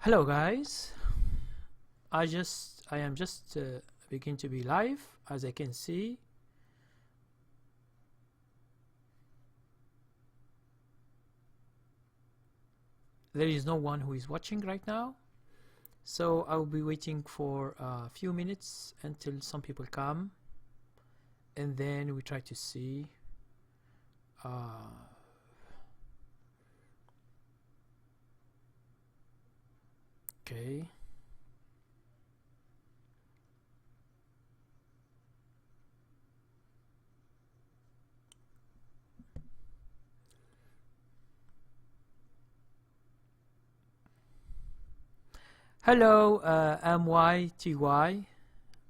Hello guys, I am just begin to be live. As I can see, there is no one who is watching right now, so I will be waiting for a few minutes until some people come, and then we try to see okay. Hello, MYTY.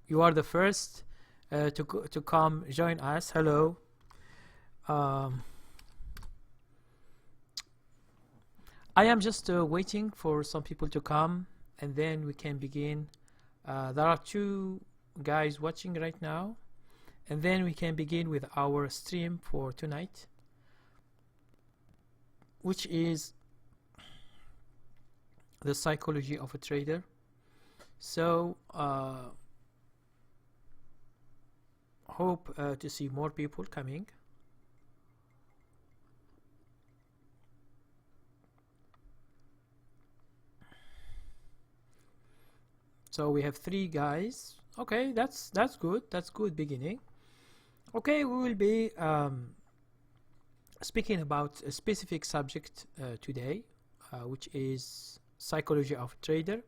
You are the first to come join us. Hello. I am just waiting for some people to come, and then we can begin. There are two guys watching right now, and then we can begin with our stream for tonight, which is the psychology of a trader. So hope to see more people coming. So we have 3 guys. Okay, that's good. That's good beginning. Okay, we will be speaking about a specific subject today, which is psychology of a trader.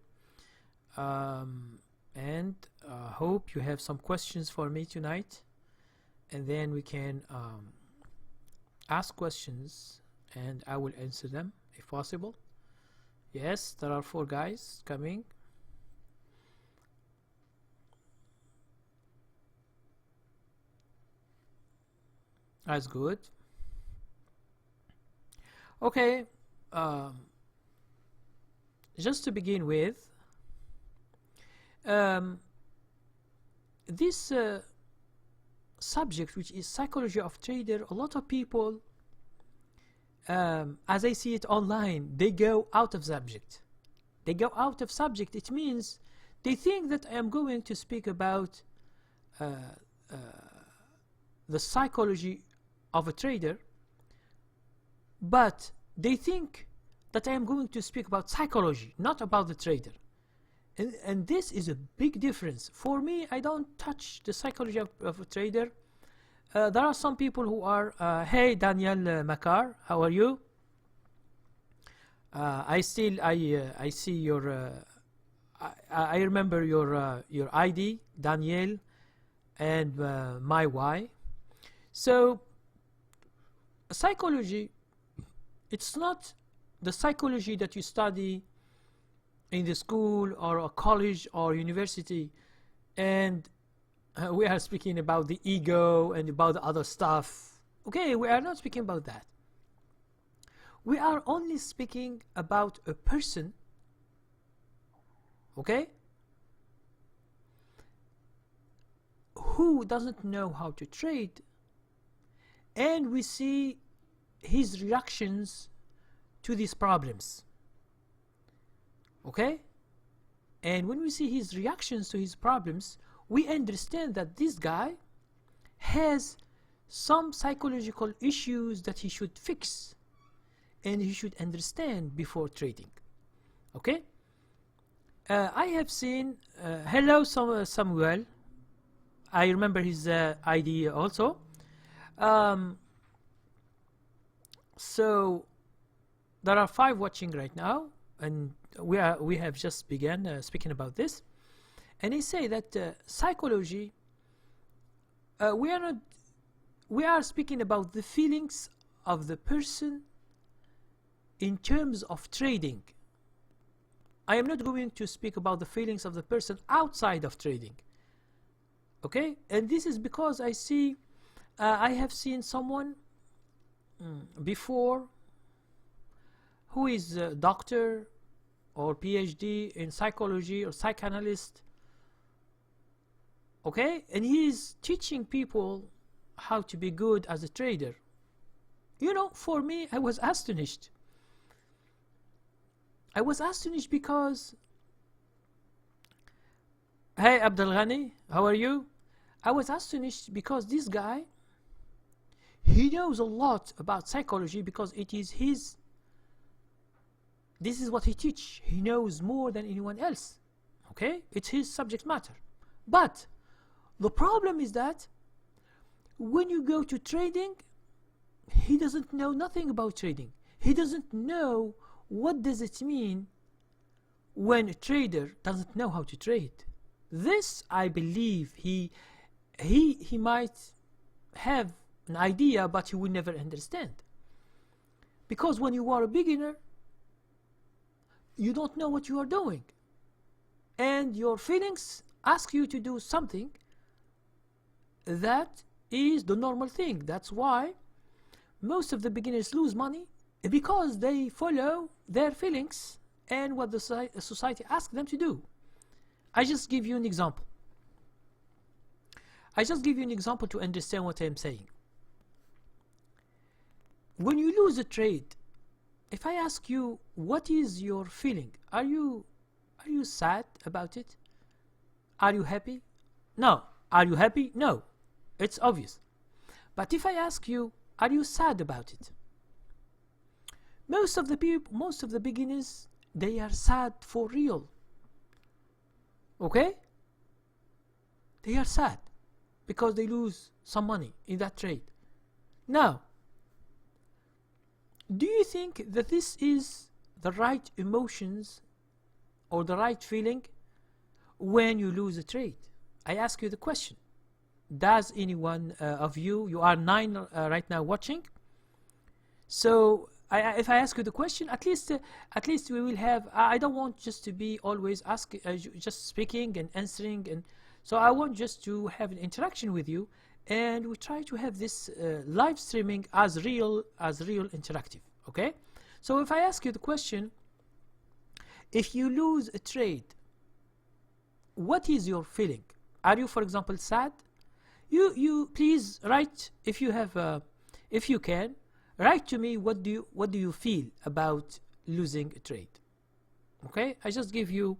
And hope you have some questions for me tonight, and then we can ask questions and I will answer them if possible. Yes, there are 4 guys coming. That's good. Okay, just to begin with, this subject, which is psychology of trader, a lot of people, as I see it online, they go out of subject. They go out of subject. It means they think that I am going to speak about the psychology of a trader, but they think that I am going to speak about psychology, not about the trader. And this is a big difference. For me, I don't touch the psychology of a trader. There are some people who are, hey Daniel Makar, how are you? I see your, I remember your ID, Daniel, and my Y. So psychology, it's not the psychology that you study in the school or a college or university, and we are speaking about the ego and about the other stuff. Okay, we are not speaking about that. We are only speaking about a person, okay, who doesn't know how to trade, and we see his reactions to these problems. Okay? And when we see his reactions to his problems, we understand that this guy has some psychological issues that he should fix and he should understand before trading. Okay? I have seen, hello Samuel, I remember his ID also. So there are 5 watching right now, and we have just begun speaking about this, and I say that psychology, we are speaking about the feelings of the person in terms of trading. I am not going to speak about the feelings of the person outside of trading. Okay, and this is because I see I have seen someone before who is a doctor or PhD in psychology or psychoanalyst, okay, and he is teaching people how to be good as a trader. You know, for me, I was astonished. I was astonished because, hey Abdul Ghani, how are you? I was astonished because this guy, he knows a lot about psychology because it is his, this is what he teaches. He knows more than anyone else. Okay, it's his subject matter. But the problem is that when you go to trading, he doesn't know nothing about trading. He doesn't know what does it mean when a trader doesn't know how to trade. This, I believe, he might have an idea, but he will never understand. Because when you are a beginner, you don't know what you are doing. And your feelings ask you to do something that is the normal thing. That's why most of the beginners lose money, because they follow their feelings and what the society asks them to do. I just give you an example. I just give you an example to understand what I'm saying. When you lose a trade, if I ask you what is your feeling, are you sad about it? Are you happy? No. Are you happy? No. It's obvious. But if I ask you, are you sad about it? Most of the people, most of the beginners, they are sad for real. Okay? They are sad because they lose some money in that trade. Now, do you think that this is the right emotions or the right feeling when you lose a trade? I ask you the question. Does anyone of you are 9 right now watching? So if I ask you the question, at least we will have. I don't want just to be always just speaking and answering, and so I want just to have an interaction with you, and we try to have this live streaming as real interactive. Okay? So if I ask you the question, if you lose a trade, what is your feeling? Are you, for example, sad? You please write, if you have, if you can, write to me what do you feel about losing a trade. Okay, I just give you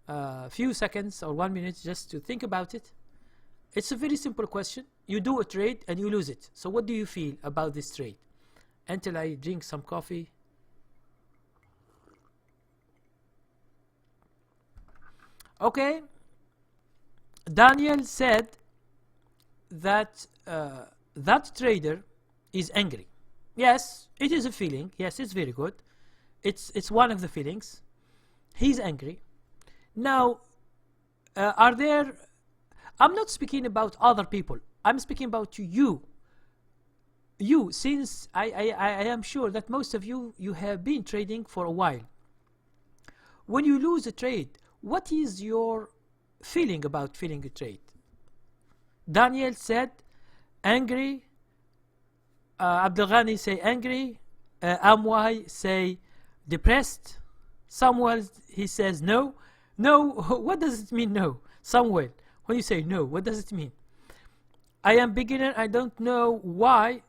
a few seconds or 1 minute just to think about it. It's a very simple question. You do a trade and you lose it. So what do you feel about this trade? Until I drink some coffee. Okay, Daniel said that that trader is angry. Yes, it is a feeling. Yes, it's very good. It's one of the feelings. He's angry. Now, are there? I'm not speaking about other people. I'm speaking about you. You, since I am sure that most of you have been trading for a while. When you lose a trade, what is your feeling about feeling a trade? Daniel said angry. Abdul Ghani say angry. Amwai say depressed. Samuel, he says no. No, what does it mean no? Samuel, when you say no, what does it mean? I am beginner, I don't know why,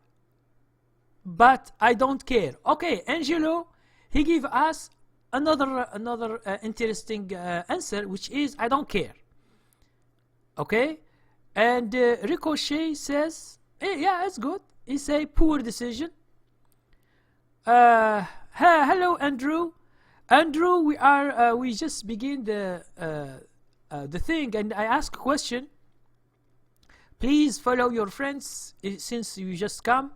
but I don't care. Okay, Angelo, he gave us another interesting answer, which is I don't care. Okay, and Ricochet says, hey, yeah, it's good. He say poor decision. Hello, Andrew. Andrew, we just begin the thing, and I ask a question. Please follow your friends since you just come.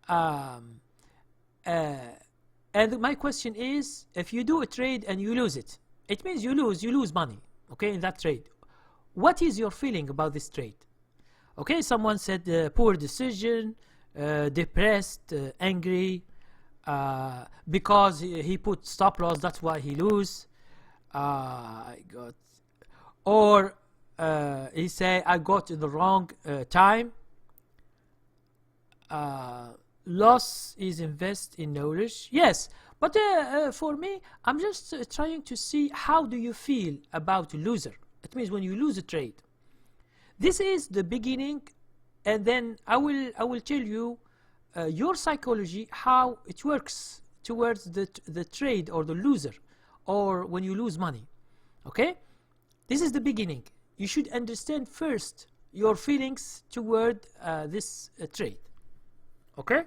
And my question is, if you do a trade and you lose it, it means you lose money, okay, in that trade. What is your feeling about this trade? Okay, someone said poor decision, depressed, angry, because he put stop loss, that's why he lose. Or he say I got in the wrong time. Loss is invest in knowledge. Yes, but for me, I'm just trying to see how do you feel about a loser. It means when you lose a trade. This is the beginning, and then I will tell you your psychology, how it works towards the trade or the loser, or when you lose money. Okay, this is the beginning. You should understand first your feelings toward this trade. Okay,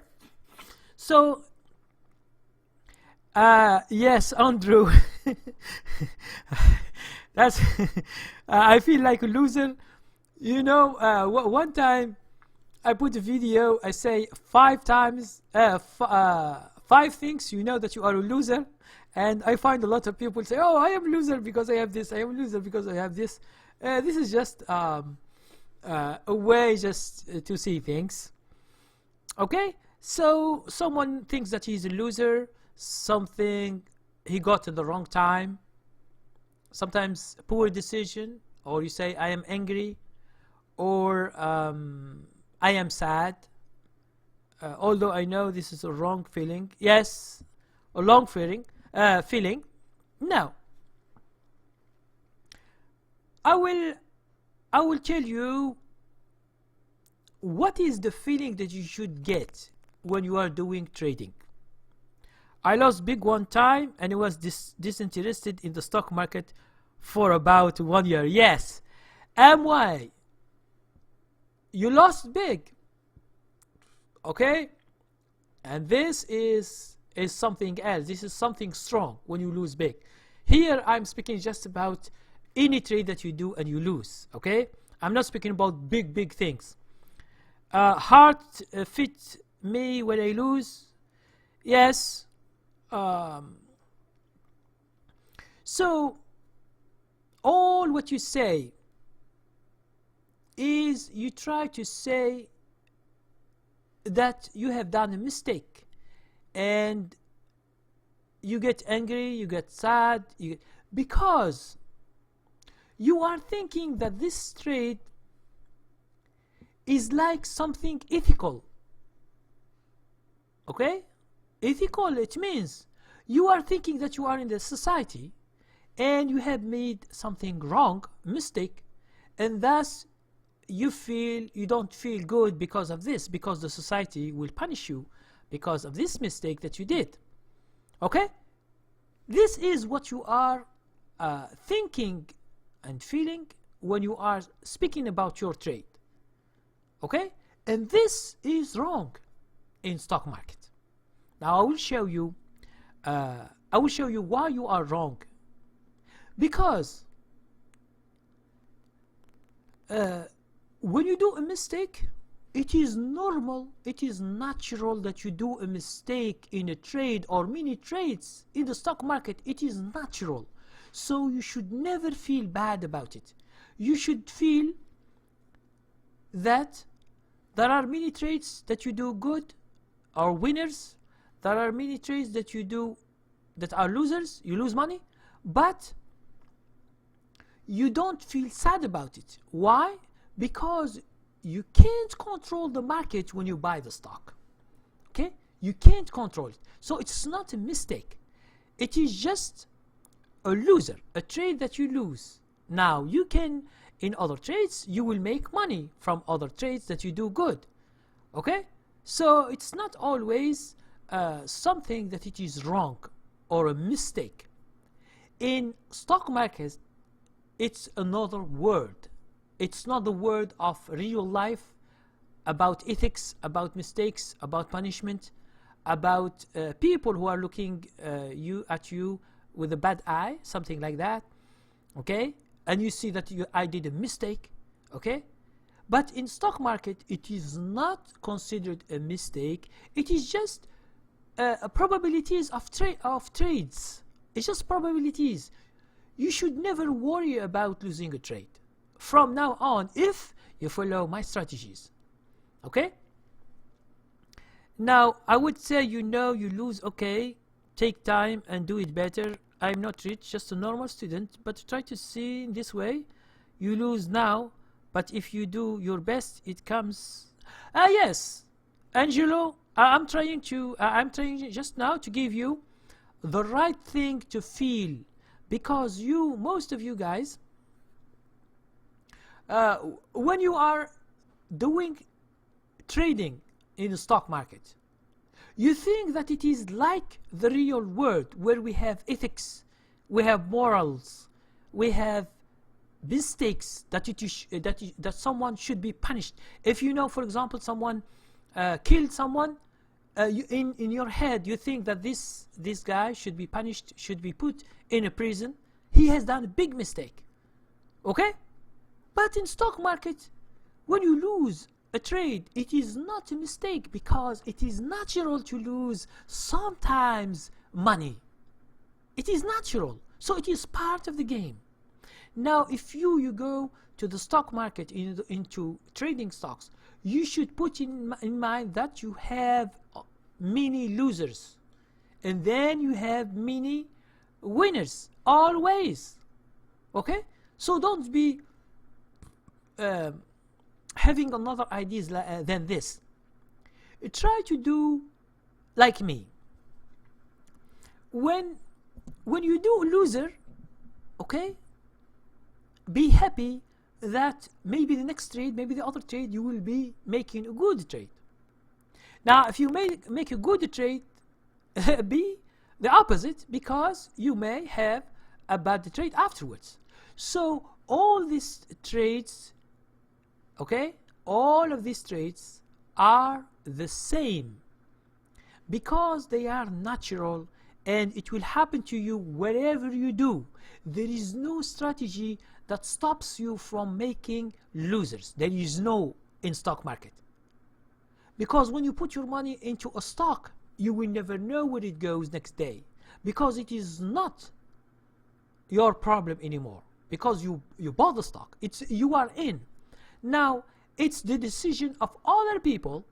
so yes, Andrew. That's I feel like a loser. You know, one time I put a video, I say 5 times 5 things you know that you are a loser, and I find a lot of people say, oh, I am a loser because I have this, I am a loser because I have this. This is just a way just to see things. Okay, so someone thinks that he's a loser, something he got in the wrong time, sometimes poor decision, or you say I am angry, or I am sad, although I know this is a wrong feeling. Yes, a long feeling. Now, I will tell you what is the feeling that you should get when you are doing trading. I lost big one time, and I was disinterested in the stock market for about 1 year. Yes, and why? You lost big. Okay, and this is something else. This is something strong when you lose big. Here I'm speaking just about any trade that you do and you lose. Okay, I'm not speaking about big things. Heart fit me when I lose. Yes. So all what you say is you try to say that you have done a mistake, and you get angry, you get sad, because you are thinking that this trade is like something ethical. Okay, ethical, it means you are thinking that you are in the society and you have made something wrong, mistake, and thus you don't feel good because of this, because the society will punish you because of this mistake that you did. Okay, this is what you are thinking and feeling when you are speaking about your trade. Okay, and this is wrong in stock market. Now I will show you why you are wrong. Because when you do a mistake, it is normal, it is natural that you do a mistake in a trade or many trades in the stock market. It is natural. So you should never feel bad about it. You should feel that there are many trades that you do good, are winners. There are many trades that you do that are losers, you lose money, but you don't feel sad about it. Why? Because you can't control the market when you buy the stock. Okay, you can't control it. So it's not a mistake, it is just a loser, a trade that you lose. Now you can, in other trades, you will make money from other trades that you do good. Okay, so it's not always something that it is wrong or a mistake. In stock markets, it's another word. It's not the word of real life about ethics, about mistakes, about punishment, about people who are looking at you with a bad eye, something like that. Okay, and you see that I did a mistake. Okay, but in stock market, it is not considered a mistake. It is just probabilities of trades. It's just probabilities. You should never worry about losing a trade from now on if you follow my strategies. Okay, now I would say, you lose, okay, take time and do it better. I'm not rich, just a normal student, but try to see in this way. You lose now, but if you do your best, it comes. Yes, Angelo, I'm trying just now to give you the right thing to feel, because most of you guys, when you are doing trading in the stock market, You think that it is like the real world where we have ethics, we have morals, we have mistakes that that someone should be punished. If you know, for example, someone killed someone, in your head you think that this guy should be punished, should be put in a prison. He has done a big mistake. Okay? But in stock market, when you lose a trade, it is not a mistake, because it is natural to lose sometimes money. It is natural. So it is part of the game. Now, if you go to the stock market, into trading stocks, you should put in mind that you have many losers, and then you have many winners, always. Okay? So don't be having another ideas than this. Try to do like me. When you do a loser, okay, be happy that maybe the next trade, maybe the other trade, you will be making a good trade. Now, if you make a good trade, be the opposite, because you may have a bad trade afterwards. So all these trades, okay, all of these trades are the same, because they are natural, and it will happen to you wherever you do. There is no strategy that stops you from making losers. There is no in stock market. Because when you put your money into a stock, you will never know where it goes next day, because it is not your problem anymore, because you bought the stock. You are in. Now, it's the decision of other people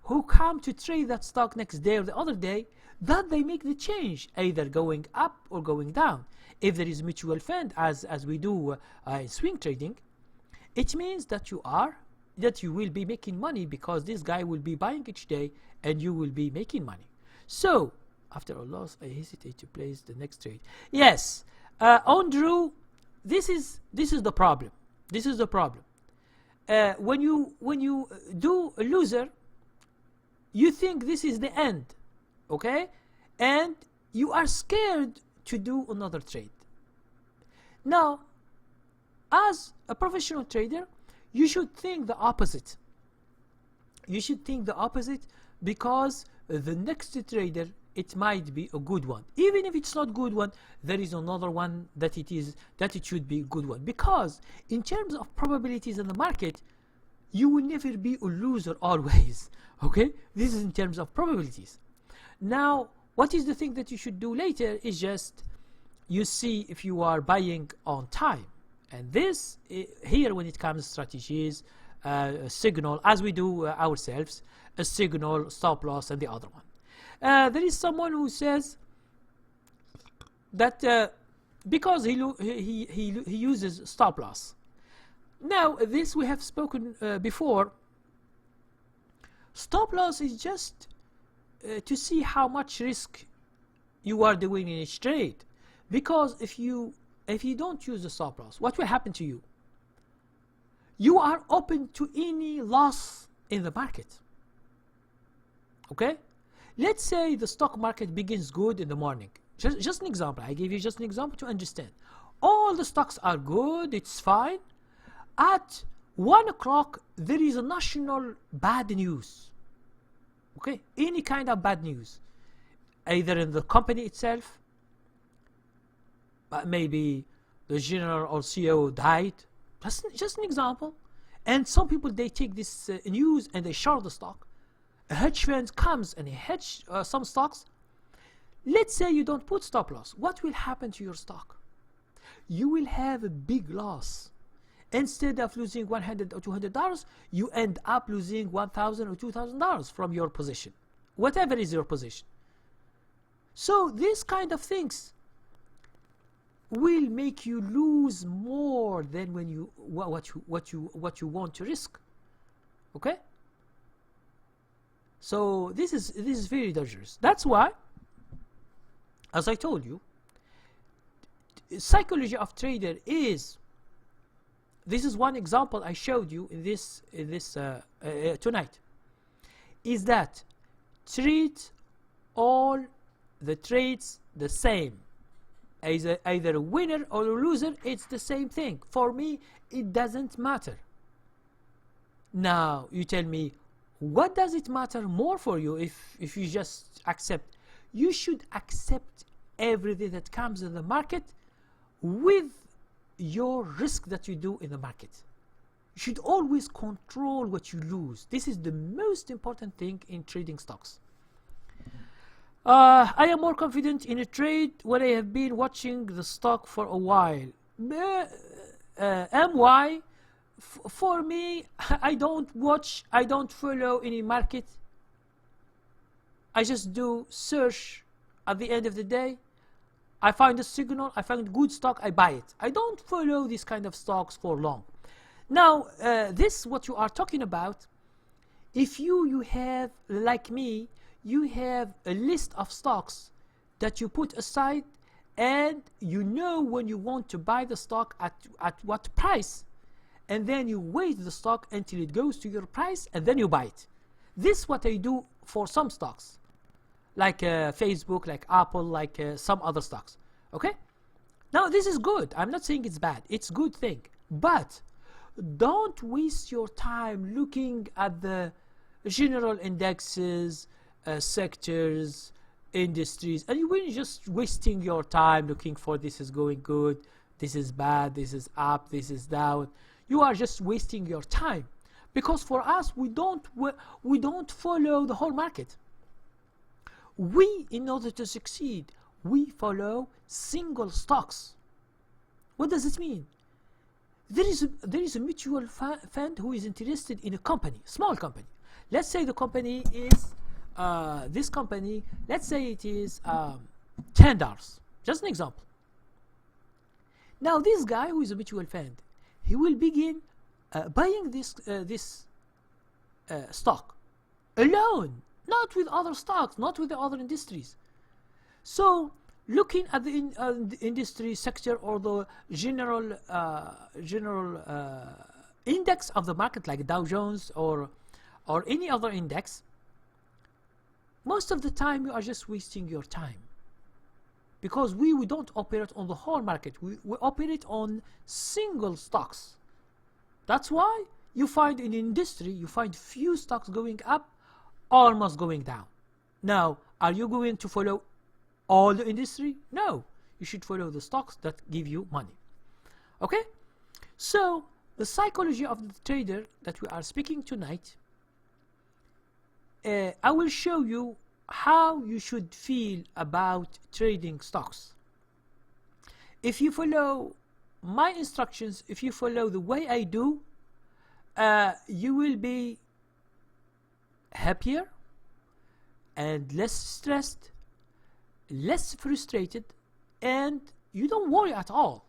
who come to trade that stock next day or the other day, that they make the change, either going up or going down. If there is mutual fund, as we do in swing trading, it means that you will be making money, because this guy will be buying each day and you will be making money. So after a loss, I hesitate to place the next trade. Yes, Andrew, this is the problem. This is the problem. When you do a loser, you think this is the end, okay, and you are scared to do another trade. Now, as a professional trader, you should think the opposite. You should think the opposite, because the next trader, it might be a good one. Even if it's not good one, there is another one that it should be a good one. Because in terms of probabilities in the market, you will never be a loser always. Okay? This is in terms of probabilities. Now, what is the thing that you should do later is just you see if you are buying on time. And this here, when it comes to strategies, a signal, as we do ourselves, a signal, stop loss, and the other one. There is someone who says that because he uses stop loss. Now, this we have spoken before. Stop loss is just to see how much risk you are doing in each trade. Because if you don't use the stop loss, what will happen to you? You are open to any loss in the market. Okay? Let's say the stock market begins good in the morning. Just an example. I gave you just an example to understand. All the stocks are good. It's fine. At 1 o'clock, there is a national bad news. Okay? Any kind of bad news. Either in the company itself, maybe the general or CEO died. Just an example. And some people, they take this news and they short the stock. A hedge fund comes and hedge some stocks. Let's say you don't put stop loss. What will happen to your stock? You will have a big loss. Instead of losing $100 or $200, you end up losing $1,000 or $2,000 from your position, whatever is your position. So these kind of things will make you lose more than when you what you want to risk. Okay? So this is very dangerous. That's why, as I told you, psychology of trader is. This is one example I showed you in this tonight. Is that treat all the trades the same. Either a winner or a loser, it's the same thing. For me, it doesn't matter. Now, you tell me, what does it matter more for you if you just accept? You should accept everything that comes in the market with your risk that you do in the market. You should always control what you lose. This is the most important thing in trading stocks. I am more confident in a trade when I have been watching the stock for a while. MY, for me, I don't watch, I don't follow any market. I just do search at the end of the day. I find a signal, I find good stock, I buy it. I don't follow these kind of stocks for long. Now, this what you are talking about. If you have, like me, you have a list of stocks that you put aside, and you know when you want to buy the stock at what price, and then you wait the stock until it goes to your price, and then you buy it. This is what I do for some stocks, like Facebook, like Apple, like some other stocks. Okay? Now, this is good. I'm not saying it's bad. It's a good thing. But don't waste your time looking at the general indexes, sectors, industries, and you're just wasting your time looking for this is going good, this is bad, this is up, this is down. You are just wasting your time, because for us, we don't follow the whole market. In order to succeed, we follow single stocks. What does it mean? There is a mutual fund who is interested in a company, small company. Let's say the company is this company. Let's say it is $10. Just an example. Now, this guy who is a mutual fund, he will begin buying this stock alone, not with other stocks, not with the other industries. So, looking at the industry sector or the general index of the market, like Dow Jones or any other index, most of the time you are just wasting your time, because we don't operate on the whole market. We operate on single stocks. That's why you find in industry, you find few stocks going up, almost going down. Now, are you going to follow all the industry? No. You should follow the stocks that give you money. Okay? So, the psychology of the trader that we are speaking tonight, I will show you how you should feel about trading stocks. If you follow my instructions, if you follow the way I do, you will be happier and less stressed, less frustrated, and you don't worry at all.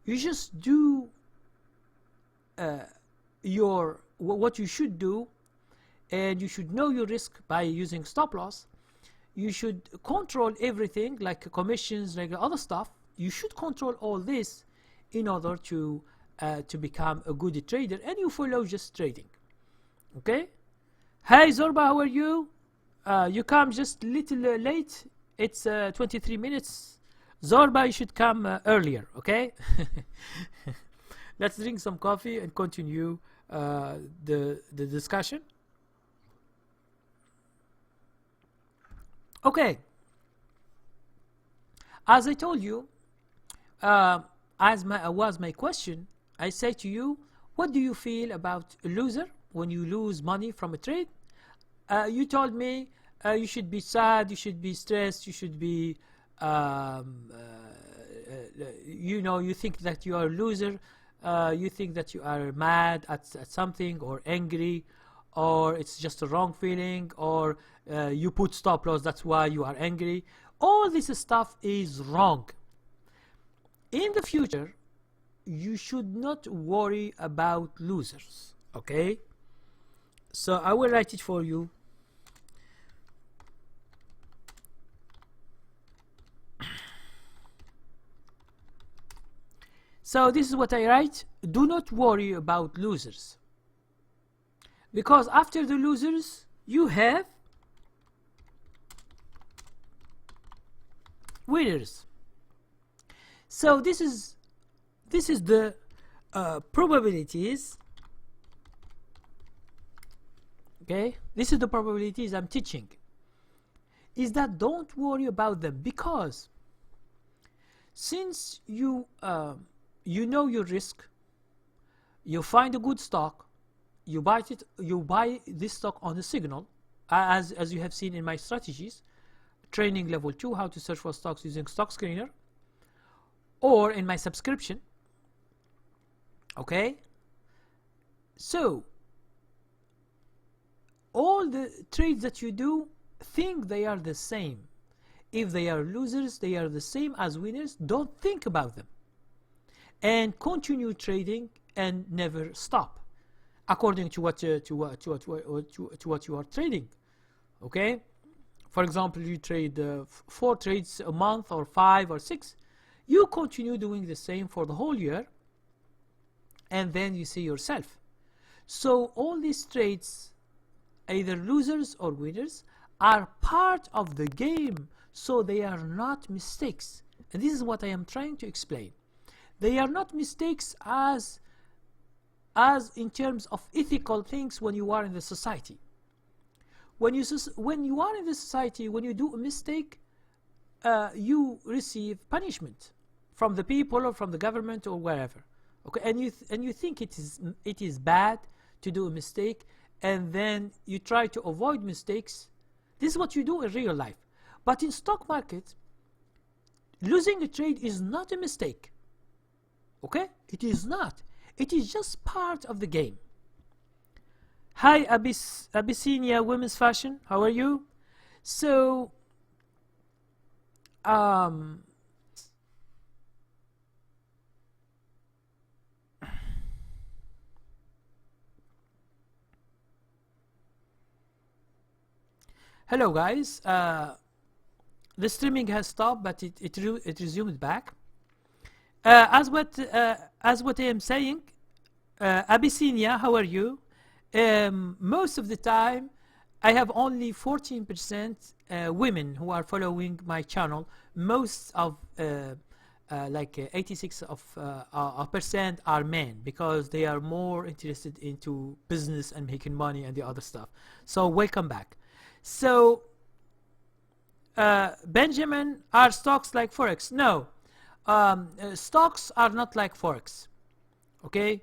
You just do what you should do, and you should know your risk by using stop loss. You should control everything, like commissions, like other stuff. You should control all this in order to become a good trader, and you follow just trading. Okay? Hi Zorba, how are you? You come just a little late. It's 23 minutes. Zorba, you should come earlier, okay? Let's drink some coffee and continue the discussion. Okay. As I told you, as was my question, I say to you, what do you feel about a loser when you lose money from a trade? You told me you should be sad, you should be stressed, you should be, you think that you are a loser, you think that you are mad at something, or angry, or it's just a wrong feeling, or you put stop loss, that's why you are angry. All this stuff is wrong. In the future, you should not worry about losers, okay? So I will write it for you. So this is what I write. Do not worry about losers, because after the losers you have winners. So this is the probabilities. Okay, this is the probabilities I'm teaching. Is that don't worry about them, because since you know your risk, you find a good stock, you buy this stock on a signal, as you have seen in my strategies, training level 2, how to search for stocks using stock screener, or in my subscription. Okay, so all the trades that you do, think they are the same. If they are losers, they are the same as winners. Don't think about them, and continue trading and never stop, according to what you are trading. Okay, for example, you trade 4 trades a month, or 5 or 6. You continue doing the same for the whole year, and then you see yourself. So all these trades, either losers or winners, are part of the game, so they are not mistakes. And this is what I am trying to explain. They are not mistakes as in terms of ethical things when you are in the society. When you are in the society, when you do a mistake, you receive punishment from the people or from the government or wherever. Okay, and you think it is bad to do a mistake, and then you try to avoid mistakes. This is what you do in real life. But in stock market, losing a trade is not a mistake. Okay, it is not. It is just part of the game. Hi, Abyssinia Women's Fashion. How are you? So, hello guys. The streaming has stopped, but it resumed back. As what I am saying, Abyssinia, how are you? Most of the time, I have only 14% women who are following my channel. Most of like 86% are men, because they are more interested into business and making money and the other stuff. So welcome back. So Benjamin, are stocks like forex? No, stocks are not like forex. Okay.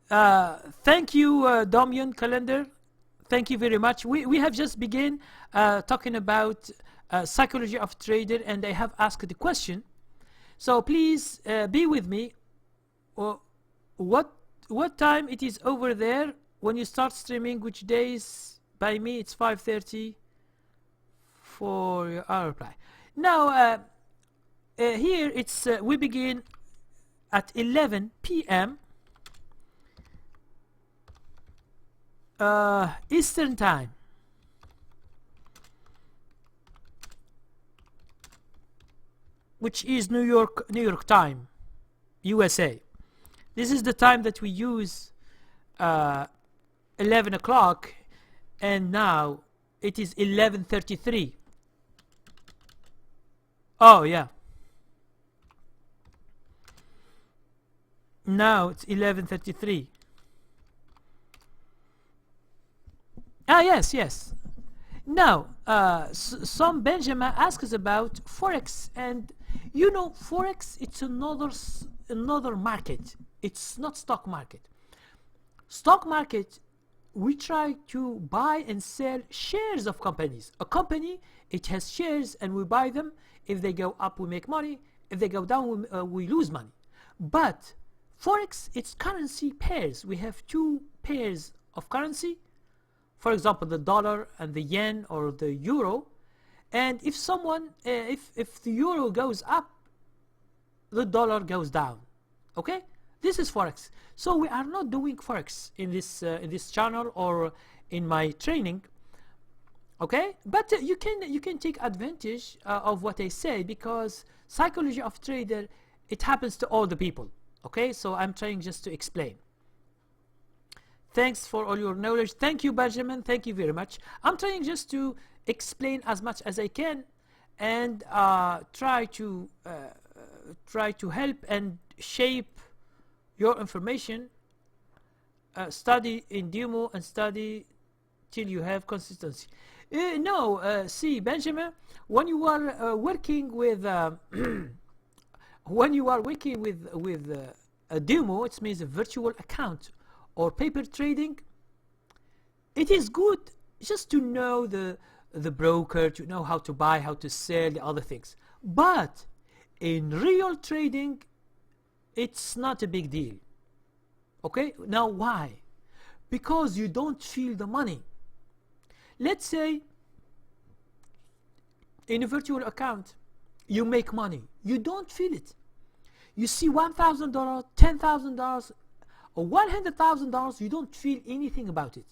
Thank you, Domian Calendar. Thank you very much. We have just begun talking about psychology of trader, and I have asked the question. So please be with me. What time it is over there when you start streaming? Which days? By me, it's 5:30 for our reply. Now, here it's we begin at 11 p.m. Eastern time. Which is New York time, USA. This is the time that we use, 11 o'clock, and now it is 11:33. Oh yeah. Now it's 11:33. Ah, yes. Now, some Benjamin asks about forex, and you know, forex, it's another market. It's not stock market. Stock market, we try to buy and sell shares of companies. A company, it has shares, and we buy them. If they go up, we make money. If they go down, we lose money. But forex, it's currency pairs. We have 2 pairs of currency. For example, the dollar and the yen or the euro. And if someone, if the euro goes up, the dollar goes down. Okay, this is forex. So we are not doing forex in this channel or in my training. Okay, but you can take advantage of what I say, because psychology of trader, it happens to all the people. Okay, so I'm trying just to explain. Thanks for all your knowledge. Thank you, Benjamin. Thank you very much. I'm trying just to explain as much as I can, and try to help and shape your information. Study in demo and study till you have consistency. No, see, Benjamin, when you are working with when you are working with a demo, it means a virtual account or paper trading. It is good just to know the broker, to know how to buy, how to sell, the other things. But in real trading, it's not a big deal. Okay, now why? Because you don't feel the money. Let's say in a virtual account you make money, you don't feel it. You see $1,000, $10,000, or $100,000, you don't feel anything about it.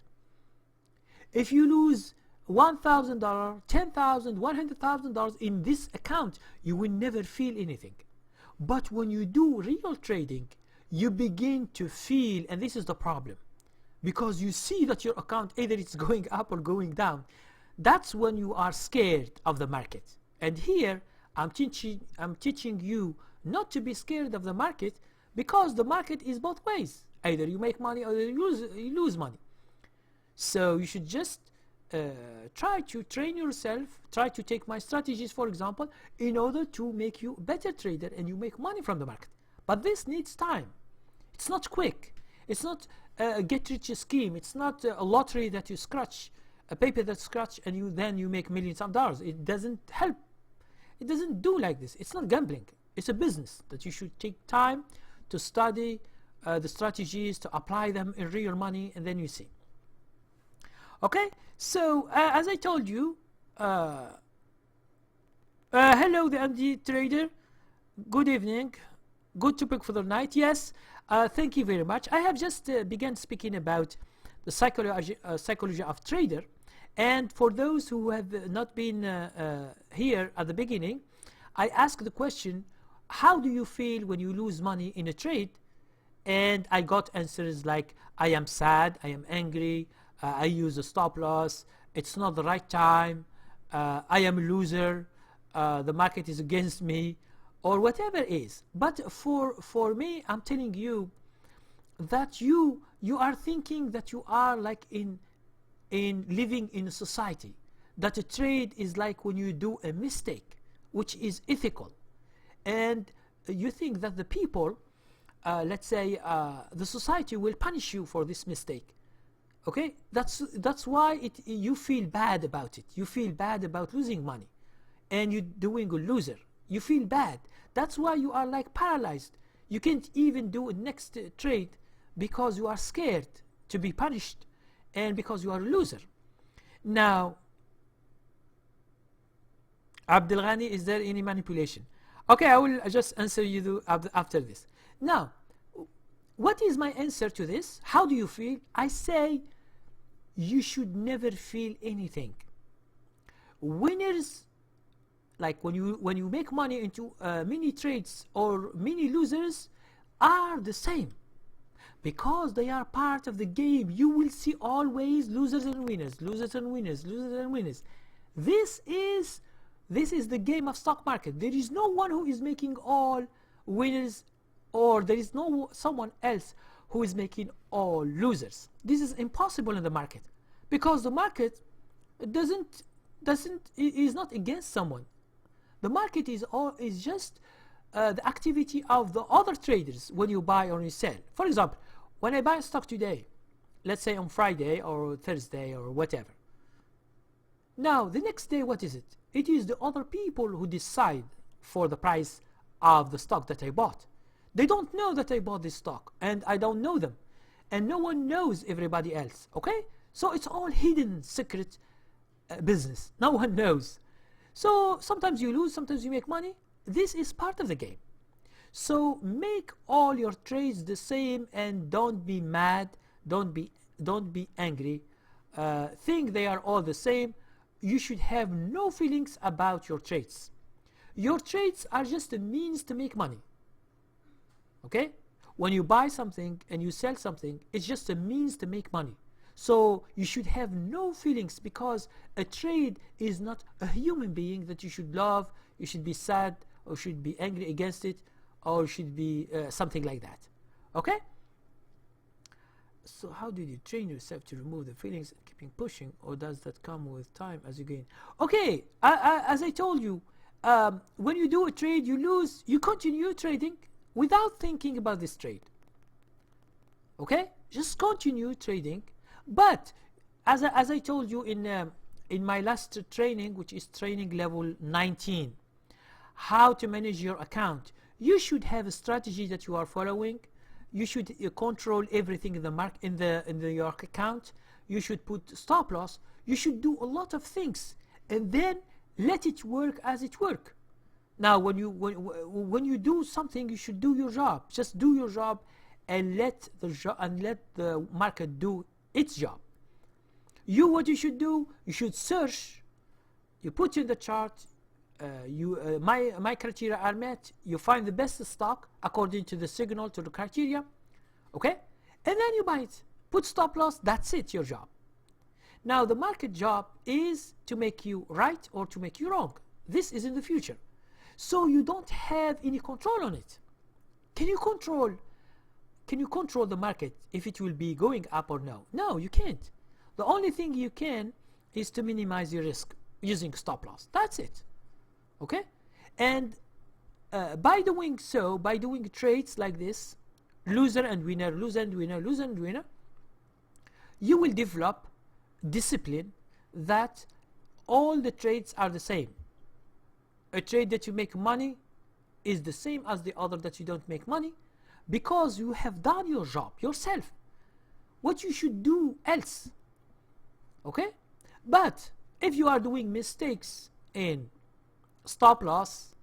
If you lose $1,000, $10,000, $100,000 in this account, you will never feel anything. But when you do real trading, you begin to feel, and this is the problem, because you see that your account either it's going up or going down. That's when you are scared of the market. And here I'm teaching you not to be scared of the market, because the market is both ways. Either you make money or you lose money. So you should just try to train yourself, try to take my strategies, for example, in order to make you a better trader and you make money from the market. But this needs time. It's not quick. It's not a get-rich scheme. It's not a lottery that you scratch, a paper that scratch, and then you make millions of dollars. It doesn't help. It doesn't do like this. It's not gambling. It's a business that you should take time to study the strategies, to apply them in real money, and then you see. Okay, so as I told you, hello the MD trader, good evening, good topic for the night. Yes, thank you very much. I have just begun speaking about the psychology of trader, and for those who have not been here at the beginning, I asked the question, how do you feel when you lose money in a trade? And I got answers like, I am sad, I am angry, I use a stop loss, it's not the right time, I am a loser, the market is against me, or whatever it is. But for me, I'm telling you that you are thinking that you are like in living in a society, that a trade is like when you do a mistake, which is ethical, and you think that the people, let's say the society, will punish you for this mistake. Okay, that's why you feel bad about it. You feel bad about losing money, and you're doing a loser. You feel bad. That's why you are like paralyzed. You can't even do a next trade because you are scared to be punished, and because you are a loser. Now, Abdul Ghani, is there any manipulation? Okay, I will just answer you after this. Now, what is my answer to this? How do you feel? I say you should never feel anything. Winners, like when you make money into mini trades, or mini losers, are the same, because they are part of the game. You will see always losers and winners, losers and winners, losers and winners. This is the game of stock market. There is no one who is making all winners, or there is no someone else who is making all losers. This is impossible in the market, because the market is not against someone. The market is just the activity of the other traders when you buy or you sell. For example, when I buy a stock today, let's say on Friday or Thursday or whatever. Now, the next day, what is it? It is the other people who decide for the price of the stock that I bought. They don't know that I bought this stock, and I don't know them, and no one knows everybody else. Okay, so it's all hidden secret business. No one knows. So sometimes you lose, sometimes you make money. This is part of the game. So make all your trades the same, and don't be mad, don't be angry. Think they are all the same. You should have no feelings about your trades. Your trades are just a means to make money. Okay? When you buy something and you sell something, it's just a means to make money. So you should have no feelings, because a trade is not a human being that you should love, you should be sad, or should be angry against it, or should be something like that. Okay? So how did you train yourself to remove the feelings and keeping pushing, or does that come with time as you gain? Okay, as I told you, when you do a trade, you lose, you continue trading without thinking about this trade. Okay, just continue trading. But as I told you in my last training, which is training level 19, how to manage your account, you should have a strategy that you are following. You should control everything in the your account. You should put stop loss. You should do a lot of things, and then let it work as it work. Now, when you do something, you should do your job. Just do your job, and let the market do its job. What you should do, you should search. You put in the chart. My criteria are met. You find the best stock according to the signal, to the criteria, okay, and then you buy it. Put stop loss. That's it, your job. Now the market job is to make you right or to make you wrong. This is in the future, so you don't have any control on it. Can you control the market if it will be going up or no? No, you can't. The only thing you can is to minimize your risk using stop loss. That's it. Okay, and by doing trades like this, loser and winner, loser and winner, loser and winner, you will develop discipline that all the trades are the same. A trade that you make money is the same as the other that you don't make money, because you have done your job yourself. What you should do else, okay? But if you are doing mistakes in stop loss,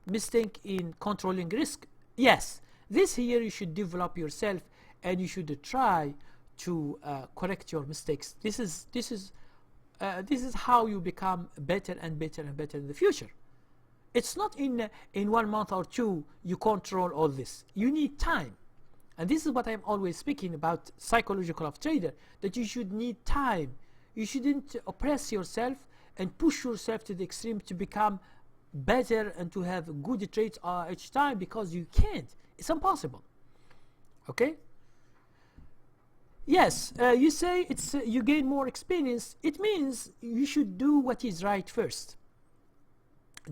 mistake in controlling risk, yes, this here you should develop yourself, and you should try to correct your mistakes. This is how you become better and better and better in the future. It's not in 1 month or 2 you control all this. You need time, and this is what I'm always speaking about, psychological of trader, that you should need time. You shouldn't oppress yourself and push yourself to the extreme to become better and to have good trades each time, because you can't. It's impossible. Okay? Yes, you say it's you gain more experience. It means you should do what is right first.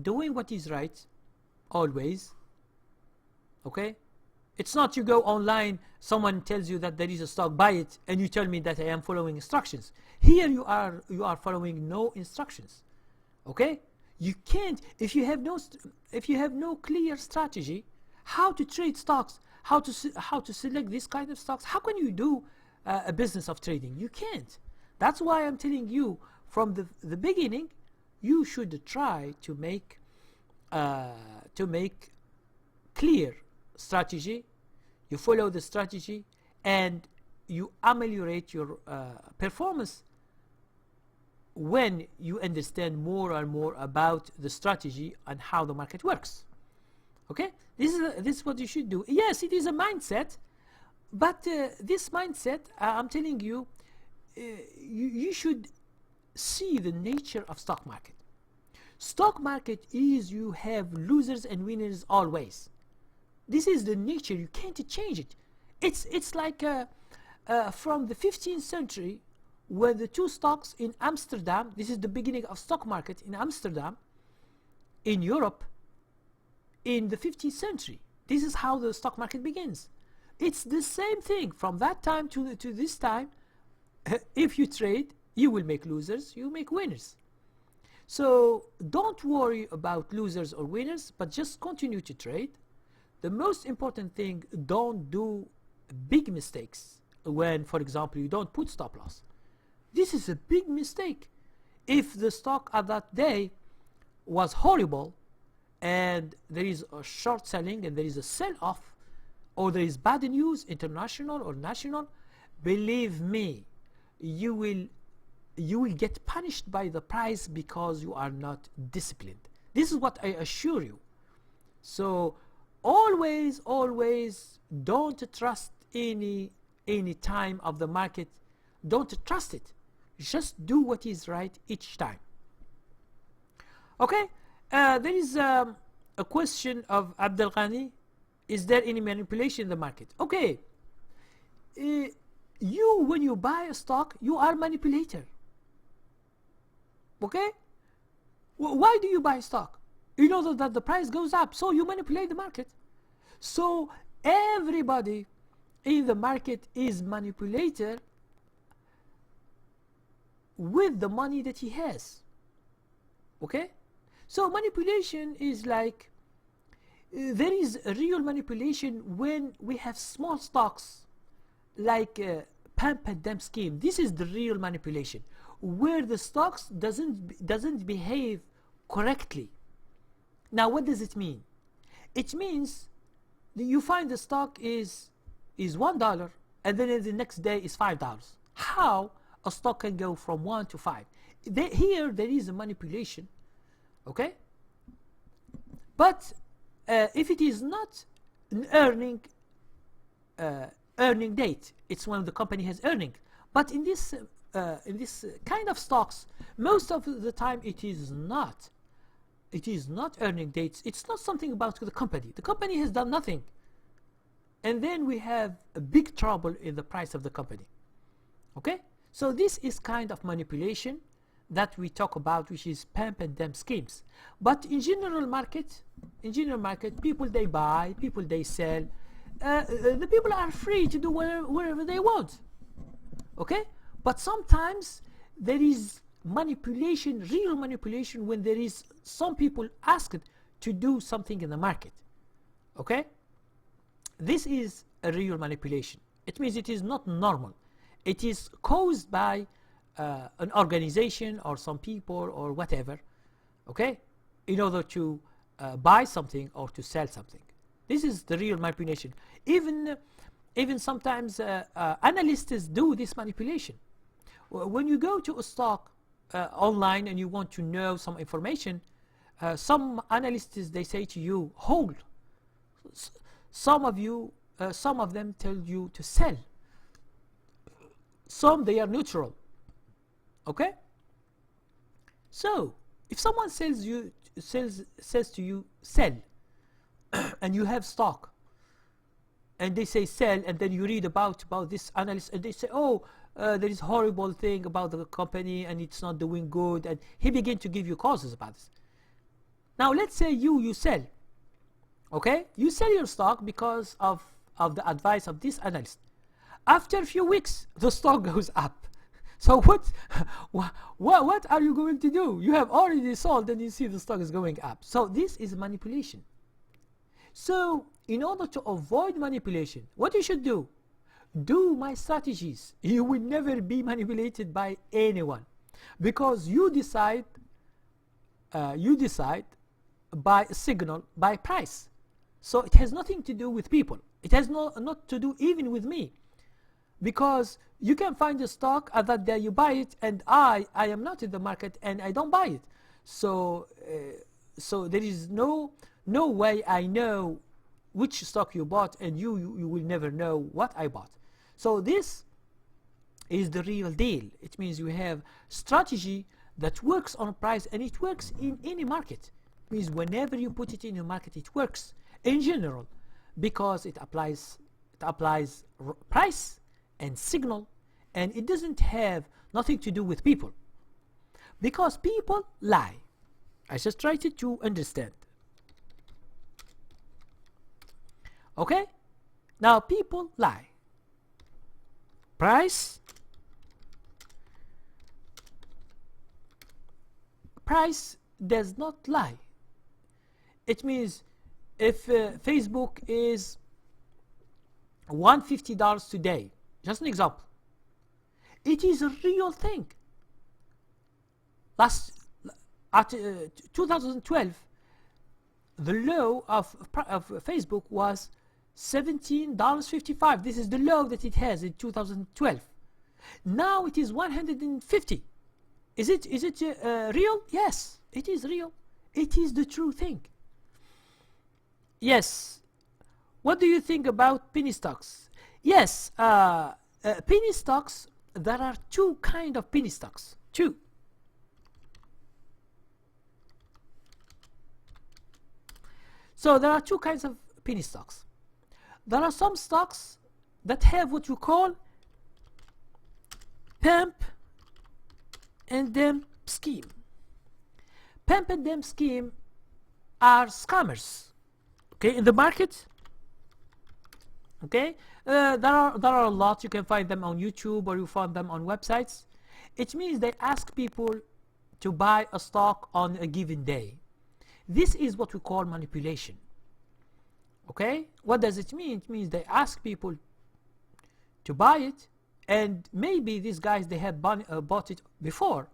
Doing what is right always. Okay? It's not you go online, someone tells you that there is a stock, buy it, and you tell me that I am following instructions. Here you are following no instructions. Okay? You can't, if you have no clear strategy how to trade stocks, how to select this kind of stocks, how can you do a business of trading? You can't. That's why I'm telling you from the beginning, you should try to make clear strategy. You follow the strategy, and you ameliorate your performance when you understand more and more about the strategy and how the market works. Okay, this is what you should do. Yes, it is a mindset, but this mindset, I'm telling you, you should see the nature of stock market. Stock market is you have losers and winners always. This is the nature. You can't change it. It's like from the 15th century, when the two stocks in Amsterdam, this is the beginning of stock market in Amsterdam, in Europe, in the 15th century. This is how the stock market begins. It's the same thing from that time to this time. If you trade, you will make losers, you make winners. So don't worry about losers or winners, but just continue to trade. The most important thing, don't do big mistakes when, for example, you don't put stop loss. This is a big mistake. If the stock at that day was horrible and there is a short selling and there is a sell-off, or there is bad news, international or national, believe me, you will get punished by the price because you are not disciplined. This is what I assure you. So always don't trust any time of the market don't trust it. Just do what is right each time. Okay, there is a question of Abdel Ghani. Is there any manipulation in the market? Okay, you, when you buy a stock, you are manipulator. Okay, why do you buy stock? You know that the price goes up, so you manipulate the market. So everybody in the market is manipulator with the money that he has. Okay, so manipulation is like, there is a real manipulation when we have small stocks, like pump and dump scheme. This is the real manipulation, where the stocks doesn't behave correctly. Now, what does it mean? It means that you find the stock is $1, and then the next day is $5. How a stock can go from 1 to 5? Here there is a manipulation. Okay, but if it is not an earning date, it's when the company has earning. But in this kind of stocks, most of the time it is not earning dates. It's not something about the company. The company has done nothing, and then we have a big trouble in the price of the company. Okay, so this is kind of manipulation that we talk about, which is pump and dump schemes. But in general market, people they buy, people they sell. The people are free to do whatever they want. Okay, but sometimes there is manipulation, real manipulation, when there is some people asked to do something in the market. Okay, this is a real manipulation. It means it is not normal. It is caused by an organization or some people or whatever, okay, in order to buy something or to sell something. This is the real manipulation. Even sometimes analysts do this manipulation. When you go to a stock online and you want to know some information, some analysts, they say to you, hold. Some of them tell you to sell. Some, they are neutral. Okay, so if someone says to you sell, and you have stock, and they say sell, and then you read about this analyst, and they say, oh, there is horrible thing about the company and it's not doing good, and he begin to give you causes about this. Now let's say you sell. Okay, you sell your stock because of the advice of this analyst. After a few weeks, the stock goes up. So what are you going to do? You have already sold and you see the stock is going up. So this is manipulation. So in order to avoid manipulation, what you should do my strategies. You will never be manipulated by anyone, because you decide by signal, by price. So it has nothing to do with people. It has not to do even with me. Because you can find a stock that day you buy it, and I am not in the market and I don't buy it. So there is no way I know which stock you bought, and you will never know what I bought. So this is the real deal. It means you have strategy that works on price, and it works in any market. It means whenever you put it in a market, it works in general, because it applies price and signal, and it doesn't have nothing to do with people, because people lie. I just tried to understand. Okay, now people lie. Price does not lie. It means if Facebook is $150 today, just an example, it is a real thing. At 2012, the low of Facebook was $17.55. This is the low that it has in 2012. Now it is 150. Is it real? Yes, it is real. It is the true thing. Yes. What do you think about penny stocks? Yes, penny stocks there are two kind of penny stocks. Two. So there are two kinds of penny stocks. There are some stocks that have what you call pump and dump scheme. Pump and dump scheme are scammers, okay, in the market. Okay, there are a lot. You can find them on YouTube or you find them on websites. It means they ask people to buy a stock on a given day. This is what we call manipulation. Okay, what does it mean? It means they ask people to buy it, and maybe these guys, they had bought it before.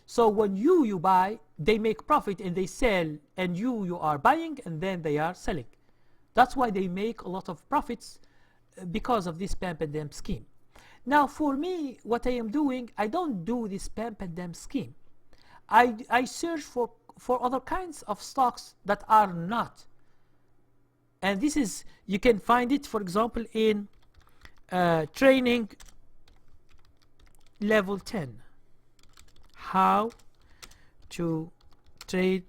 So when you buy, they make profit and they sell, and you are buying and then they are selling. That's why they make a lot of profits, because of this pump and dump scheme. Now for me, what I am doing, I don't do this pump and dump scheme. I search for other kinds of stocks that are not. And this is, you can find it, for example, in training level 10. How to trade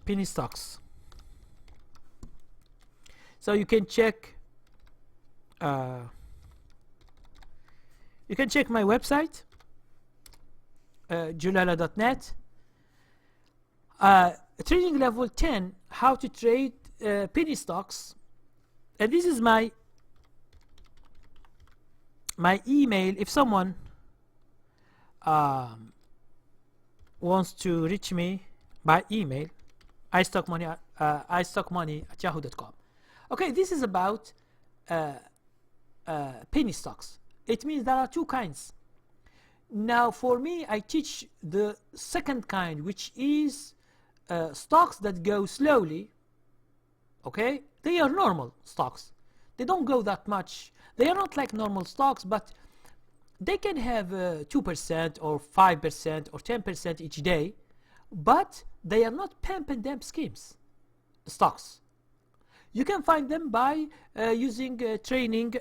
penny stocks. So you can check my website, Djellala.net. Training level 10, how to trade penny stocks. And this is my email. If someone wants to reach me by email, istockmoney@yahoo.com. Okay, this is about penny stocks. It means there are two kinds. Now for me, I teach the second kind, which is stocks that go slowly. Okay, they are normal stocks. They don't go that much. They are not like normal stocks, but they can have 2% or 5% or 10% each day, but they are not pump and dump schemes stocks. You can find them by using training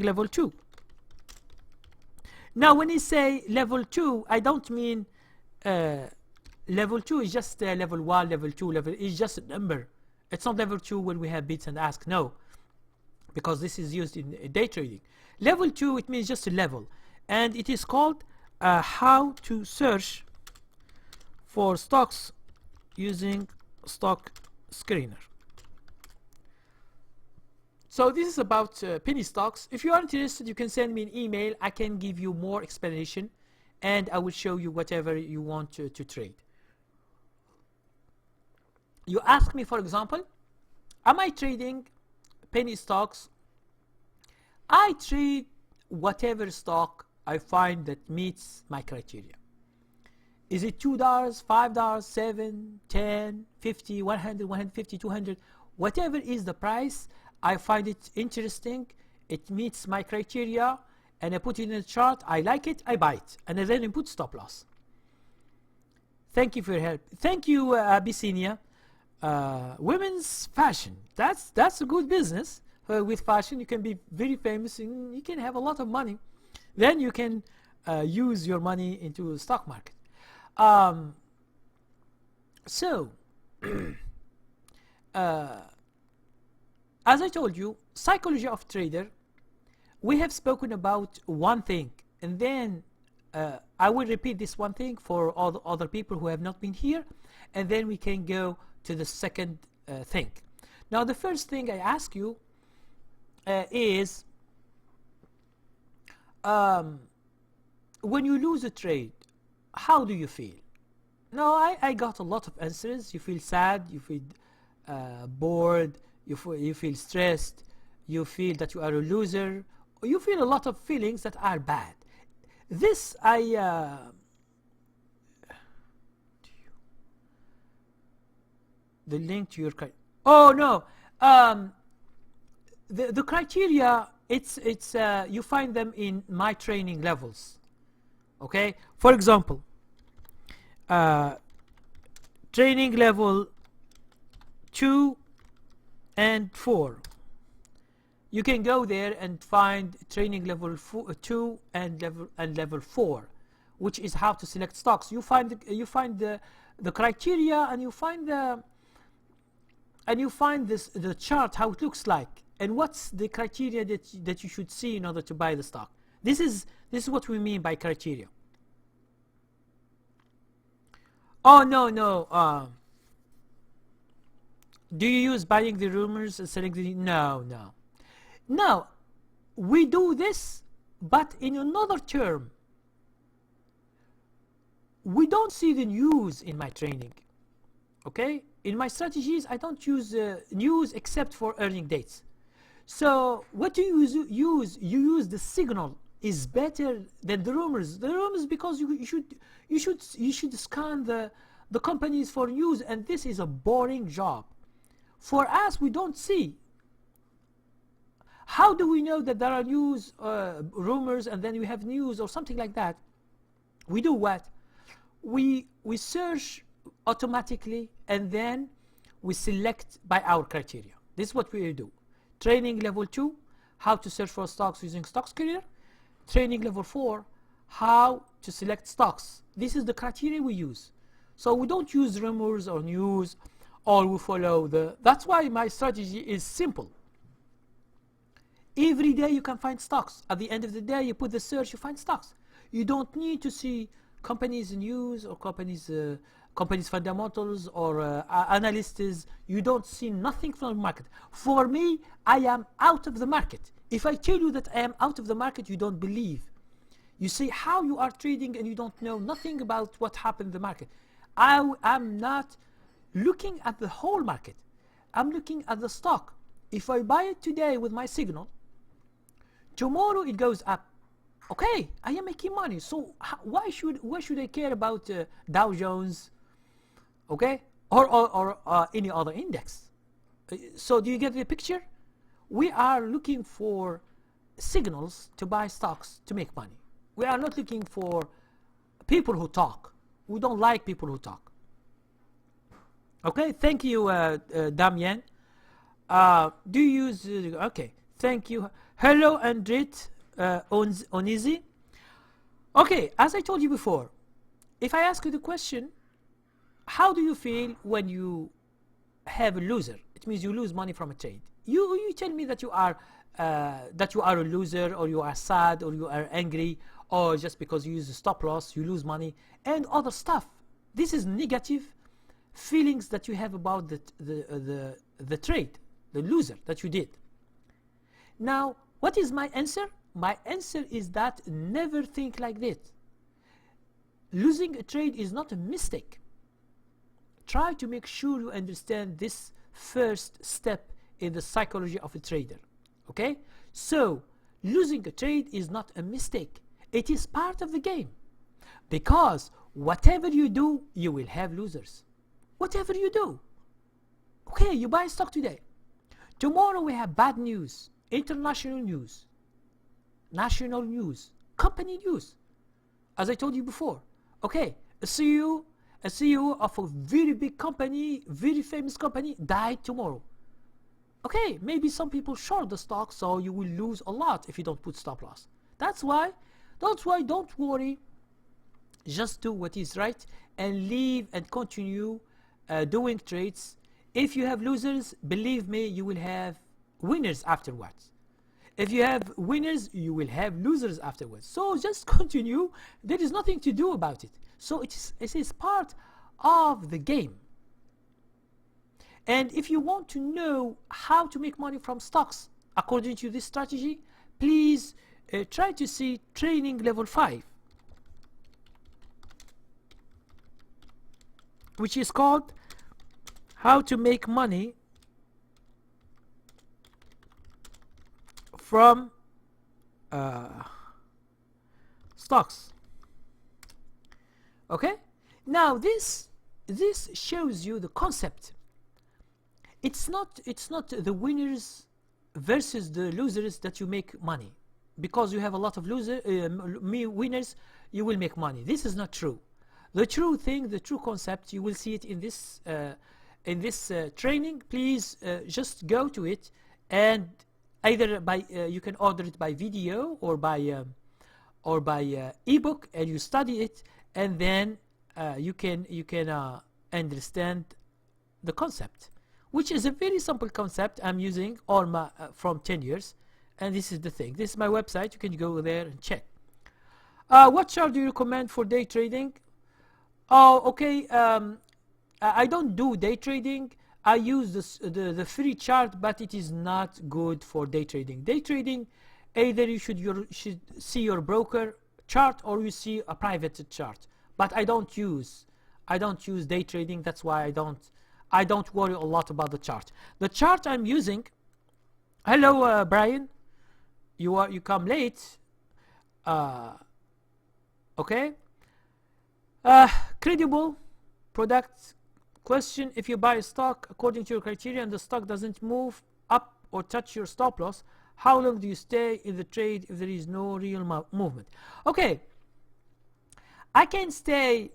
level 2. Now when you say level 2, I don't mean level 2 is just level 1, level 2, level is just a number. It's not level 2 when we have bids and ask, no, because this is used in day trading. Level 2, it means just a level, and it is called how to search for stocks using stock screener. So this is about penny stocks. If you are interested, you can send me an email. I can give you more explanation, and I will show you whatever you want to trade. You ask me, for example, am I trading penny stocks? I trade whatever stock I find that meets my criteria. Is it $2, $5, $7, $10, $50, $100, $150, $200? Whatever is the price, I find it interesting, it meets my criteria, and I put it in a chart, I like it, I buy it, and then I put stop loss. Thank you for your help. Thank you, Abyssinia. Women's fashion, that's a good business. With fashion, you can be very famous and you can have a lot of money. Then you can use your money into the stock market. As I told you, psychology of trader, we have spoken about one thing, and then I will repeat this one thing for all the other people who have not been here, and then we can go to the second thing. Now the first thing I ask you is when you lose a trade, how do you feel? Now I got a lot of answers. You feel sad, you feel bored, you feel stressed, you feel that you are a loser, or you feel a lot of feelings that are bad. This the link to your oh no, the criteria, it's you find them in my training levels. Okay, for example, training level 2 and 4, you can go there and find training level 2 and level 4, which is how to select stocks. You find the criteria, and you find the chart, how it looks like, and what's the criteria that you should see in order to buy the stock. This is what we mean by criteria. Oh, no. Do you use buying the rumors and selling the... No. We do this, but in another term. We don't see the news in my training. Okay? In my strategies, I don't use news except for earning dates. So what do you use? You use the signal is better than the rumors. The rumors, because you should scan the companies for news, and this is a boring job. For us, we don't see. How do we know that there are news, rumors, and then we have news or something like that? We do what? We search automatically, and then we select by our criteria. This is what we do. Training level 2, how to search for stocks using Stocks Career. Training level 4, how to select stocks. This is the criteria we use. So we don't use rumors or news, or we follow that's why my strategy is simple. Every day you can find stocks. At the end of the day, you put the search, you find stocks. You don't need to see companies news or companies fundamentals or analysts. You don't see nothing from the market. For me, I am out of the market. If I tell you that I am out of the market, you don't believe. You see how you are trading and you don't know nothing about what happened in the market. I'm not looking at the whole market. I'm looking at the stock. If I buy it today with my signal, tomorrow it goes up. Okay, I am making money. So why should I care about Dow Jones, okay, or any other index? So do you get the picture? We are looking for signals to buy stocks to make money. We are not looking for people who talk. We don't like people who talk. Okay, thank you, Damien. Do you use... okay, thank you. Hello, Andrit Onizi. Okay, as I told you before, if I ask you the question, how do you feel when you have a loser? It means you lose money from a trade. You tell me that you are a loser, or you are sad, or you are angry, or just because you use a stop loss, you lose money, and other stuff. This is negative feelings that you have about the trade, the loser that you did. Now, what is my answer? My answer is that never think like this. Losing a trade is not a mistake. Try to make sure you understand this first step in the psychology of a trader. Okay? So, losing a trade is not a mistake. It is part of the game. Because whatever you do, you will have losers. Whatever you do. Okay, you buy stock today. Tomorrow we have bad news, international news, national news, company news. As I told you before. Okay, a CEO of a very big company, very famous company, died tomorrow. Okay, maybe some people short the stock, so you will lose a lot if you don't put stop loss. That's why don't worry. Just do what is right and leave and continue doing trades. If you have losers, believe me, you will have winners afterwards. If you have winners, you will have losers afterwards. So just continue. There is nothing to do about it. So it is part of the game. And if you want to know how to make money from stocks according to this strategy, please try to see training level 5, which is called how to make money from stocks. Okay, now this shows you the concept. It's not the winners versus the losers that you make money. Because you have a lot of winners, you will make money. This is not true. The true thing, the true concept, you will see it in this training. Please just go to it and either by you can order it by video or by ebook, and you study it, and then you can understand the concept, which is a very simple concept. I'm using all my from 10 years, and this is the thing. This is my website. You can go there and check. What chart do you recommend for day trading? Oh, okay. I don't do day trading. I use the free chart, but it is not good for day trading. Day trading, either you should see your broker chart or you see a private chart. But I don't use day trading. That's why I don't worry a lot about the chart. The chart I'm using. Hello, Brian. You come late. Okay. Credible product. Question: if you buy a stock according to your criteria and the stock doesn't move up or touch your stop loss, how long do you stay in the trade if there is no real movement? Okay, I can stay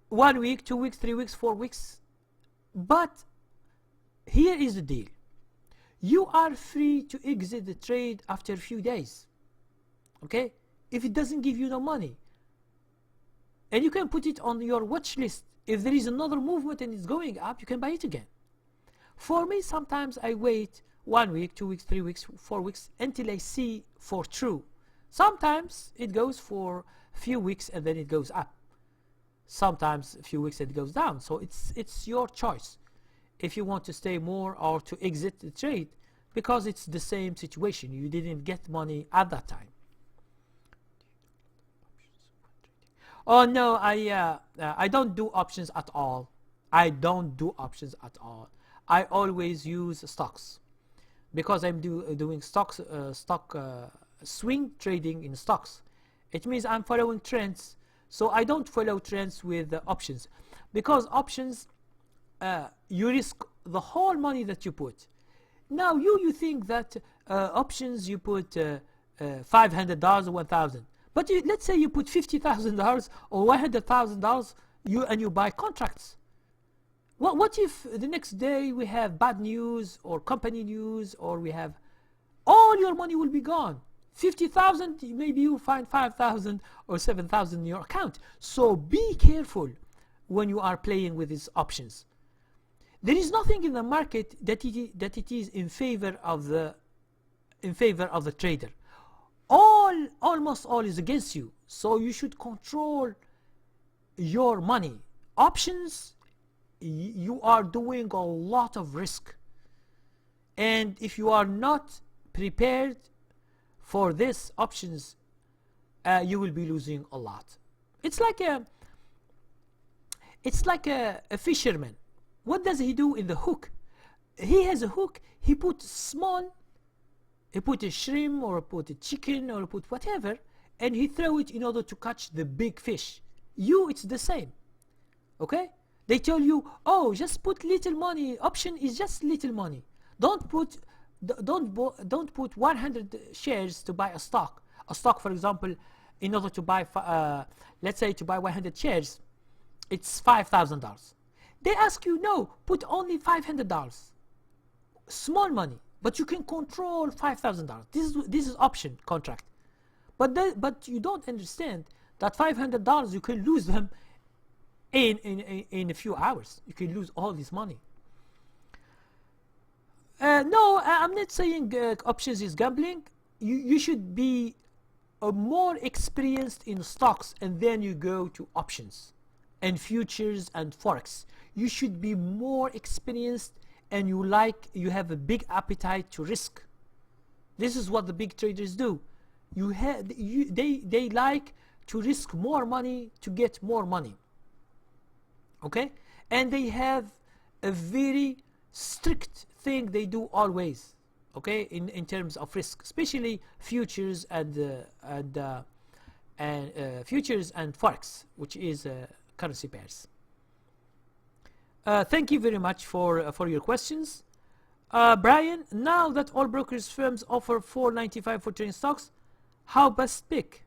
1 week, 2 weeks, 3 weeks, 4 weeks, but here is the deal. You are free to exit the trade after a few days, okay, if it doesn't give you no money, and you can put it on your watch list. If there is another movement and it's going up, you can buy it again. For me, sometimes I wait 1 week, 2 weeks, 3 weeks, 4 weeks until I see for true. Sometimes it goes for a few weeks and then it goes up. Sometimes a few weeks and it goes down. So it's your choice if you want to stay more or to exit the trade, because it's the same situation. You didn't get money at that time. Oh no, I don't do options at all. I don't do options at all. I always use stocks because I'm doing stocks, swing trading in stocks. It means I'm following trends. So I don't follow trends with options, because options you risk the whole money that you put. Now you think that options you put $500 or 1,000. But let's say you put $50,000 or $100,000, you buy contracts. What if the next day we have bad news or company news, or we have all your money will be gone? 50,000, maybe you find 5,000 or 7,000 in your account. So be careful when you are playing with these options. There is nothing in the market that it is in favor of the trader. Almost all is against you, so you should control your money. Options, you are doing a lot of risk, and if you are not prepared for this options, you will be losing a lot. It's like a fisherman. What does he do in the hook? He has a hook. He puts He put a shrimp or put a chicken or put whatever, and he throw it in order to catch the big fish. It's the same. Okay? They tell you, oh, just put little money. Option is just little money. Don't put 100 shares to buy a stock. A stock, for example, in order to buy, let's say to buy 100 shares, it's $5,000. They ask you, no, put only $500. Small money. But you can control $5,000. This is option contract. But you don't understand that $500 you can lose them in a few hours. You can lose all this money. No, I'm not saying options is gambling. You should be more experienced in stocks, and then you go to options and futures and forex. You should be more experienced, and you have a big appetite to risk. This is what the big traders do. They like to risk more money to get more money. Okay? And they have a very strict thing they do always. Okay? In terms of risk, especially futures and futures and forex, which is currency pairs. Thank you very much for your questions. Brian, now that all brokerage firms offer $4.95 for trading stocks, how best pick?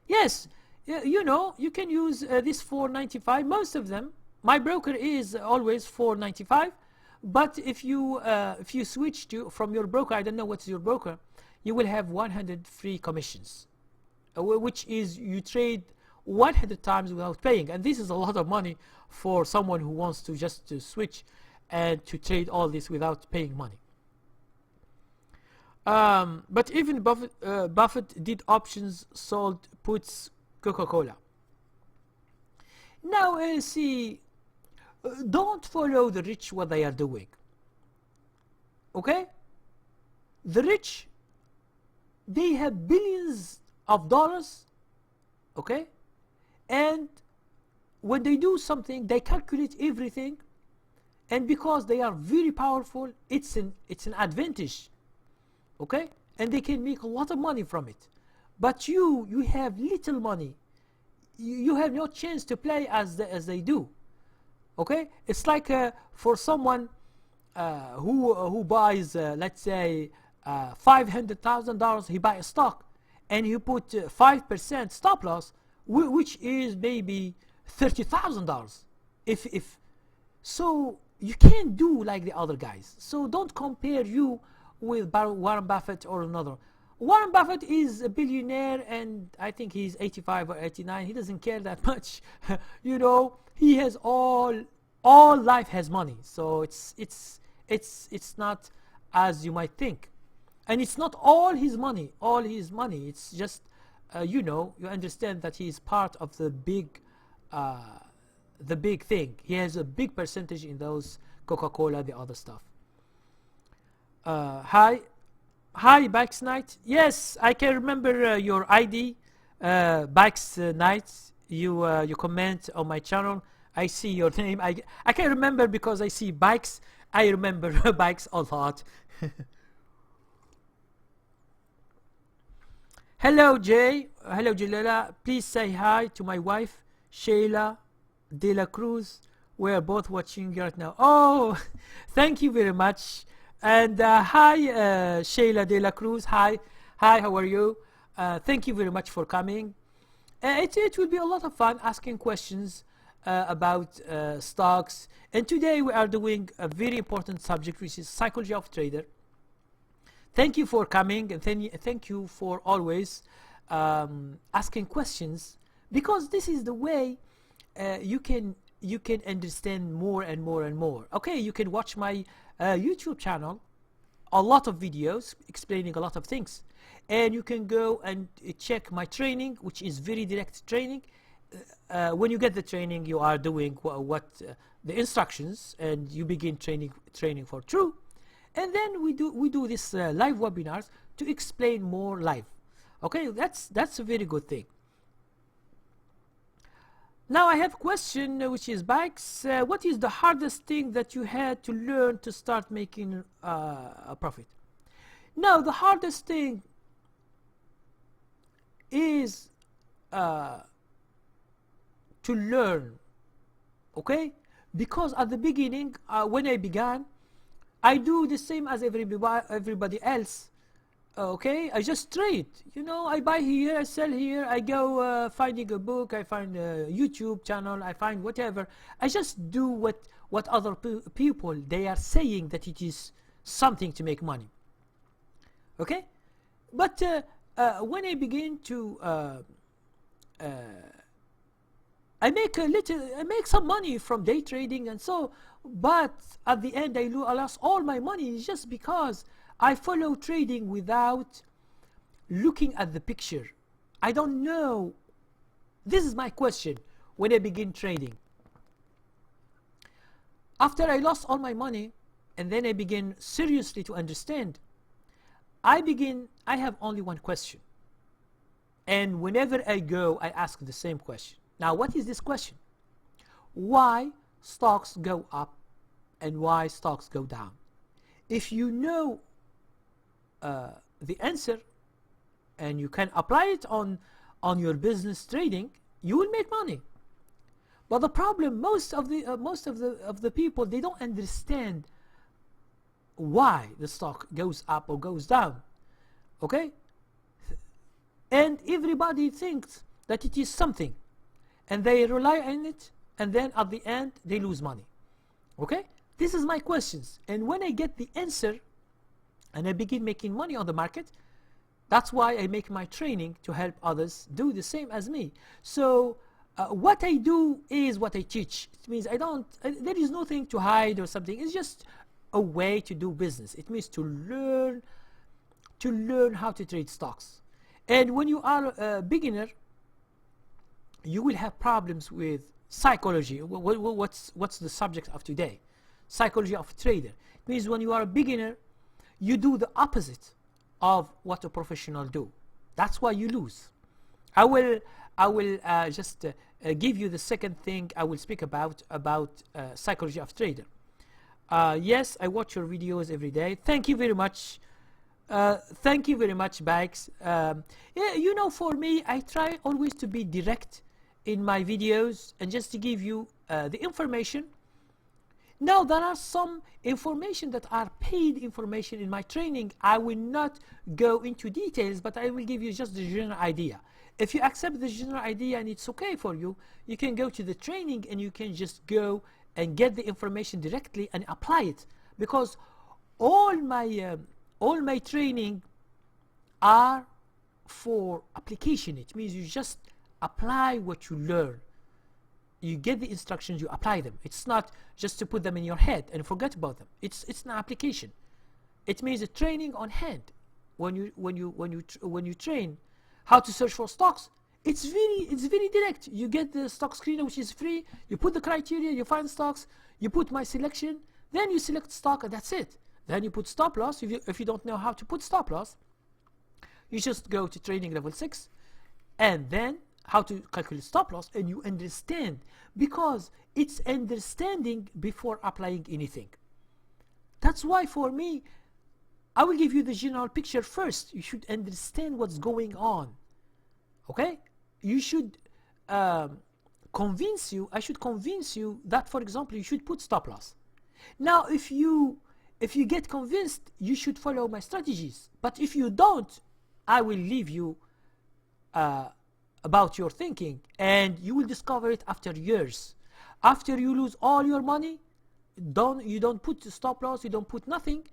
Yes, you can use this $4.95. Most of them, my broker is always $4.95, But if you switch to from your broker, I don't know what's your broker, you will have 100 free commissions, which is you trade 100 times without paying, and this is a lot of money for someone who wants to just to switch and to trade all this without paying money. But even Buffett did options, sold puts, Coca-Cola. Now see, don't follow the rich what they are doing. Okay? The rich, they have billions of dollars, okay? And when they do something, they calculate everything, and because they are very powerful, it's an advantage, okay? And they can make a lot of money from it. But you have little money. You have no chance to play as they do. Okay, it's like for someone who buys, let's say, $500,000. He buy a stock, and he put 5% stop loss, which is maybe $30,000. If so, you can't do like the other guys. So don't compare you with Warren Buffett or another. Warren Buffett is a billionaire, and I think he's 85 or 89. He doesn't care that much. You know, he has all life has money. So it's not as you might think, and it's not all his money. It's just you know, you understand that he is part of the big thing. He has a big percentage in those Coca-Cola, the other stuff. Hi, Bikes Night. Yes, I can remember your ID, Bikes Night. You comment on my channel. I see your name. I can remember because I see bikes. I remember bikes a lot. Hello, Jay. Hello, Djellala. Please say hi to my wife, Sheila De La Cruz. We are both watching you right now. Oh, thank you very much. And hi, Sheila De La Cruz. Hi, how are you? Thank you very much for coming. It will be a lot of fun asking questions about stocks. And today we are doing a very important subject, which is psychology of trader. Thank you for coming, and thank you for always asking questions, because this is the way you can understand more and more and more. Okay, you can watch my YouTube channel, a lot of videos explaining a lot of things, and you can go and check my training, which is very direct training. When you get the training, you are doing what the instructions, and you begin training for true. And then we do this live webinars to explain more live. Okay, that's a very good thing. Now I have a question, which is Bikes. What is the hardest thing that you had to learn to start making a profit? Now the hardest thing is to learn. Okay, because at the beginning, when I began, I do the same as everybody else. Okay, I just trade. You know, I buy here, I sell here. I go finding a book. I find a YouTube channel. I find whatever. I just do what other people they are saying that it is something to make money. Okay, but when I begin to I make some money from day trading, and so, but at the end I lost all my money just because I follow trading without looking at the picture. I don't know. This is my question when I begin trading. After I lost all my money, and then I begin seriously to understand, I have only one question. And whenever I go, I ask the same question. Now, what is this question? Why stocks go up and why stocks go down? If you know the answer and you can apply it on your business trading, you will make money. But the problem, most of the people, they don't understand why the stock goes up or goes down. Okay, and everybody thinks that it is something, and they rely on it, and then at the end they lose money. Okay, This is my questions. And when I get the answer and I begin making money on the market, that's why I make my training to help others do the same as me. So what I do is what I teach. It means there is nothing to hide or something. It's just a way to do business. It means to learn how to trade stocks. And when you are a beginner, you will have problems with psychology. What's the subject of today? Psychology of a trader. It means when you are a beginner, you do the opposite of what a professional do. That's why you lose. I will just give you the second thing I will speak about psychology of trader. Yes, I watch your videos every day. Thank you very much. Thank you very much, Bags. Yeah, you know, for me, I try always to be direct in my videos and just to give you the information. Now, there are some information that are paid information in my training. I will not go into details, but I will give you just the general idea. If you accept the general idea and it's okay for you, you can go to the training and you can just go and get the information directly and apply it. Because all my training are for application. It means you just apply what you learn. You get the instructions, you apply them. It's not just to put them in your head and forget about them. It's an application. It means a training on hand. When you train how to search for stocks, it's very direct. You get the stock screener, which is free. You put the criteria, you find stocks, you put my selection, then you select stock, and that's it. Then you put stop loss. If you don't know how to put stop loss, you just go to training level 6, and then how to calculate stop loss, and you understand, because it's understanding before applying anything. That's why for me, I will give you the general picture first. You should understand what's going on. Okay? You should I should convince you that, for example, you should put stop loss. Now, if you get convinced, you should follow my strategies. But if you don't, I will leave you about your thinking, and you will discover it after years. After you lose all your money, you don't put stop loss, you don't put nothing,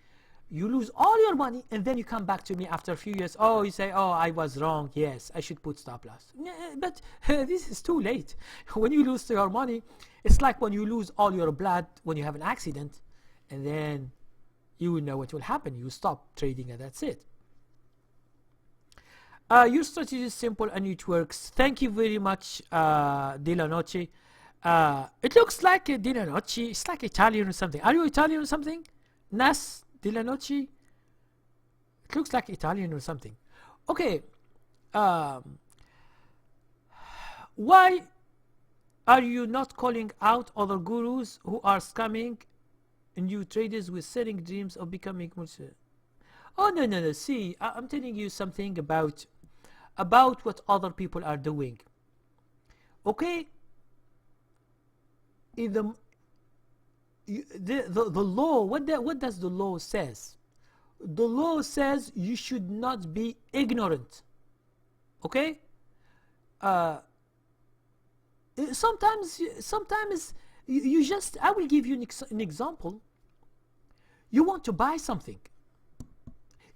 you lose all your money, and then you come back to me after a few years. Oh, you say, oh, I was wrong. Yes, I should put stop loss. But this is too late. When you lose your money, it's like when you lose all your blood when you have an accident, and then you will know what will happen. You stop trading, and that's it. Your strategy is simple and it works. Thank you very much, Djellala. It looks like Djellala. It's like Italian or something. Are you Italian or something? Nas Djellala? It looks like Italian or something. Okay. Why are you not calling out other gurus who are scamming new traders with selling dreams of becoming multi? Oh, no. See, I'm telling you something about what other people are doing. Okay? In the law, what does the law says? The law says you should not be ignorant. Okay? Sometimes you just, I will give you an example. You want to buy something.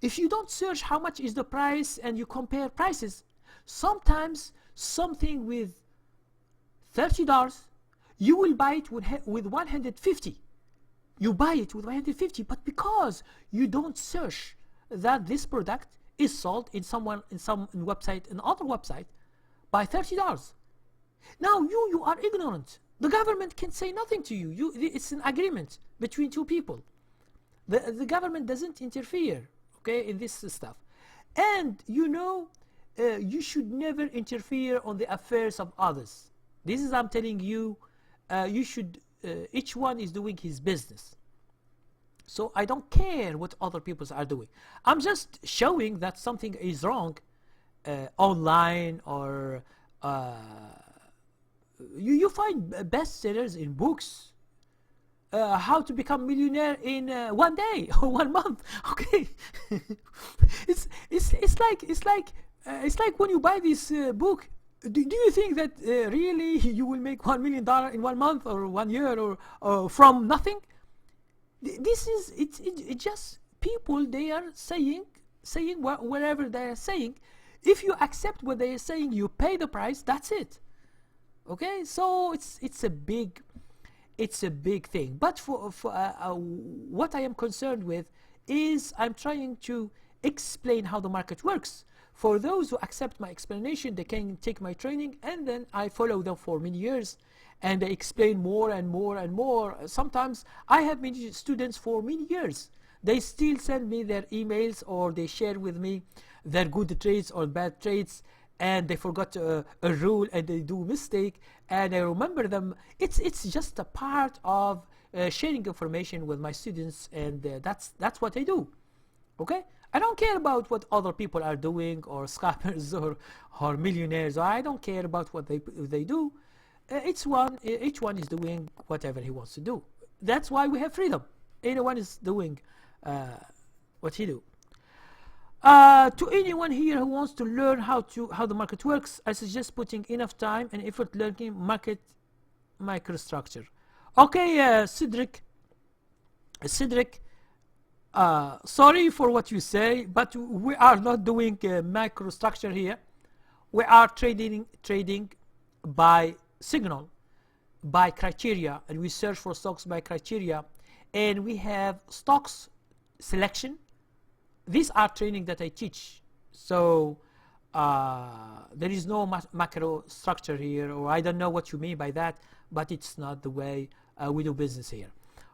If you don't search how much is the price and you compare prices, sometimes something with $30, you will buy it with 150. You buy it with 150, but because you don't search that this product is sold in some website, another website, by $30. Now you are ignorant. The government can say nothing to you. It's an agreement between two people. The government doesn't interfere, okay, in this stuff. And you should never interfere on the affairs of others. This is, I'm telling you, you should, each one is doing his business. So I don't care what other people are doing. I'm just showing that something is wrong online, or you find bestsellers in books. How to become millionaire in 1 day or 1 month. Okay, it's like when you buy this book. Do you think that really you will make $1 million in 1 month or 1 year or from nothing? This is it just people, they are saying whatever they are saying. If you accept what they are saying, you pay the price, that's it. Okay, so it's a big thing. But for what I am concerned with is I'm trying to explain how the market works. For those who accept my explanation, they can take my training, and then I follow them for many years, and they explain more and more and more. Sometimes I have many students for many years. They still send me their emails, or they share with me their good trades or bad trades, and they forgot a rule and they do mistake, and I remember them. It's just a part of sharing information with my students, and that's what I do. Okay, I don't care about what other people are doing, or scammers, or millionaires. I don't care about what they do. Each one is doing whatever he wants to do. That's why we have freedom. Anyone is doing what he do. To anyone here who wants to learn how the market works, I suggest putting enough time and effort learning market microstructure. Okay, Cedric, sorry for what you say, but we are not doing microstructure here. We are trading by signal, by criteria, and we search for stocks by criteria, and we have stocks selection. These are training that I teach. So there is no macro structure here, or I don't know what you mean by that, but it's not the way we do business here.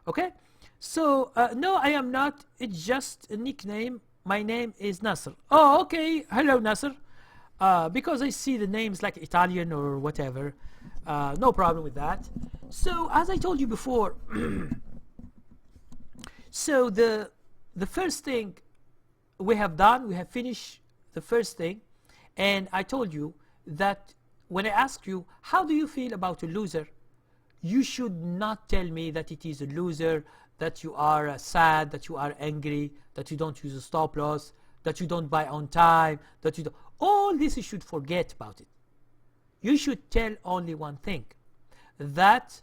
Okay, so no, I am not. It's just a nickname. My name is Nasser. Oh, okay. Hello, Nasser. Because I see the names like Italian or whatever. No problem with that. So as I told you before, so the first thing we have done, we have finished the first thing, and I told you that when I ask you how do you feel about a loser, you should not tell me that it is a loser, that you are sad, that you are angry, that you don't use a stop loss, that you don't buy on time, that you don't. All this you should forget about it. You should tell only one thing, that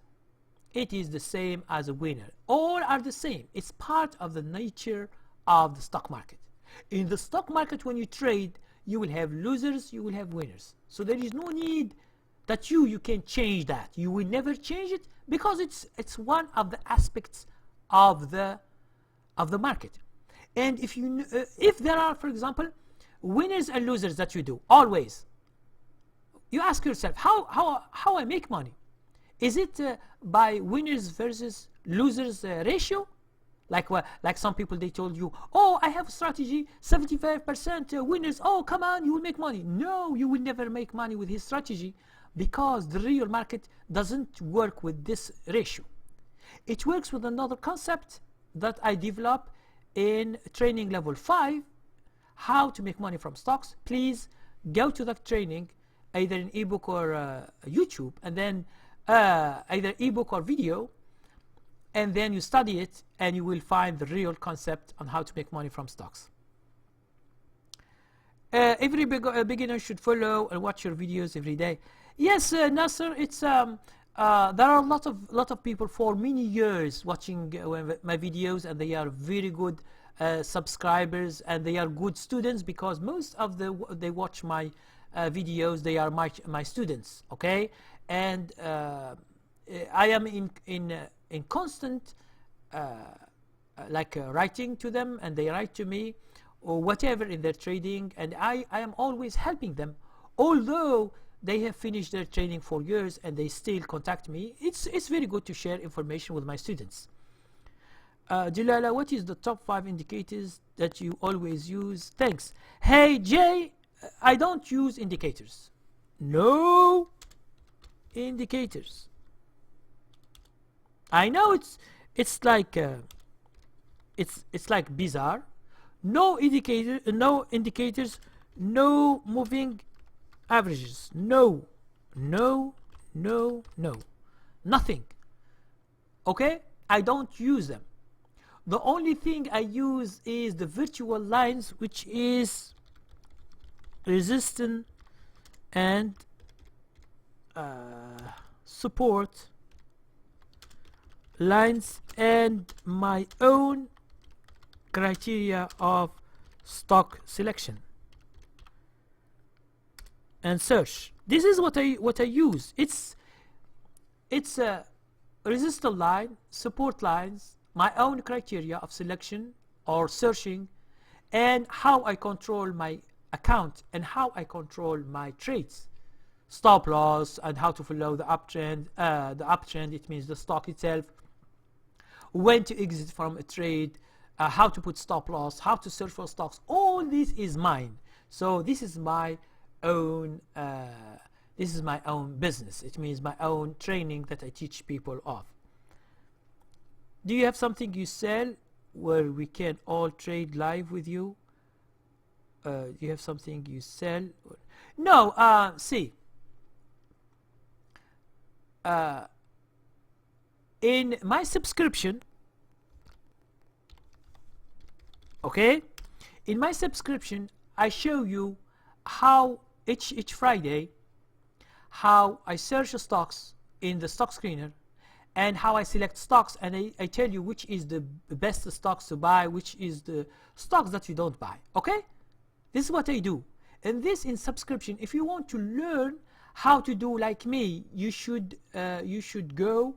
it is the same as a winner. All are the same. It's part of the nature of the stock market. In the stock market, when you trade, you will have losers, you will have winners. So there is no need that you can change that. You will never change it, because it's one of the aspects of the market. And if there are, for example, winners and losers that you do always, you ask yourself how I make money. Is it by winners versus losers ratio? Like some people, they told you, oh, I have a strategy, 75% winners, oh, come on, you will make money. No, you will never make money with his strategy, because the real market doesn't work with this ratio. It works with another concept that I develop in training level 5, how to make money from stocks. Please go to that training, either in ebook or YouTube, and then either ebook or video, and then you study it, and you will find the real concept on how to make money from stocks. Every beginner should follow and watch your videos every day. Yes, Nasser, it's there are a lot of people for many years watching my videos, and they are very good subscribers, and they are good students, because most of they watch my videos, they are my students. Okay, and I am in constant writing to them, and they write to me, or whatever, in their trading, and I am always helping them, although they have finished their training for years and they still contact me. It's very good to share information with my students. Djellala, what is the top 5 indicators that you always use? Thanks. Hey Jay, I don't use indicators. No indicators. I know it's like bizarre. No indicators, no moving averages. No, nothing. Okay, I don't use them. The only thing I use is the virtual lines, which is resistance and support lines and my own criteria of stock selection and search. This is what I use. It's a resistance line, support lines, my own criteria of selection or searching, and how I control my account and how I control my trades, stop loss, and how to follow the uptrend. The uptrend, it means the stock itself, when to exit from a trade, how to put stop loss, how to search for stocks. All this is mine. So this is my own business. It means my own training that I teach people of. Do you have something you sell where we can all trade live with you? Do you have something you sell? No. See, in my subscription, okay, in my subscription I show you how each Friday how I search stocks in the stock screener and how I select stocks, and I tell you which is the best stocks to buy, which is the stocks that you don't buy. Okay, this is what I do. And this in subscription. If you want to learn how to do like me, you should go,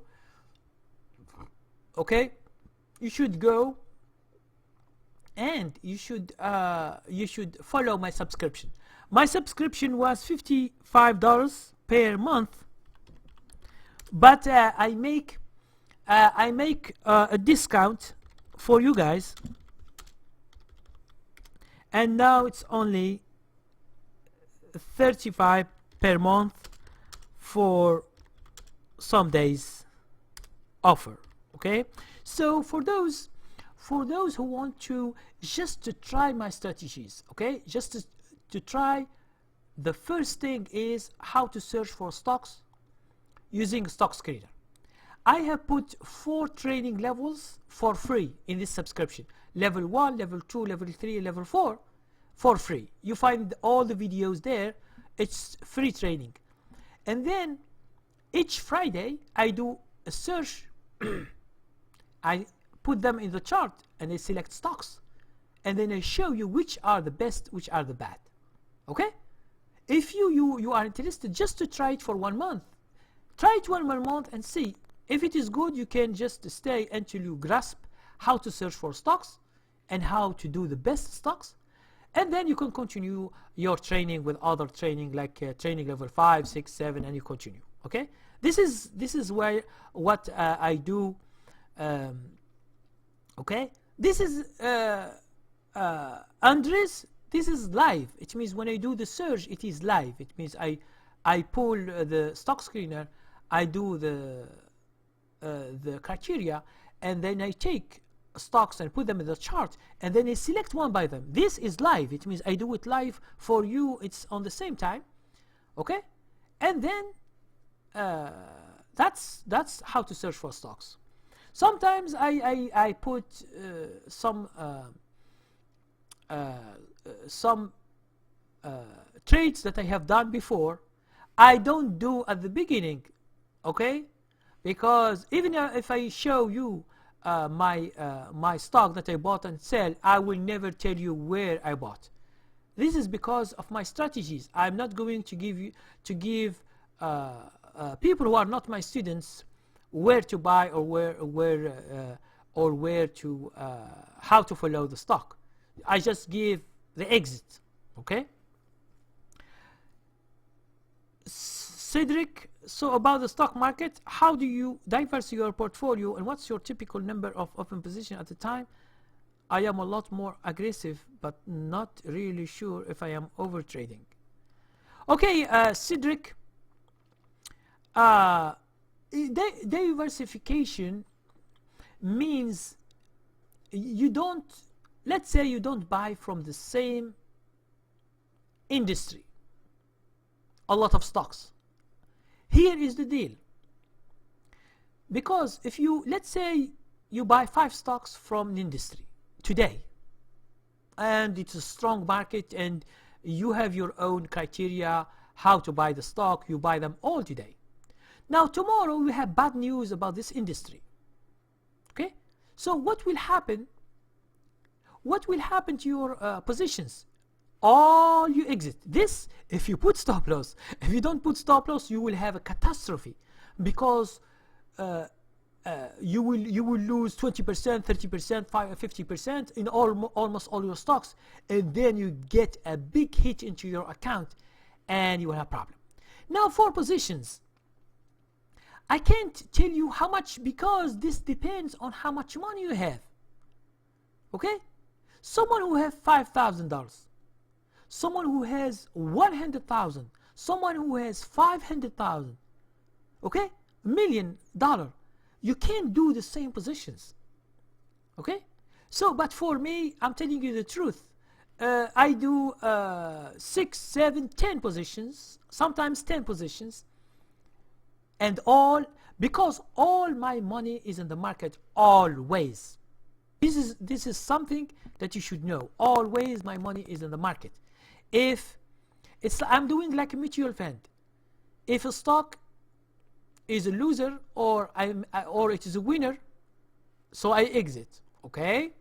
okay, you should go and you should follow my subscription. My subscription was $55 per month, but I make a discount for you guys, and now it's only $35 per month for some days offer. Okay, so for those who want to just to try my strategies, okay, just to try, the first thing is how to search for stocks using stock screener. I have put 4 training levels for free in this subscription: level 1, level 2, level 3, level 4, for free. You find all the videos there. It's free training. And then each Friday I do a search. I put them in the chart and I select stocks, and then I show you which are the best, which are the bad. Okay, if you are interested just to try it for 1 month, try it 1 month and see if it is good. You can just stay until you grasp how to search for stocks and how to do the best stocks, and then you can continue your training with other training like training level 5, 6, 7, and you continue. Okay, this is where what I do. Okay, this is Andres. This is live. It means when I do the search, it is live. It means I pull the stock screener, I do the criteria, and then I take stocks and put them in the chart, and then I select one by them. This is live. It means I do it live for you. It's on the same time. Okay, and then that's how to search for stocks. Sometimes I put some trades that I have done before. I don't do at the beginning, okay? Because even if I show you my stock that I bought and sell, I will never tell you where I bought. This is because of my strategies. I'm not going to give people who are not my students where to buy or where to how to follow the stock. I just give the exit. Okay, Cedric, so about the stock market, how do you diversify your portfolio and what's your typical number of open position at the time? I am a lot more aggressive, but not really sure if I am over trading. Okay, Cedric, diversification means you don't, let's say you don't buy from the same industry a lot of stocks. Here is the deal. Because if you, let's say you buy 5 stocks from an industry today, and it's a strong market and you have your own criteria how to buy the stock, you buy them all today. Now tomorrow we have bad news about this industry. So what will happen? What will happen to your positions? All you exit. This, if you put stop loss. If you don't put stop loss, you will have a catastrophe, because you will lose 20%, 30%, 50% in almost all your stocks, and then you get a big hit into your account, and you will have a problem. Now, for positions, I can't tell you how much, because this depends on how much money you have. Okay? Someone who has $5,000, someone who has 100,000, someone who has 500,000, okay, $1 million, you can't do the same positions. Okay? So, but for me, I'm telling you the truth. I do 6, 7, 10 positions, sometimes 10 positions, and because all my money is in the market always. This is something that you should know. Always my money is in the market. If I'm doing like a mutual fund. If a stock is a loser or it is a winner, so I exit. Okay,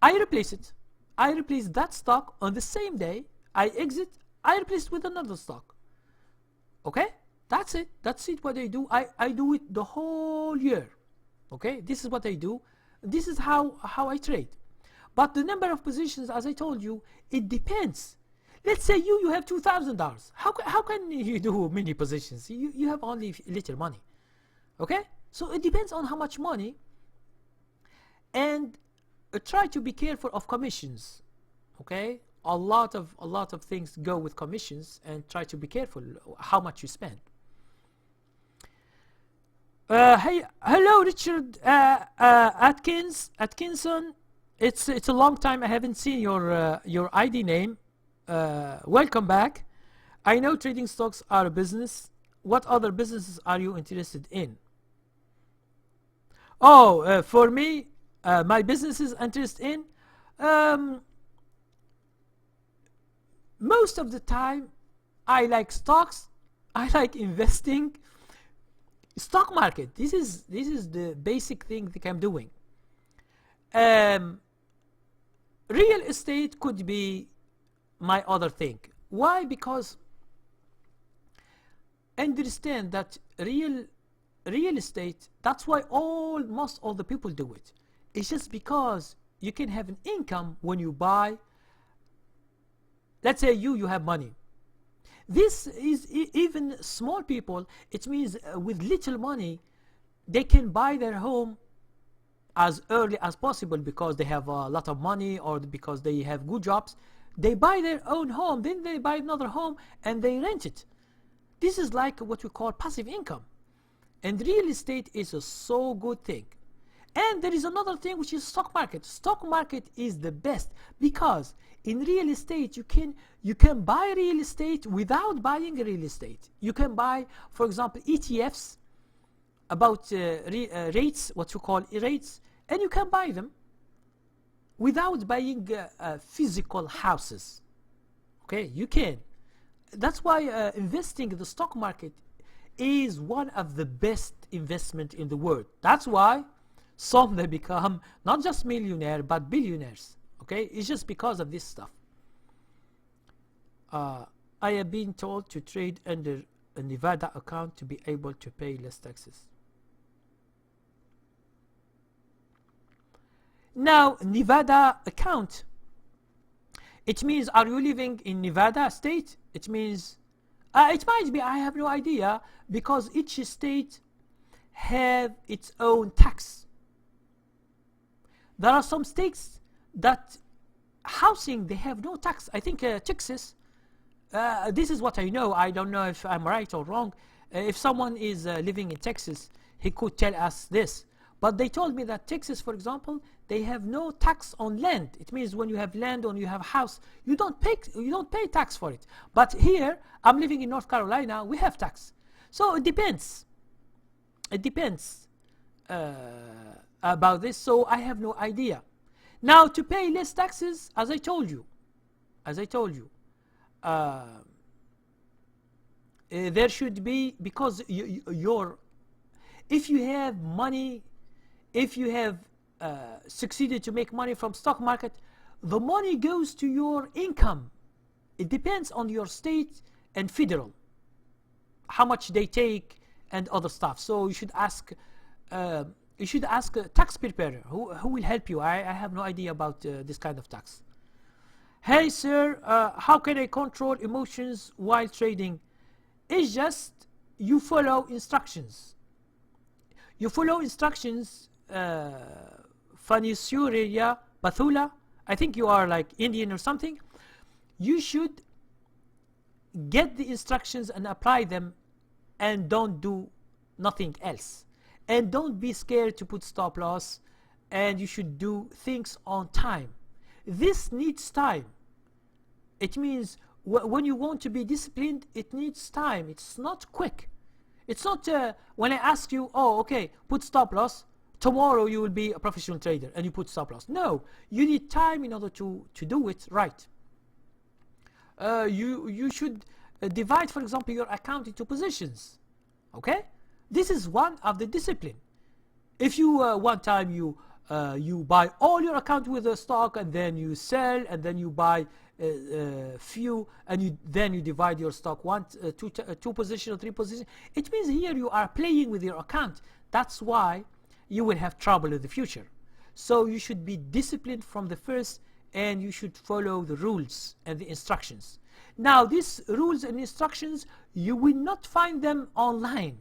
I replace it. I replace that stock on the same day. I exit. I replace it with another stock. Okay, that's it. That's it. What I do. I do it the whole year. Okay, this is what I do. This is how I trade. But the number of positions, as I told you, it depends. Let's say you have $2,000. How can you do many positions? You have only little money. Okay? So it depends on how much money. And try to be careful of commissions. Okay? A lot of things go with commissions, and try to be careful how much you spend. Hey, hello, Richard Atkinson. It's a long time I haven't seen your ID name. Welcome back. I know trading stocks are a business. What other businesses are you interested in? Oh, for me, my businesses interest in, most of the time, I like stocks. I like investing. Stock market. This is the basic thing that I'm doing. Real estate could be my other thing. Why? Because understand that real estate, that's why most all the people do it. It's just because you can have an income when you buy. Let's say you have money. This is even small people. It means with little money, they can buy their home as early as possible because they have a lot of money or because they have good jobs. They buy their own home, then they buy another home and they rent it. This is like what we call passive income. And real estate is a so good thing. And there is another thing, which is stock market. Stock market is the best because in real estate you can buy real estate without buying real estate. You can buy, for example, ETFs about rates, what you call rates, and you can buy them without buying physical houses. Okay, you can. That's why investing in the stock market is one of the best investment in the world. That's why some they become not just millionaire but billionaires. Okay, it's just because of this stuff. I have been told to trade under a Nevada account to be able to pay less taxes. Now, Nevada account, it means, are you living in Nevada state? It means, it might be, I have no idea, because each state have its own tax. There are some states that housing, they have no tax. I think Texas, this is what I know. I don't know if I'm right or wrong. If someone is living in Texas, he could tell us this. But they told me that Texas, for example, they have no tax on land. It means when you have land or you have a house, you don't pay tax for it. But here, I'm living in North Carolina, we have tax. So it depends. It depends about this. So I have no idea. Now, to pay less taxes, as I told you, there should be, because if you have money, if you have succeeded to make money from stock market, the money goes to your income. It depends on your state and federal, how much they take and other stuff. So you should ask a tax preparer who will help you. I have no idea about this kind of tax. Hey sir, how can I control emotions while trading? It's just you follow instructions. You follow instructions. Funny Surya Bathula, I think you are like Indian or something. You should get the instructions and apply them, and don't do nothing else. And don't be scared to put stop loss, and you should do things on time. This needs time. It means when you want to be disciplined, it needs time. It's not quick. It's not when I ask you, oh, okay, put stop loss, tomorrow you will be a professional trader and you put stop loss. No, you need time in order to do it right. You should divide, for example, your account into positions. Okay, this is one of the discipline. If you one time you buy all your account with a stock, and then you sell, and then you buy few, and then you divide your stock two position or three position. It means here you are playing with your account. That's why you will have trouble in the future. So you should be disciplined from the first, and you should follow the rules and the instructions. Now these rules and instructions, you will not find them online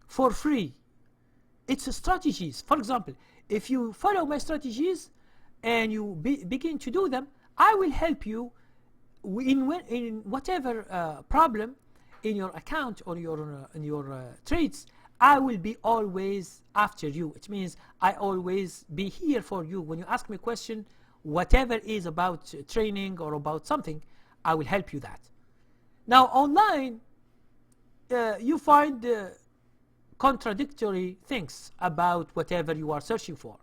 for free. It's strategies. For example, if you follow my strategies and you begin to do them, I will help you in whatever problem in your account or in your trades. I will be always after you. It means I always be here for you. When you ask me a question, whatever is about training or about something, I will help you that. Now online, you find contradictory things about whatever you are searching for.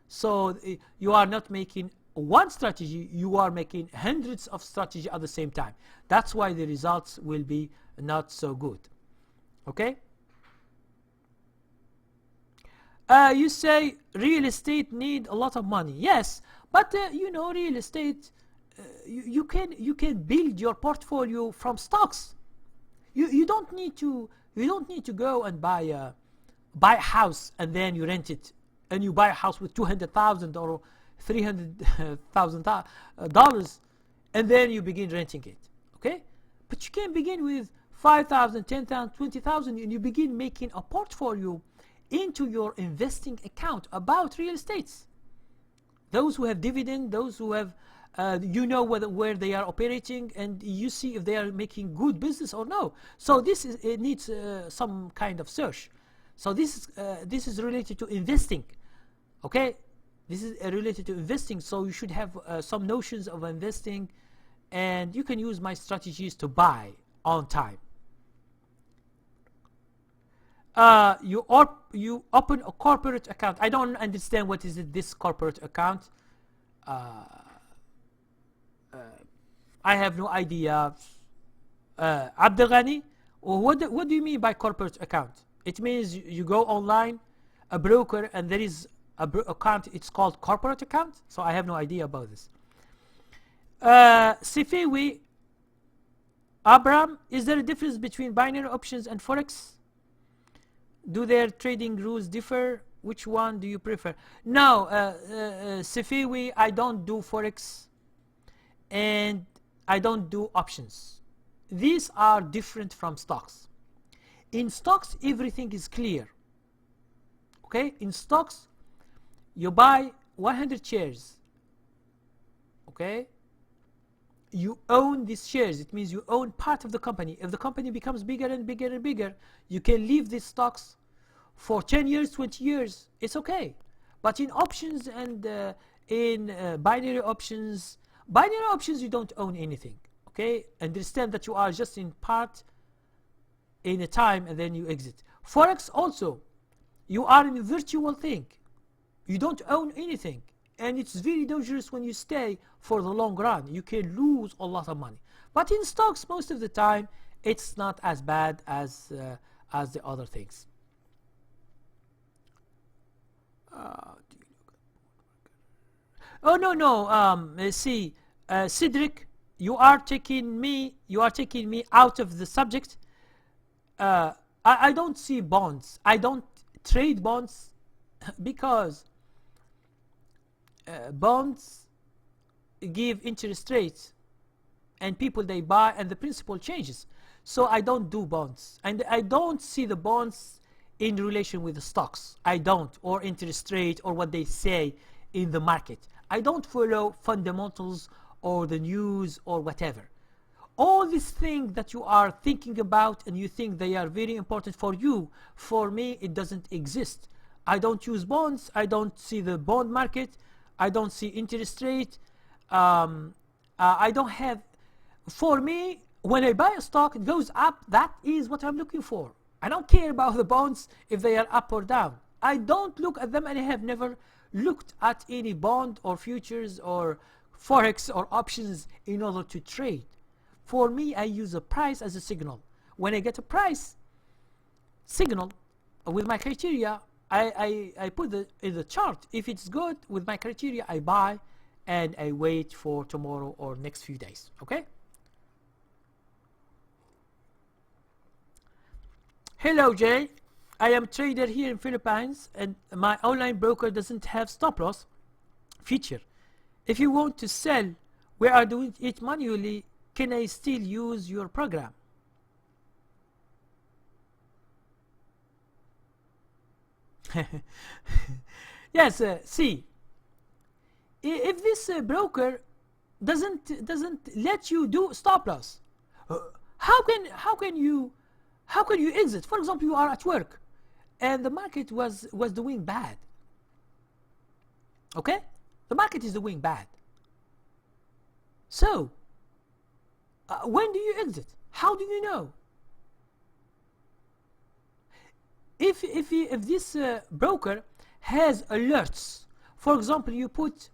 So you are not making one strategy, you are making hundreds of strategies at the same time. That's why the results will be not so good. Okay? You say real estate need a lot of money. Yes, but you know, real estate, you can build your portfolio from stocks. You don't need to go and buy a house and then you rent it, and you buy a house with $200,000 or $300,000, and then you begin renting it. Okay, but you can begin with 5,000, 10,000, 20,000, and you begin making a portfolio into your investing account about real estates. Those who have dividend, those who have you know where they are operating, and you see if they are making good business or no. So this it needs some kind of search. So this is related to investing. Okay, this is related to investing. So you should have some notions of investing, and you can use my strategies to buy on time. You open a corporate account. I don't understand what is it, this corporate account. I have no idea. Abdelghani, what do you mean by corporate account? It means you go online, a broker, and there is a account. It's called corporate account. So I have no idea about this. Sifiwi Abram, is there a difference between binary options and forex? Do their trading rules differ? Which one do you prefer? No, Sifiwi, I don't do forex, and I don't do options. These are different from stocks. In stocks, everything is clear. Okay, in stocks, you buy 100 shares. Okay, you own these shares. It means you own part of the company. If the company becomes bigger and bigger and bigger, you can leave these stocks for 10 years, 20 years. It's okay. But in options and in binary options, you don't own anything. Okay, understand that you are just in part in a time, and then you exit. Forex also, you are in a virtual thing. You don't own anything, and it's very dangerous when you stay for the long run. You can lose a lot of money. But in stocks, most of the time, it's not as bad as the other things. Oh no no. See, Cedric, you are taking me out of the subject. I don't see bonds. I don't trade bonds because bonds give interest rates and people they buy and the principal changes. So I don't do bonds and I don't see the bonds in relation with the stocks. I don't, or interest rate or what they say in the market. I don't follow fundamentals or the news or whatever. All these things that you are thinking about and you think they are very important for you, for me it doesn't exist. I don't use bonds. I don't see the bond market. I don't see interest rate. I don't have, for me, when I buy a stock, it goes up. That is what I'm looking for. I don't care about the bonds if they are up or down. I don't look at them, and I have never looked at any bond or futures or forex or options in order to trade. For me, I use a price as a signal. When I get a price signal with my criteria, I put it in the chart. If it's good with my criteria, I buy and I wait for tomorrow or next few days. Okay? Hello, Jay. I am a trader here in Philippines and my online broker doesn't have stop loss feature. If you want to sell, we are doing it manually. Can I still use your program? Yes, see, if this broker doesn't let you do stop loss, uh, how can you exit? For example, you are at work and the market was doing bad. Okay, the market is doing bad. So when do you exit? How do you know? If this broker has alerts, for example, you put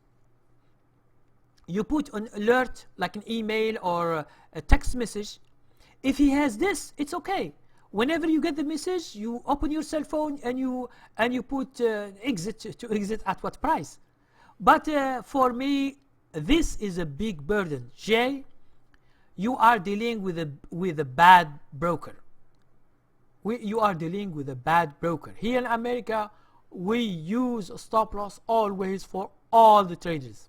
an alert like an email or a text message. If he has this, it's okay. Whenever you get the message, you open your cell phone and you put exit to exit at what price. But for me, this is a big burden. Jay, you are dealing with a bad broker. You are dealing with a bad broker. Here in America, we use stop loss always for all the traders.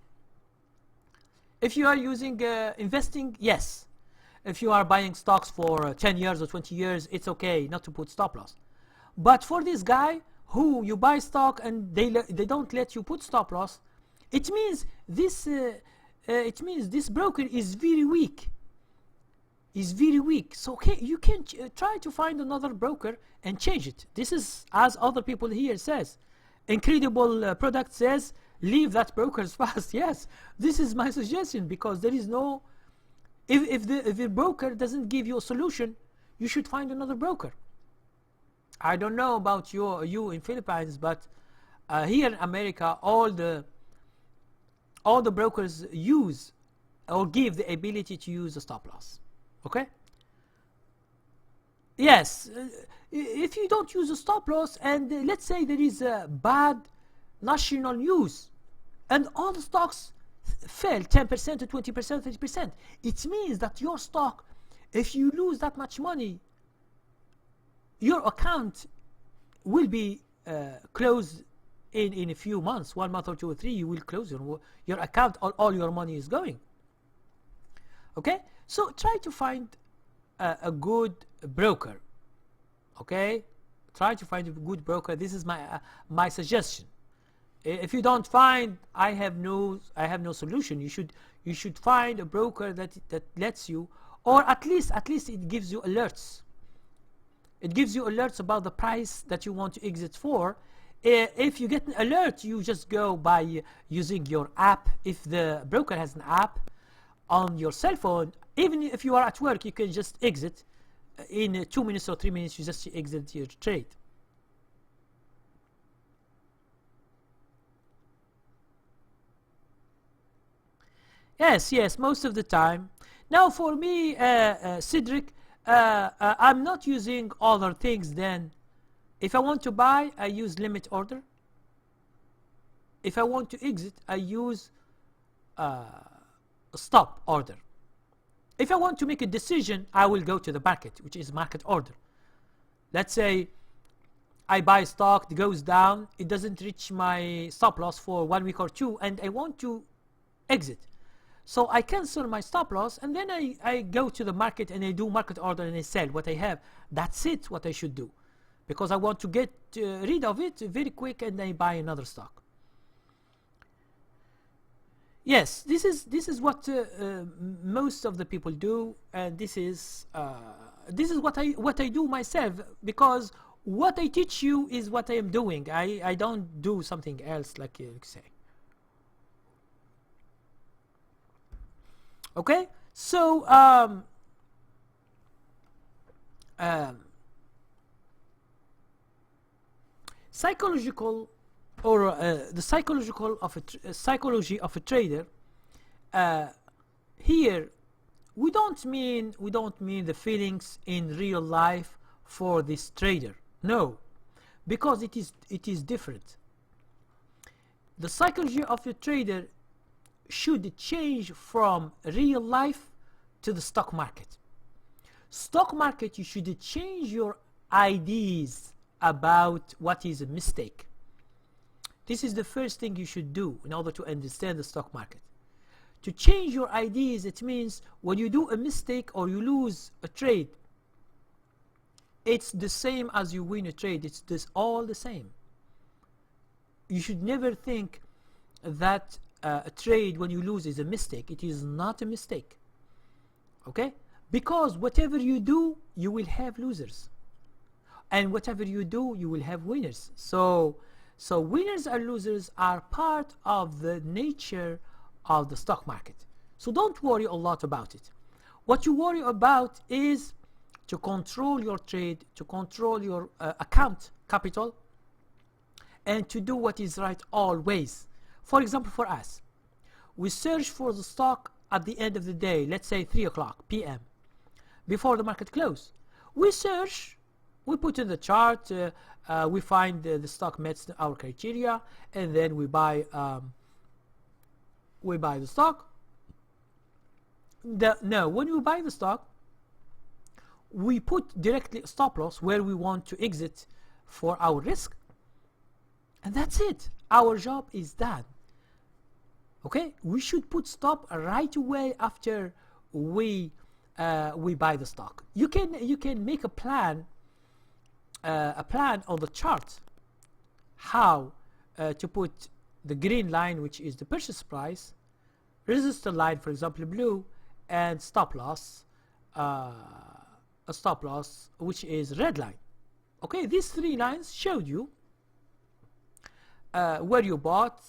If you are using investing, yes. If you are buying stocks for 10 years or 20 years, it's okay not to put stop loss. But for this guy who you buy stock and they don't let you put stop loss, it means this broker is very weak. Is very weak. So okay, you can try to find another broker and change it. This is, as other people here says, incredible product says, leave that brokers fast. Yes, this is my suggestion, because there is no, if the broker doesn't give you a solution, you should find another broker. I don't know about you in Philippines, but here in America, all the brokers use or give the ability to use a stop loss. Okay? Yes, if you don't use a stop loss and let's say there is a bad national news and all the stocks fell 10% to 20%, 30%, it means that your stock, if you lose that much money, your account will be closed in a few months, 1 month or 2 or 3, you will close your account, all your money is going. Okay? So try to find a good broker. Okay, try to find a good broker. This is my suggestion. If you don't find, I have no solution. You should find a broker that lets you, or at least it gives you alerts. It gives you alerts about the price that you want to exit for. If you get an alert, you just go by using your app. If the broker has an app on your cell phone, even if you are at work, you can just exit in 2 minutes or 3 minutes. You just exit your trade. Yes, most of the time. Now for me, Cedric, I'm not using other things than, if I want to buy, I use limit order. If I want to exit, I use stop order. If I want to make a decision, I will go to the market, which is market order. Let's say I buy stock, it goes down, it doesn't reach my stop loss for 1 week or 2, and I want to exit. So I cancel my stop loss, and then I go to the market and I do market order and I sell what I have. That's it, what I should do. Because I want to get rid of it very quick, and I buy another stock. Yes, this is what most of the people do, and this is what I do myself, because what I teach you is what I am doing. I don't do something else, like you say. Okay, so psychological, or the psychology of a trader. Here, we don't mean the feelings in real life for this trader. No, because it is different. The psychology of a trader should change from real life to the stock market. Stock market, you should change your ideas about what is a mistake. This is the first thing you should do in order to understand the stock market. To change your ideas, it means when you do a mistake or you lose a trade, it's the same as you win a trade. It's all the same. You should never think that a trade, when you lose, is a mistake. It is not a mistake. Okay? Because whatever you do, you will have losers. And whatever you do, you will have winners. So winners and losers are part of the nature of the stock market. So don't worry a lot about it. What you worry about is to control your trade, to control your account capital, and to do what is right always. For example, for us, we search for the stock at the end of the day, let's say 3 o'clock p.m. before the market close. We search, we put in the chart, we find the stock meets our criteria, and then we buy the stock. No, when we buy the stock, we put directly a stop loss where we want to exit for our risk, and that's it. Our job is done. Okay, we should put stop right away after we buy the stock. You can make a plan on the chart how to put the green line, which is the purchase price, resistance line, for example blue, and stop loss, a stop loss which is red line. Okay, these 3 lines showed you where you bought,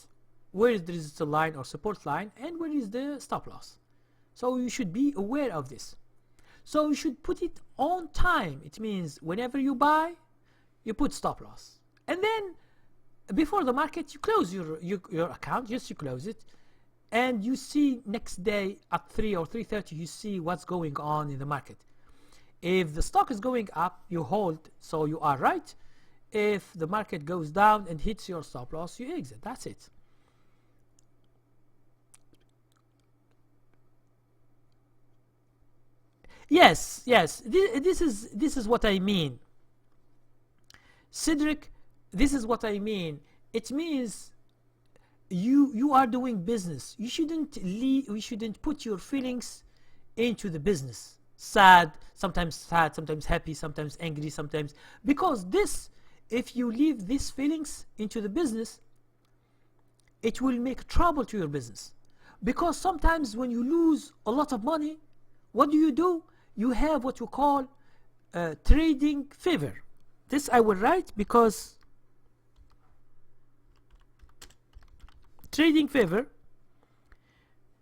where is the resistance line or support line, and where is the stop loss. So you should be aware of this. So you should put it on time. It means whenever you buy, you put stop loss, and then before the market you close your account. Just you close it, and you see next day at 3 or 3:30 you see what's going on in the market. If the stock is going up, you hold, so you are right. If the market goes down and hits your stop loss, you exit. That's it. Yes, this is what I mean, Cedric. This is what I mean. It means you are doing business. You shouldn't put your feelings into the business. Sometimes happy, sometimes angry, sometimes, because if you leave these feelings into the business, it will make trouble to your business. Because sometimes when you lose a lot of money, what do? You have what you call trading fever. This I will write, because trading fever.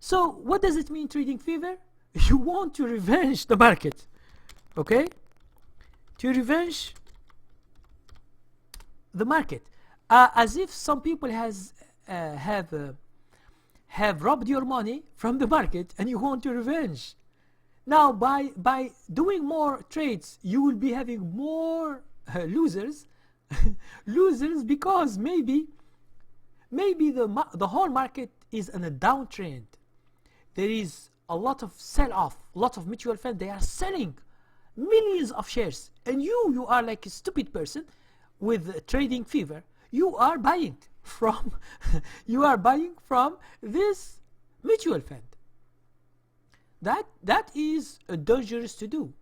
So what does it mean, trading fever? You want to revenge the market, okay? To revenge the market, as if some people have robbed your money from the market, and you want to revenge. Now, by doing more trades, you will be having more losers, because maybe the whole market is in a downtrend. There is a lot of sell-off, a lot of mutual funds, they are selling millions of shares, and you are like a stupid person with trading fever. You are buying from you are buying from this mutual fund. That is dangerous to do.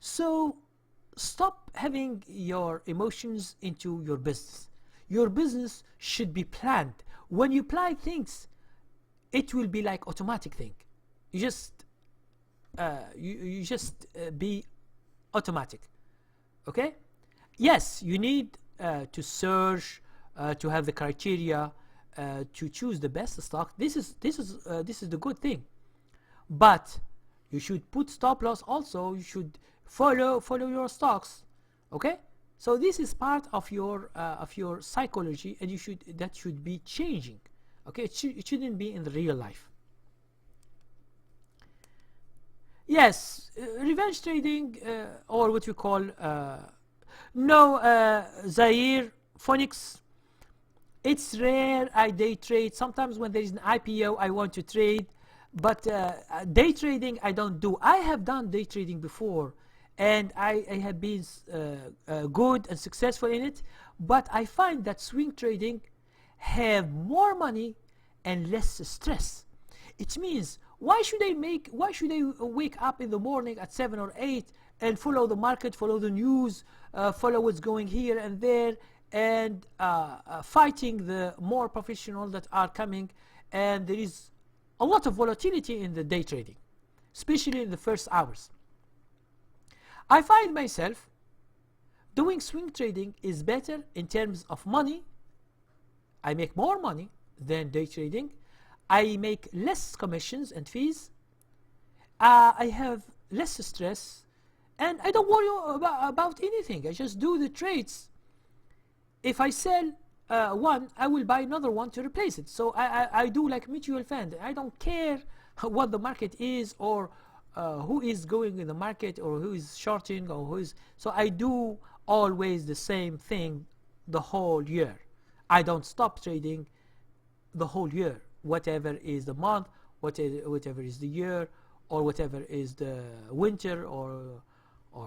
So stop having your emotions into your business. Your business should be planned. When you plan things, it will be like automatic thing. You just be automatic. Okay? Yes, you need to search, to have the criteria, to choose the best stock. This is the good thing. But you should put stop loss also. You should follow your stocks. Okay? So this is part of your psychology, and that should be changing. Okay? It shouldn't be in the real life. Yes, revenge trading, or what we call Zaire Phoenix. It's rare. I day trade. Sometimes when there is an IPO, I want to trade, but day trading I don't do. I have done day trading before, and I have been good and successful in it. But I find that swing trading have more money and less stress. It means why should I wake up in the morning at 7 or 8 and follow the market, follow the news, follow what's going here and there, and fighting the more professionals that are coming? And there is a lot of volatility in the day trading, especially in the first hours. I find myself doing swing trading is better in terms of money. I make more money than day trading. I make less commissions and fees. I have less stress, and I don't worry about anything. I just do the trades. If I sell one, I will buy another one to replace it. So I do like mutual fund. I don't care what the market is, or who is going in the market, or who is shorting, or who is. So I do always the same thing the whole year. I don't stop trading the whole year. Whatever is the month, whatever is the year, or whatever is the winter or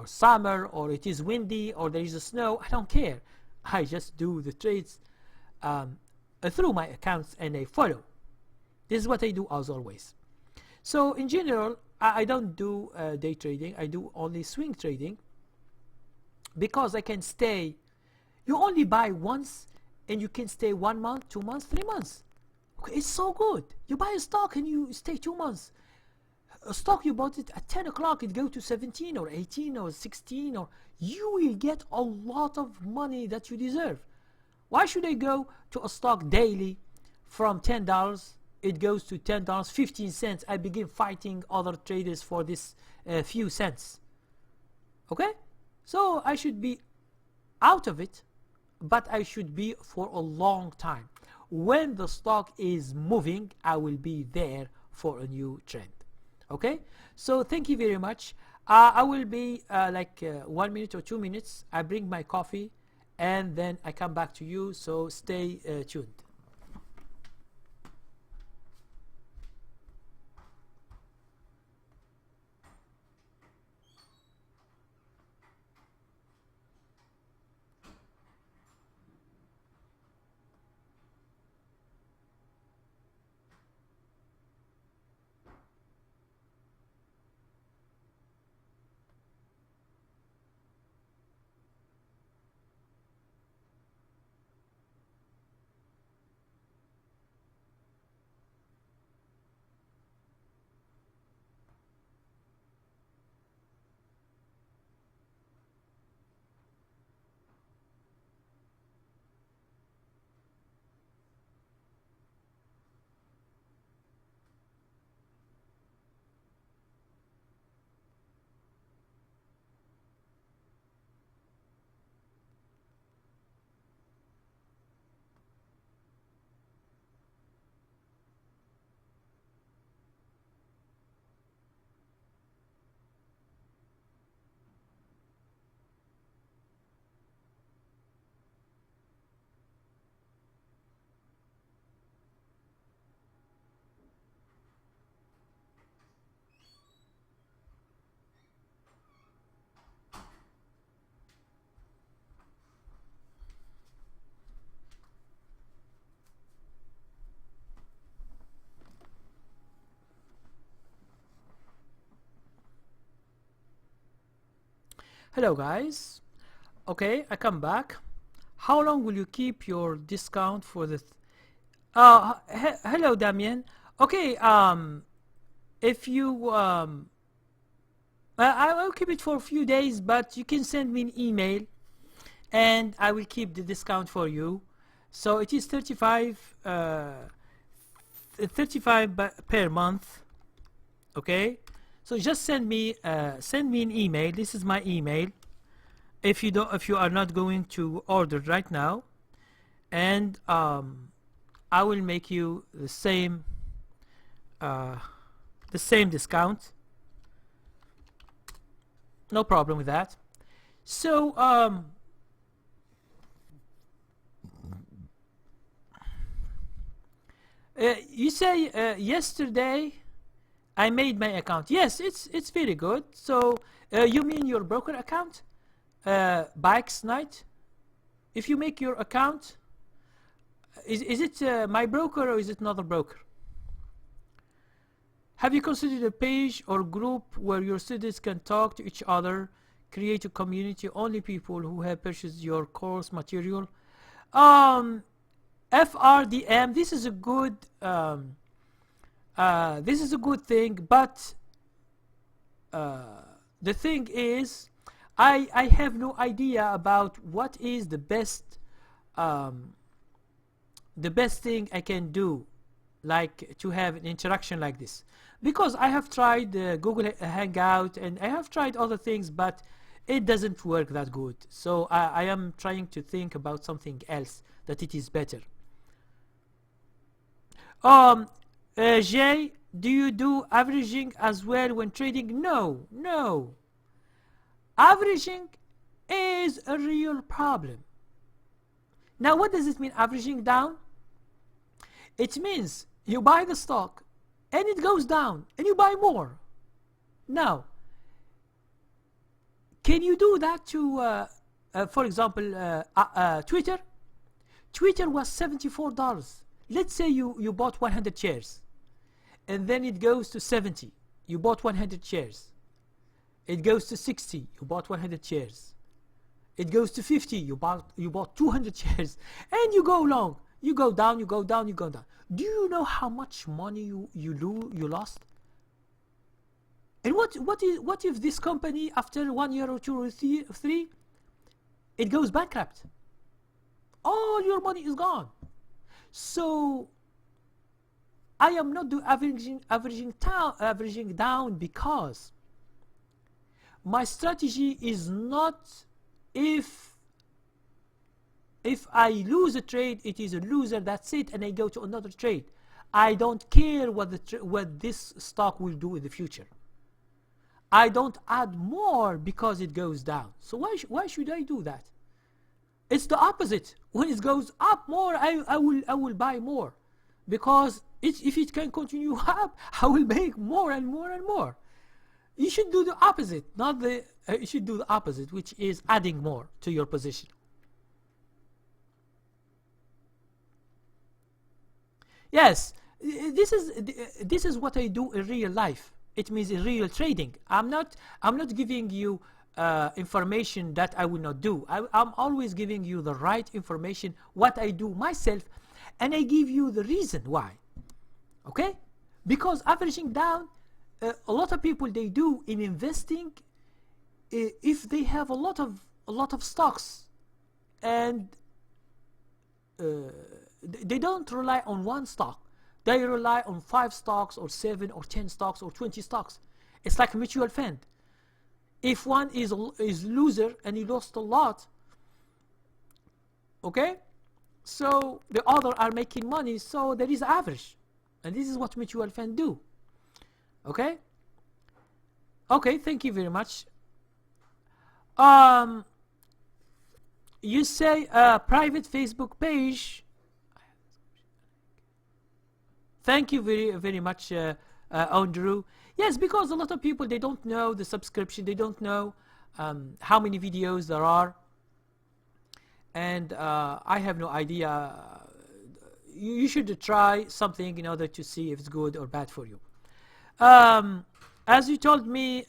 summer, or it is windy, or there is a snow, I don't care. I just do the trades through my accounts, and I follow. This is what I do as always. So in general, I don't do day trading. I do only swing trading, because I can stay. You only buy once, and you can stay 1 month, 2 months, 3 months. Okay, it's so good. You buy a stock and you stay 2 months. A stock you bought it at 10 o'clock, it go to 17 or 18 or 16, or you will get a lot of money that you deserve. Why should I go to a stock daily from $10? It goes to $10, 15 cents. I begin fighting other traders for this few cents. Okay? So I should be out of it, but I should be for a long time. When the stock is moving, I will be there for a new trend. Okay? So thank you very much. I will be 1 minute or 2 minutes. I bring my coffee, and then I come back to you. So stay tuned. Hello guys. Okay, I come back. How long will you keep your discount for the hello Damien. Okay, if you I will keep it for a few days, but you can send me an email and I will keep the discount for you. So it is 35 per month. Okay, so just send me an email. This is my email. If you are not going to order right now, and I will make you the same discount. No problem with that. So you say yesterday I made my account. Yes, it's very good. So you mean your broker account, Bikes Night? If you make your account, is it my broker or is it another broker? Have you considered a page or group where your students can talk to each other, create a community, only people who have purchased your course material? FRDM, this is a good thing, but the thing is, I have no idea about what is the best thing I can do, like to have an interaction like this, because I have tried Google Hangout and I have tried other things, but it doesn't work that good. So I am trying to think about something else that it is better. Jay, do you do averaging as well when trading? No. Averaging is a real problem. Now, what does it mean, averaging down? It means you buy the stock and it goes down and you buy more. Now, can you do that to, for example, Twitter? Twitter was $74. Let's say you bought 100 shares and then it goes to 70. You bought 100 shares. It goes to 60. You bought 100 shares. It goes to 50. You bought 200 shares, and you go long. You go down. You go down. You go down. Do you know how much money you lost? And what if this company, after 1 year or 2 or 3, it goes bankrupt? All your money is gone. So I am not doing averaging down, because my strategy is not, if I lose a trade, it is a loser, that's it, and I go to another trade. I don't care what this stock will do in the future. I don't add more because it goes down. So why should I do that? It's the opposite. When it goes up more, I will buy more, because if it can continue up, I will make more and more and more. You should do the opposite, not the. You should do the opposite, which is adding more to your position. Yes, this is what I do in real life. It means in real trading. I'm not giving you information that I will not do. I'm always giving you the right information, what I do myself, and I give you the reason why. Okay? Because averaging down, a lot of people, they do in investing, if they have a lot of stocks, and they don't rely on one stock. They rely on 5 stocks or 7 or 10 stocks or 20 stocks. It's like a mutual fund. If one is loser and he lost a lot, okay, so the other are making money, so there is average, and this is what mutual fund do. Okay, thank you very much. You say private Facebook page. Thank you very much, Andrew. Yes, because a lot of people, they don't know the subscription, they don't know how many videos there are, and I have no idea. You should try something in order to see if it's good or bad for you. As you told me,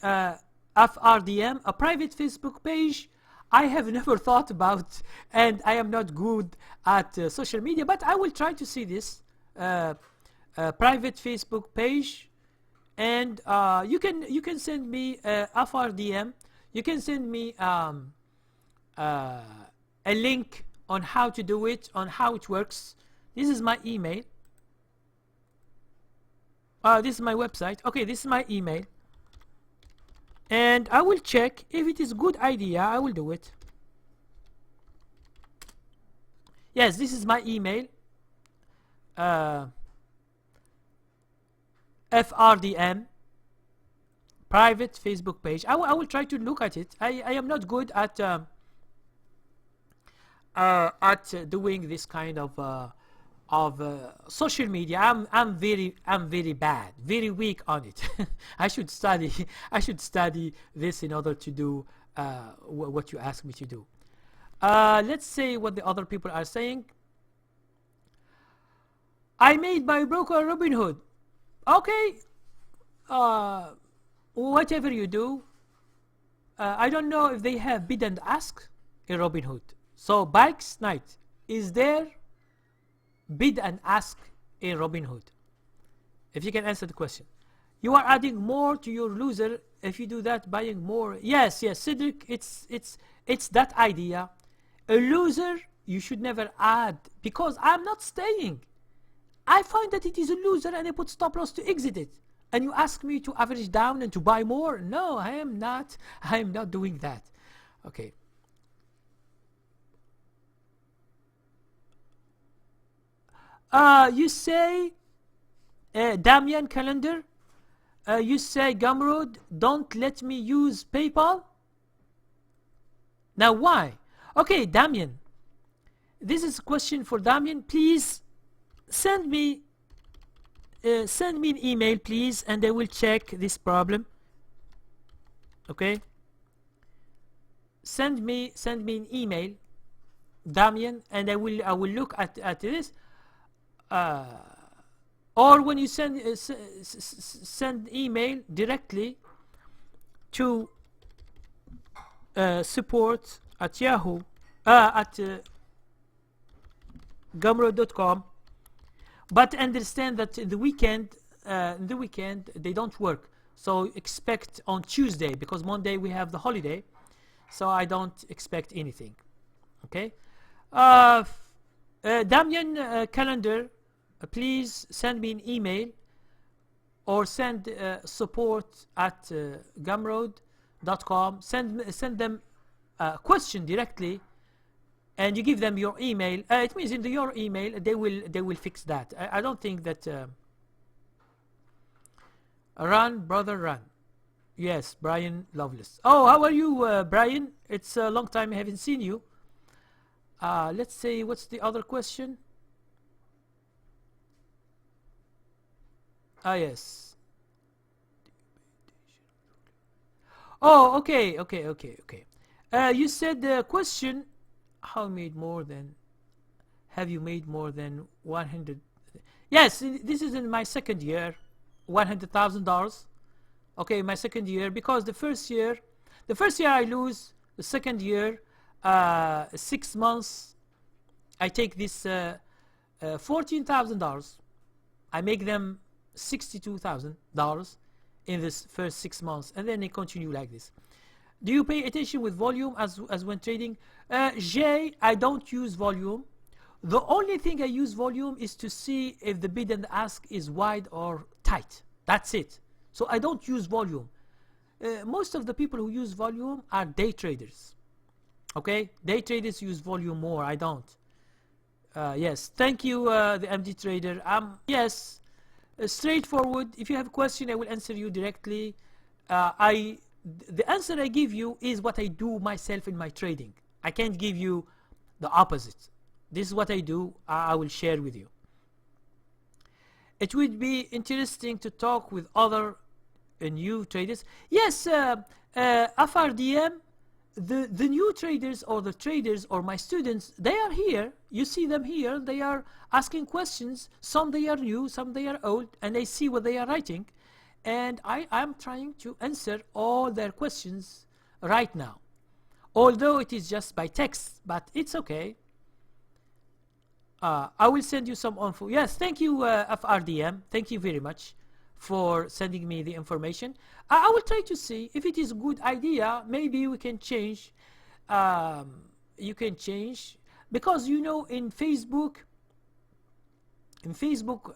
FRDM, a private Facebook page. I have never thought about, and I am not good at social media, but I will try to see this private Facebook page. And you can send me FRDM. You can send me a link on how to do it, on how it works. This is my email. This is my website. Okay, this is my email. And I will check if it is a good idea. I will do it. Yes, this is my email. FRDM, private Facebook page. I will try to look at it. I am not good at doing this kind of social media. I'm very bad, very weak on it. I should study this in order to do what you ask me to do. Let's see what the other people are saying. I made my broker Robinhood. Okay, whatever you do, I don't know if they have bid and ask in Robinhood. So Bikes Night, is there bid and ask in Robinhood? If you can answer the question. You are adding more to your loser if you do that, buying more. Yes, Cedric, it's that idea. A loser you should never add, because I'm not staying. I find that it is a loser and I put stop loss to exit it. And you ask me to average down and to buy more? No, I am not doing that. Okay. You say, Damian Calendar, you say, Gumroad, don't let me use PayPal? Now why? Okay, Damian, this is a question for Damian. Please send me an email, please, and I will check this problem. Okay, send me an email, Damian, and I will look at this. Or when you send email directly to support at Yahoo at gumroad.com. But understand that in the weekend they don't work. So expect on Tuesday, because Monday we have the holiday. So I don't expect anything. Okay. Damian Calendar, please send me an email or send support at gumroad.com. Send them a question directly. And you give them your email. It means in your email they will fix that. I don't think that. Run, brother, run. Yes, Brian Loveless. Oh, how are you, Brian? It's a long time I haven't seen you. Let's see, what's the other question? Yes. Oh, okay. You said the question. Have you made more than 100? Yes, this is in my second year, $100,000. Okay, my second year, because the first year I lose. The second year, 6 months, I take this $14,000. I make them $62,000 in this first 6 months, and then I continue like this. Do you pay attention with volume as when trading? Jay, I don't use volume. The only thing I use volume is to see if the bid and ask is wide or tight. That's it. So I don't use volume. Most of the people who use volume are day traders. Okay, day traders use volume more. I don't. Yes, thank you, the MD trader. Yes, straightforward. If you have a question, I will answer you directly. The answer I give you is what I do myself in my trading. I can't give you the opposite. This is what I do. I will share with you. It would be interesting to talk with other new traders. Yes, FRDM, the new traders or the traders or my students, they are here. You see them here. They are asking questions. Some they are new, some they are old, and I see what they are writing. and I'm trying to answer all their questions right now, although it is just by text, but it's okay. I will send you some info. Yes, thank you, FRDM. Thank you very much for sending me the information. I will try to see if it is a good idea. Maybe we can change. You can change, because you know, in Facebook,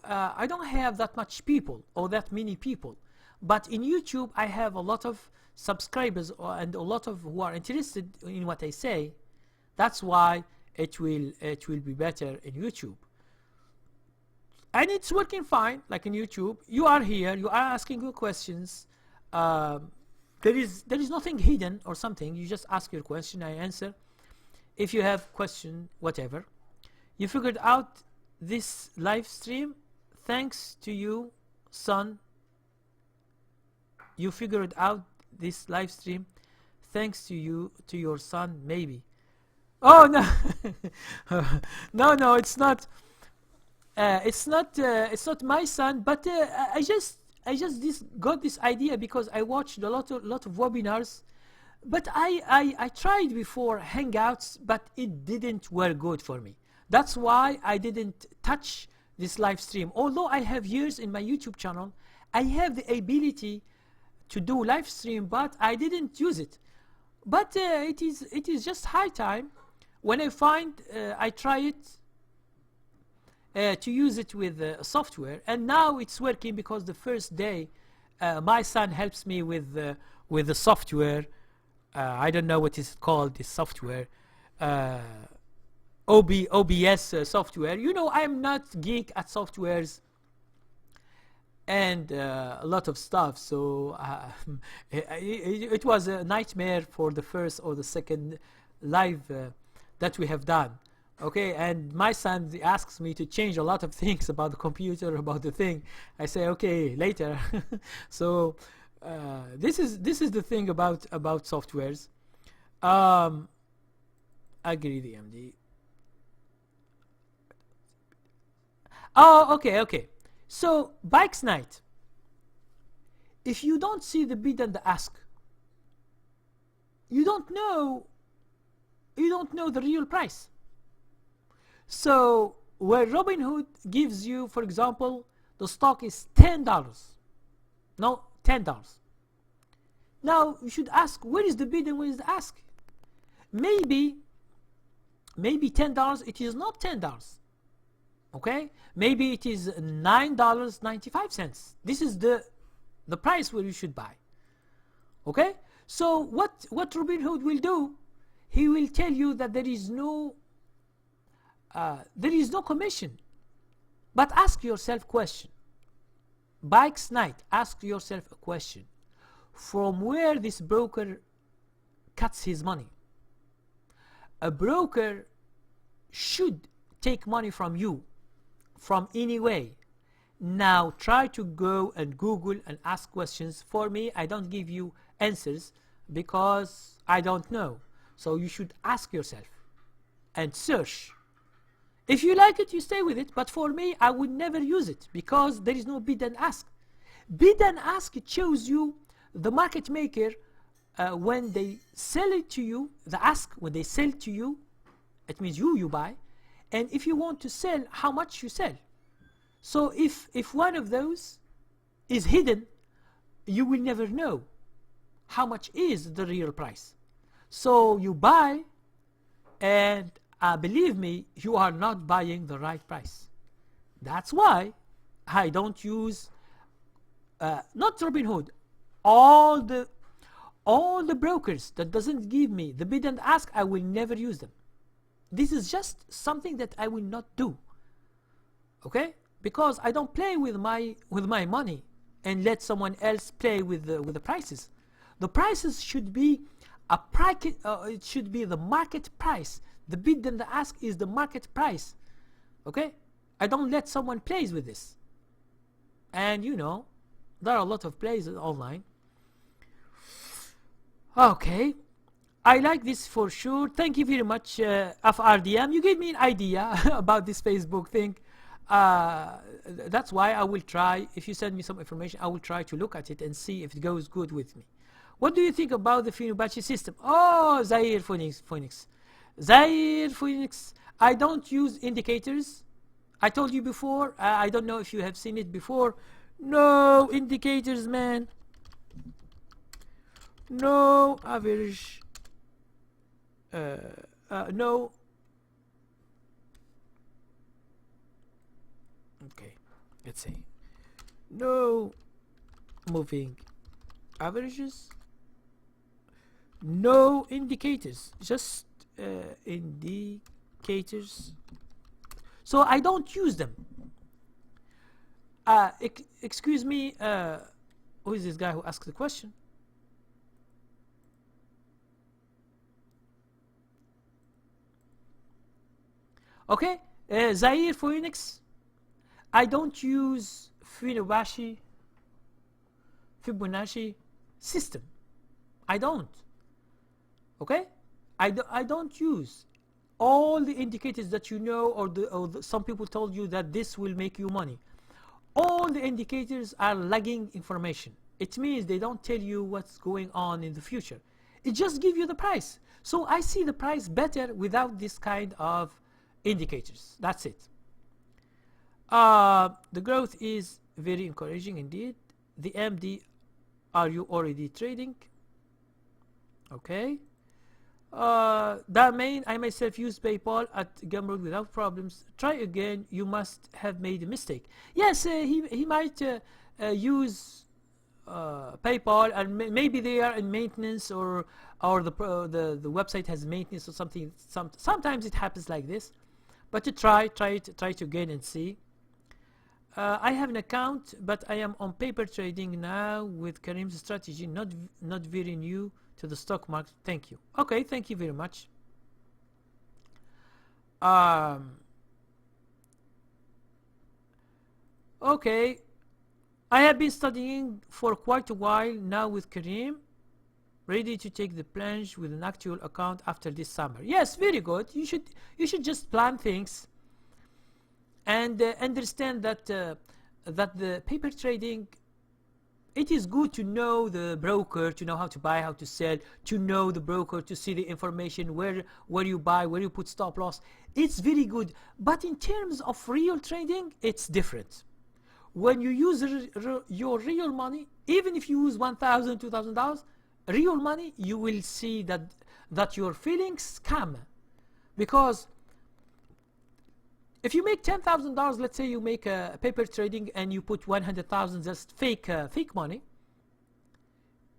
I don't have that much people or that many people, but in YouTube I have a lot of subscribers and a lot of who are interested in what I say. That's why it will be better in YouTube, and it's working fine. Like in YouTube, you are here, you are asking your questions. There is nothing hidden or something. You just ask your question, I answer. If you have question, whatever. You figured out this live stream thanks to you, son. You figured out this live stream thanks to you, to your son, maybe. Oh no. No, it's not. It's not my son, but I just got this idea because I watched a lot of webinars, but I tried before Hangouts, but it didn't work good for me. That's why I didn't touch this live stream. Although I have years in my YouTube channel, I have the ability to do live stream, but I didn't use it. But it is just high time. When I try it to use it with software, and now it's working because the first day my son helps me with the software. I don't know what is called, this software, OBS software. You know, I'm not geek at softwares and a lot of stuff, so it was a nightmare for the first or the second live that we have done. Okay, and my son asks me to change a lot of things about the computer, about the thing. I say, okay, later. So this is the thing about softwares. Agree, the MD. Oh, okay. So bikes night. If you don't see the bid and the ask, you don't know the real price. So where Robinhood gives you, for example, the stock is $10. No, $10. Now you should ask, where is the bid and where is the ask? Maybe $10, it is not $10. Okay? Maybe it is $9.95. This is the price where you should buy. Okay? So what Robinhood will do, he will tell you that there is no commission. But ask yourself question. Bikes night, ask yourself a question. From where this broker cuts his money? A broker should take money from you from any way. Now try to go and Google and ask questions. For me, I don't give you answers because I don't know. So you should ask yourself and search. If you like it, you stay with it. But for me, I would never use it because there is no bid and ask. Bid and ask, it shows you the market maker when they sell it to you. The ask, when they sell to you, it means you buy. And if you want to sell, how much you sell. So if one of those is hidden, you will never know how much is the real price. So you buy, and believe me, you are not buying the right price. That's why I don't use not Robinhood, all the brokers that doesn't give me the bid and ask. I will never use them. This is just something that I will not do. Okay? Because I don't play with my money and let someone else play with the prices. The prices should be it should be the market price. The bid and the ask is the market price. Okay? I don't let someone plays with this. And you know, there are a lot of plays online. Okay. I like this for sure. Thank you very much, FRDM. You gave me an idea about this Facebook thing. That's why I will try, if you send me some information, I will try to look at it and see if it goes good with me. What do you think about the Fibonacci system? Oh, Zaire Phoenix. Zaire Phoenix. I don't use indicators. I told you before. I don't know if you have seen it before. No indicators, man. No average. No. Okay, let's see. No moving averages. No indicators. Just indicators. So I don't use them. Excuse me. Who is this guy who asked the question? Okay, Zaire Phoenix. I don't use Fibonacci system. I don't. Okay, I don't use all the indicators that you know, or some people told you that this will make you money. All the indicators are lagging information. It means they don't tell you what's going on in the future. It just gives you the price. So I see the price better without this kind of indicators. That's it. The growth is very encouraging indeed. The MD, are you already trading? Okay. Darmain, I myself use PayPal at Gumroad without problems. Try again. You must have made a mistake. Yes, he might use PayPal, and maybe they are in maintenance, or the website has maintenance or something. Sometimes it happens like this. But to try it again and see. I have an account, but I am on paper trading now with Karim's strategy. Not very new to the stock market. Thank you. Okay, thank you very much. Okay, I have been studying for quite a while now with Karim, ready to take the plunge with an actual account after this summer. Yes, very good. You should just plan things and understand that that the paper trading, it is good to know the broker, to know how to buy, how to sell, to know the broker, to see the information, where you buy, where you put stop loss. It's very good. But in terms of real trading, it's different. When you use your real money, even if you use $1,000, $2,000, real money, you will see that your feelings come. Because if you make $10,000, let's say you make a paper trading and you put 100,000 just fake money,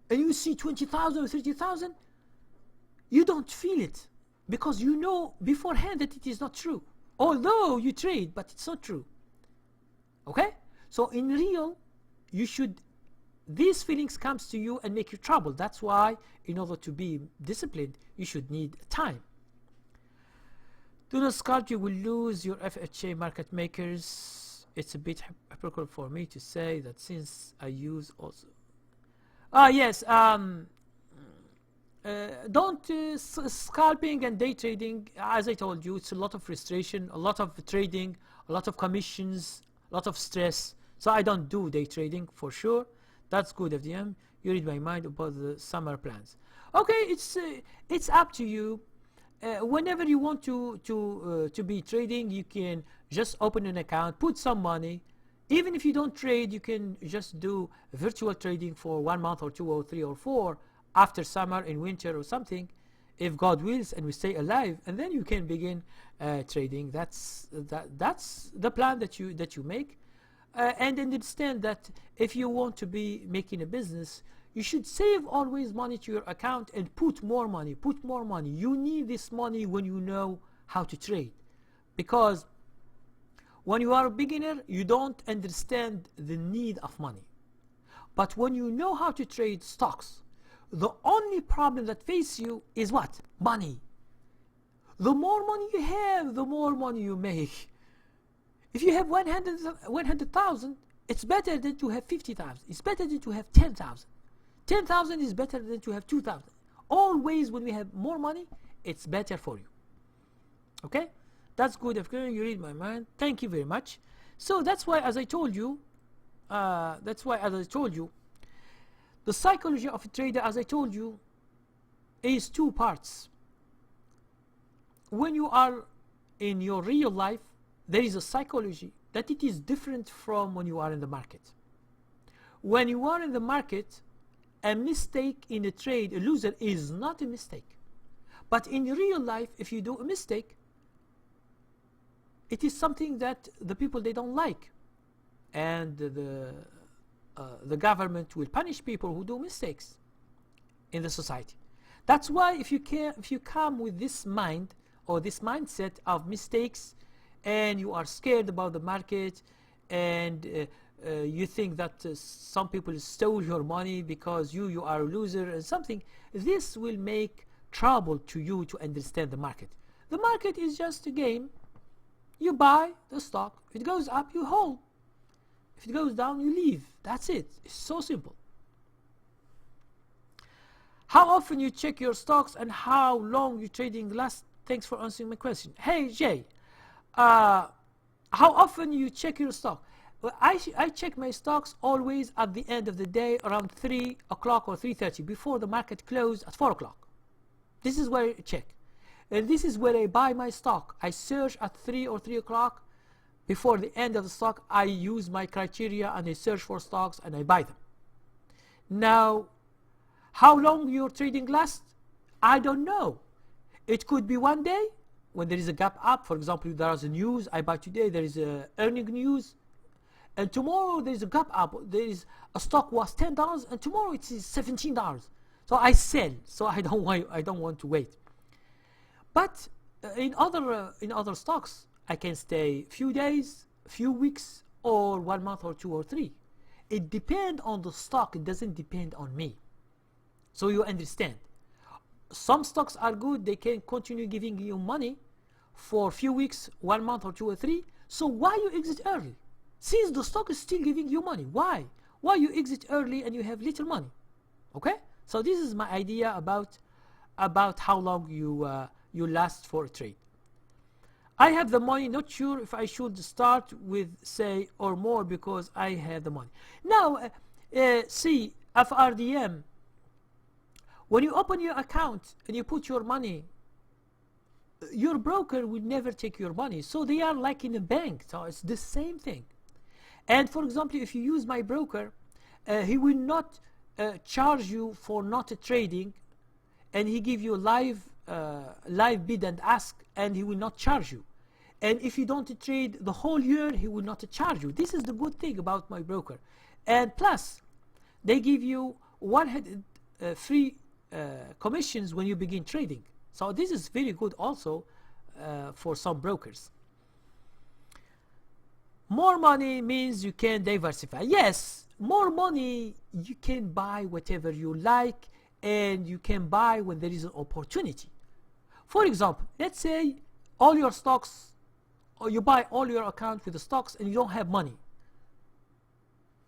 and you see 20,000 or 30,000, you don't feel it, because you know beforehand that it is not true. Although you trade, but it's not true. Okay? So in real, these feelings comes to you and make you trouble. That's why, in order to be disciplined, you should need time. Do not scalp, you will lose your FHA market makers. It's a bit hypocritical for me to say that, since I use also. Yes, don't scalping and day trading, as I told you, it's a lot of frustration, a lot of trading, a lot of commissions, a lot of stress. So I don't do day trading for sure. That's good, FDM. You read my mind about the summer plans. Okay, it's up to you. Whenever you want to be trading, you can just open an account, put some money. Even if you don't trade, you can just do virtual trading for 1 month or 2 or 3 or 4 after summer, in winter or something, if God wills and we stay alive, and then you can begin trading. That's the plan that you make, and understand that if you want to be making a business, you should save always money to your account and put more money. You need this money when you know how to trade, because when you are a beginner, you don't understand the need of money. But when you know how to trade stocks, the only problem that faces you is what? Money. The more money you have, the more money you make. If you have 100,000, it's better than to have 50,000. It's better than to have 10,000. 10,000 is better than to have 2,000. Always when we have more money, it's better for you. Okay? That's good. If you read my mind, thank you very much. So that's why, as I told you, the psychology of a trader, as I told you, is two parts. When you are in your real life, there is a psychology that it is different from when you are in the market. When you are in the market, a mistake in a trade, a loser, is not a mistake. But in real life, if you do a mistake, it is something that the people, they don't like. And the government will punish people who do mistakes in the society. That's why if you come with this mind or this mindset of mistakes, and you are scared about the market, and you think that some people stole your money because you are a loser and something, this will make trouble to you to understand the market. The market is just a game. You buy the stock. If it goes up, you hold. If it goes down, you leave. That's it. It's so simple. How often you check your stocks and how long you trading lasts? Thanks for answering my question. Hey Jay, how often you check your stock? Well, I check my stocks always at the end of the day, around 3 o'clock or 3:30, before the market closes at 4 o'clock. This is where I check. And this is where I buy my stock. I search at 3 or 3 o'clock. Before the end of the stock, I use my criteria and I search for stocks and I buy them. Now, how long your trading lasts? I don't know. It could be one day when there is a gap up. For example, there is a news. I buy today. There is a earning news. And tomorrow there is a gap up. There is a stock was $10 and tomorrow it is $17. So I sell. So I don't want to wait. But in other stocks, I can stay a few days, a few weeks, or 1 month or 2 or 3. It depends on the stock. It doesn't depend on me. So you understand. Some stocks are good. They can continue giving you money for a few weeks, 1 month or 2 or 3. So why you exit early? Since the stock is still giving you money. Why? Why you exit early and you have little money? Okay? So this is my idea about how long you last for a trade. I have the money, not sure if I should start with, say, or more because I have the money. Now, see, FRDM, when you open your account and you put your money, your broker will never take your money. So they are like in a bank. So it's the same thing. And for example, if you use my broker, he will not charge you for not trading, and he give you live bid and ask, and he will not charge you. And if you don't trade the whole year, he will not charge you. This is the good thing about my broker. And plus, they give you 100 free commissions when you begin trading. So this is very good also for some brokers. More money means you can diversify. Yes, more money, you can buy whatever you like, and you can buy when there is an opportunity. For example, let's say all your stocks, or you buy all your account with the stocks and you don't have money.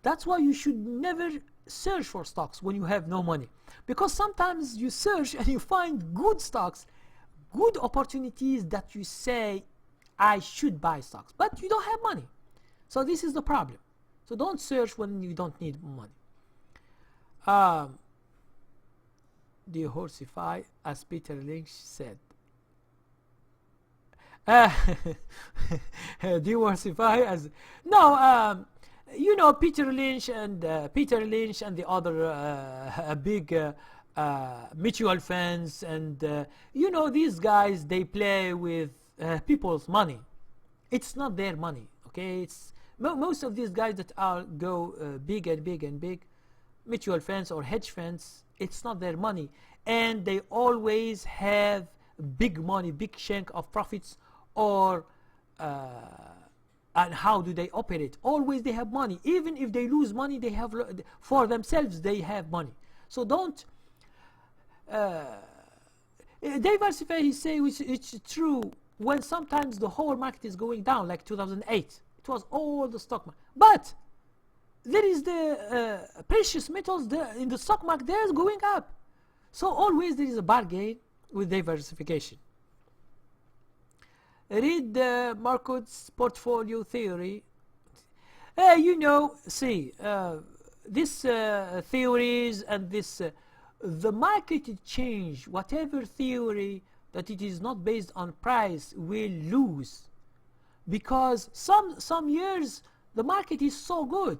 That's why you should never search for stocks when you have no money. Because sometimes you search and you find good stocks, good opportunities that you say, I should buy stocks, but you don't have money. So this is the problem. So don't search when you don't need money. Diversify, as Peter Lynch said. Diversify as no. You know, Peter Lynch and the other big mutual funds, and you know, these guys, they play with people's money. It's not their money. Okay, it's most of these guys that are go big and big and big, mutual funds or hedge funds. It's not their money, and they always have big money, big chunk of profits, or and how do they operate? Always they have money. Even if they lose money, they have for themselves. They have money. So don't diversify. He say which it's true when sometimes the whole market is going down, like 2008. It was all the stock market, but there is the precious metals in the stock market. They're going up. So always there is a bargain with diversification. Read Market's portfolio theory You know, see, this theories and this, the market change. Whatever theory that it is not based on price will lose, because some years the market is so good.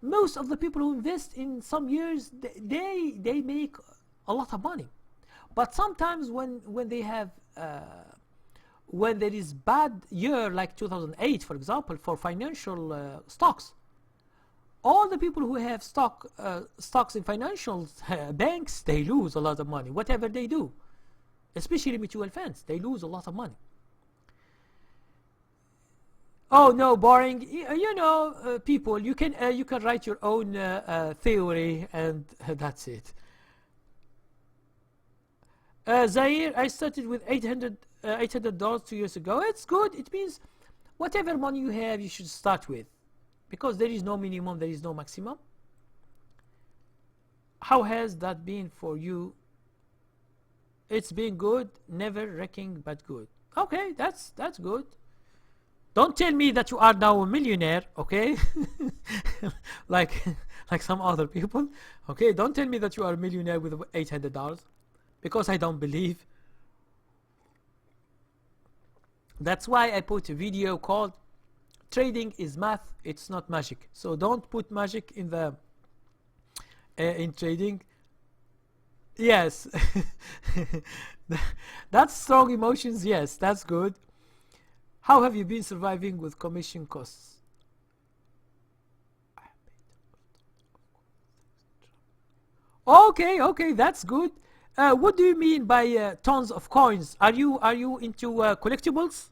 Most of the people who invest in some years, they make a lot of money. But sometimes when they have when there is bad year like 2008, for example, for financial stocks, all the people who have stocks in financial banks, they lose a lot of money. Whatever they do, especially mutual funds, they lose a lot of money. Oh no, boring. You know, people, you can write your own theory, and that's it. Zaire, I started with $800 2 years ago. It's good. It means whatever money you have, you should start with, because there is no minimum, there is no maximum. How has that been for you? It's been good, never wrecking, but good. Okay, that's good. Don't tell me that you are now a millionaire, okay? like some other people. Okay, don't tell me that you are a millionaire with $800, because I don't believe. That's why I put a video called "Trading is Math, It's Not Magic." So don't put magic in the in trading. Yes, that's strong emotions. Yes, that's good. How have you been surviving with commission costs? Okay, that's good. What do you mean by tons of coins? Are you into collectibles?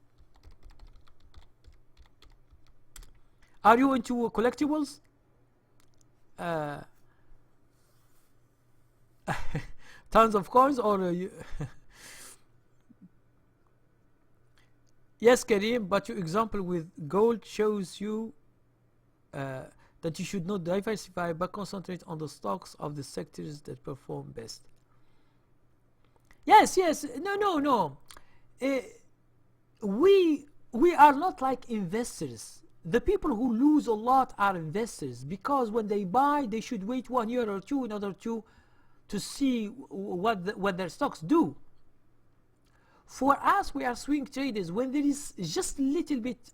Are you into collectibles? Tons of coins, or yes, Kareem, but your example with gold shows you that you should not diversify but concentrate on the stocks of the sectors that perform best. Yes, no. Uh, we are not like investors. The people who lose a lot are investors, because when they buy, they should wait 1 year or two in order to see what their stocks do. For us, we are swing traders. When there is just a little bit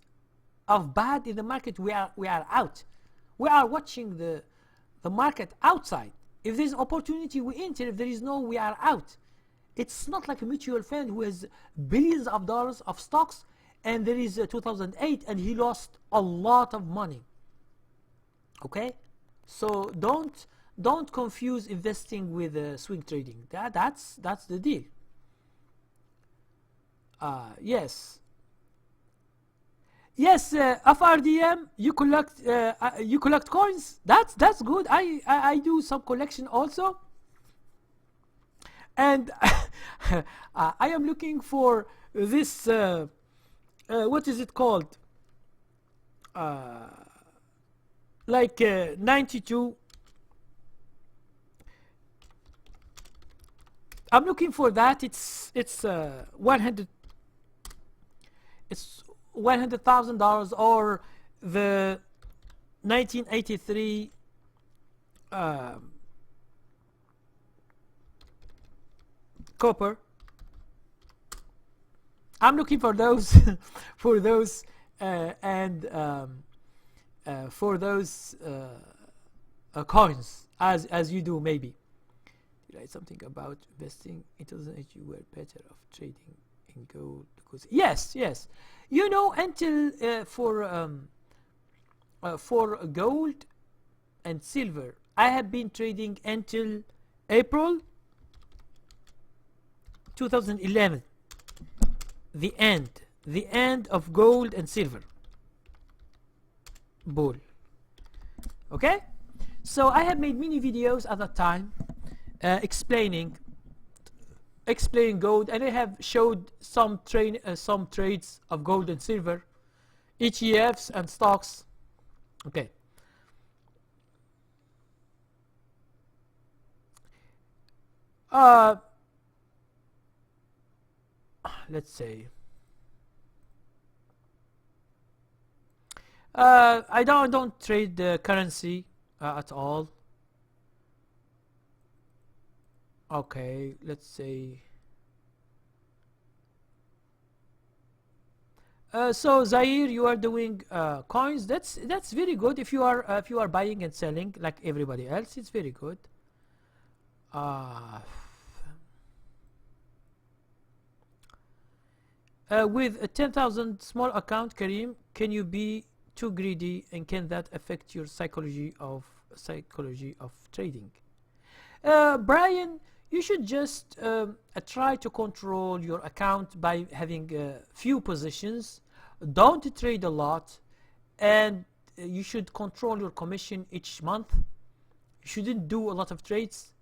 of bad in the market, we are out. We are watching the market outside. If there's opportunity, we enter. If there is no, we are out. It's not like a mutual fund who has billions of dollars of stocks, and there is 2008 and he lost a lot of money. Okay, so don't confuse investing with swing trading. That's the deal. Yes, FRDM, you collect coins. That's good. I do some collection also, and I am looking for this. What is it called? Like 92. I'm looking for that. It's 100. It's $100,000, or the 1983 copper. I'm looking for those for those and for those coins, as you do maybe. Write something about investing. It doesn't that you were better off trading in gold, because yes, you know, until for gold and silver, I have been trading until April 2011. The end of gold and silver bull. Okay, so I have made many videos at that time explaining gold, and I have showed some trades of gold and silver, ETFs and stocks. Okay, let's say I don't trade the currency at all. Okay, let's say. So Zaire, you are doing coins. That's very good. If you are buying and selling like everybody else, it's very good. With a 10,000 small account, Kareem, can you be too greedy, and can that affect your psychology of trading? Brian, you should just try to control your account by having few positions. Don't trade a lot, and you should control your commission each month. You shouldn't do a lot of trades,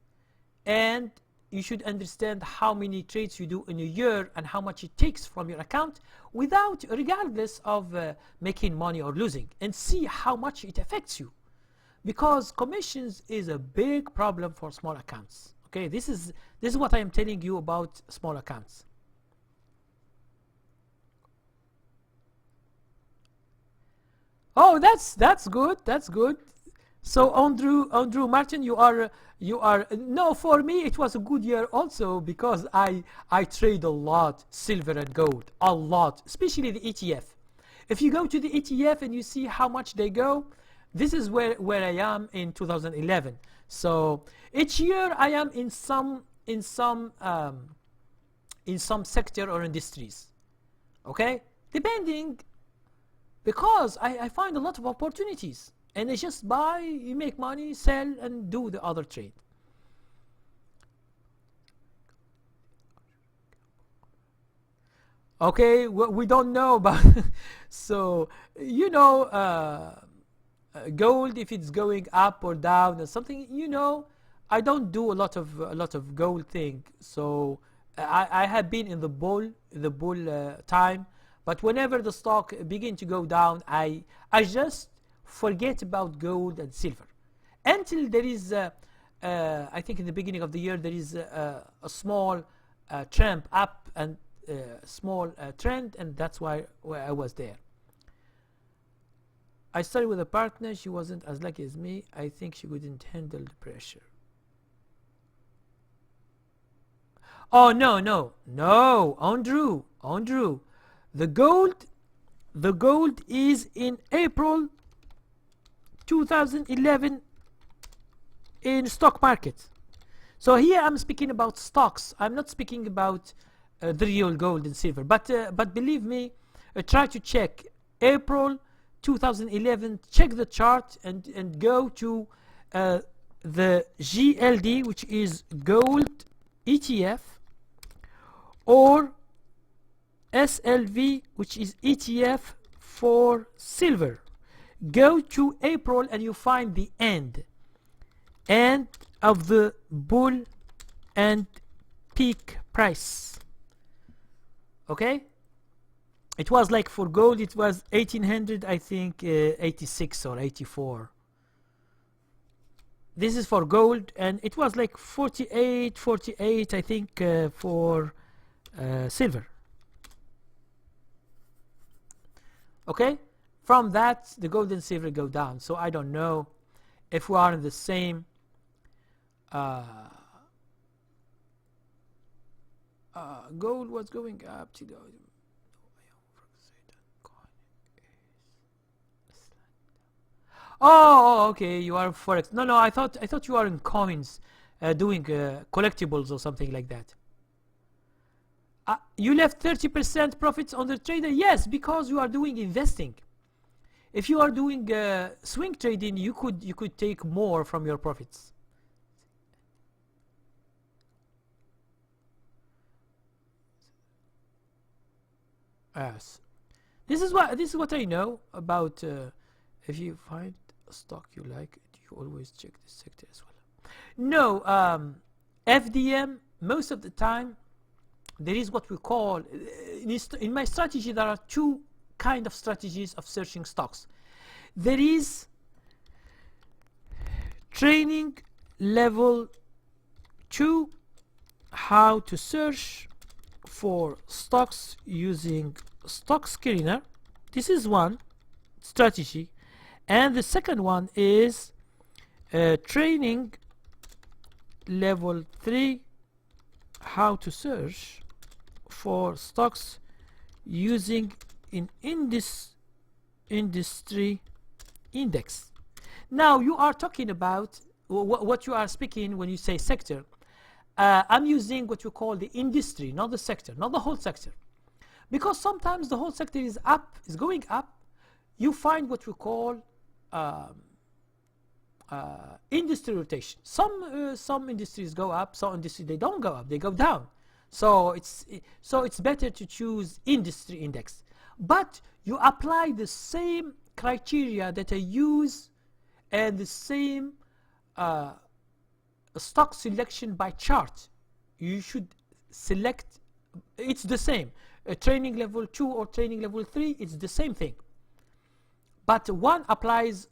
and you should understand how many trades you do in a year and how much it takes from your account regardless of making money or losing, and see how much it affects you, because commissions is a big problem for small accounts. Okay, this is what I am telling you about small accounts. Oh, that's good. That's good. So Andrew Martin, you are no, for me it was a good year also, because I trade a lot silver and gold, a lot, especially the ETF. If you go to the ETF and you see how much they go, this is where I am in 2011. So each year I am in some sector or industries. Okay, depending, because I find a lot of opportunities, and I just buy, you make money, sell, and do the other trade. Okay, we don't know about so gold, if it's going up or down or something, I don't do a lot of gold thing. So I have been in the bull time, but whenever the stock begin to go down, I just forget about gold and silver until there is I think in the beginning of the year there is a small trend up, and small trend, and that's why I was there. I started with a partner. She wasn't as lucky as me. I think she couldn't handle the pressure. Oh, no, Andrew. The gold is in April 2011 in stock market. So here I'm speaking about stocks. I'm not speaking about the real gold and silver. But believe me, try to check April 2011. Check the chart and go to the GLD, which is gold ETF, or SLV, which is ETF for silver. Go to April and you find the end of the bull and peak price. Okay, it was like for gold, it was 1800, I think 86 or 84. This is for gold, and it was like 48 I think for silver. Okay, from that the gold and silver go down. So I don't know if we are in the same gold was going up to okay, you are forex. No, I thought you are in coins, doing collectibles or something like that. You left 30% profits on the trader. Yes, because you are doing investing. If you are doing swing trading, you could take more from your profits. Yes, this is what I know about. If you find a stock you like, you always check the sector as well. No, FDM, most of the time there is what we call in my strategy. There are two kind of strategies of searching stocks. There is training level 2, how to search for stocks using stock screener. This is one. strategy. And the second one is training level 3, how to search for stocks using an industry index. Now you are talking about what you are speaking when you say sector. I'm using what you call the industry, not the sector, not the whole sector, because sometimes the whole sector is going up. You find what we call industry rotation. Some industries go up, some industries they don't go up, they go down. So it's better to choose industry index. But you apply the same criteria that I use and the same stock selection by chart. You should select, it's the same. Training level 2 or training level 3, it's the same thing. But one applies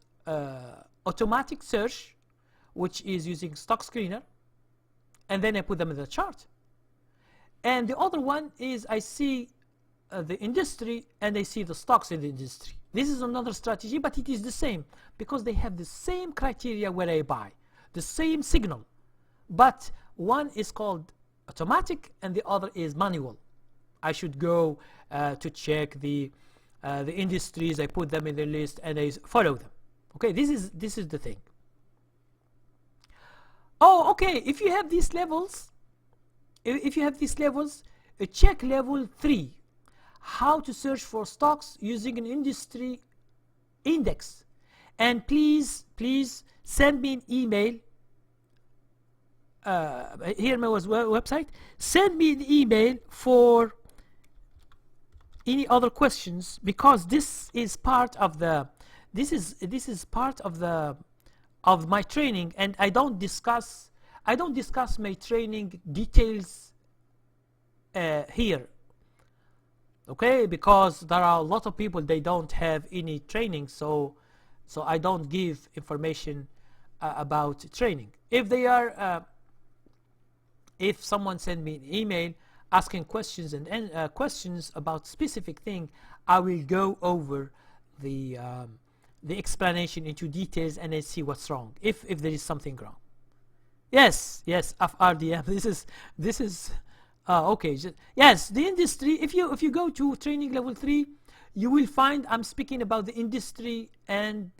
automatic search, which is using stock screener, and then I put them in the chart. And the other one is I see the industry and I see the stocks in the industry. This is another strategy, but it is the same because they have the same criteria where I buy, the same signal. But one is called automatic and the other is manual. I should go to check the industries, I put them in the list and I follow them. Okay, this is the thing. Oh, okay, if you have these levels, check level 3, how to search for stocks using an industry index. And please send me an email. Here my website. Send me an email for any other questions, because this is part of the of my training, and I don't discuss my training details here. Okay, because there are a lot of people, they don't have any training, so I don't give information about training. If they are if someone send me an email asking questions and questions about specific thing, I will go over the explanation into details and I see what's wrong, if there is something wrong. Yes, FRDM. This is okay. Yes, the industry. If you go to training level 3, you will find I'm speaking about the industry and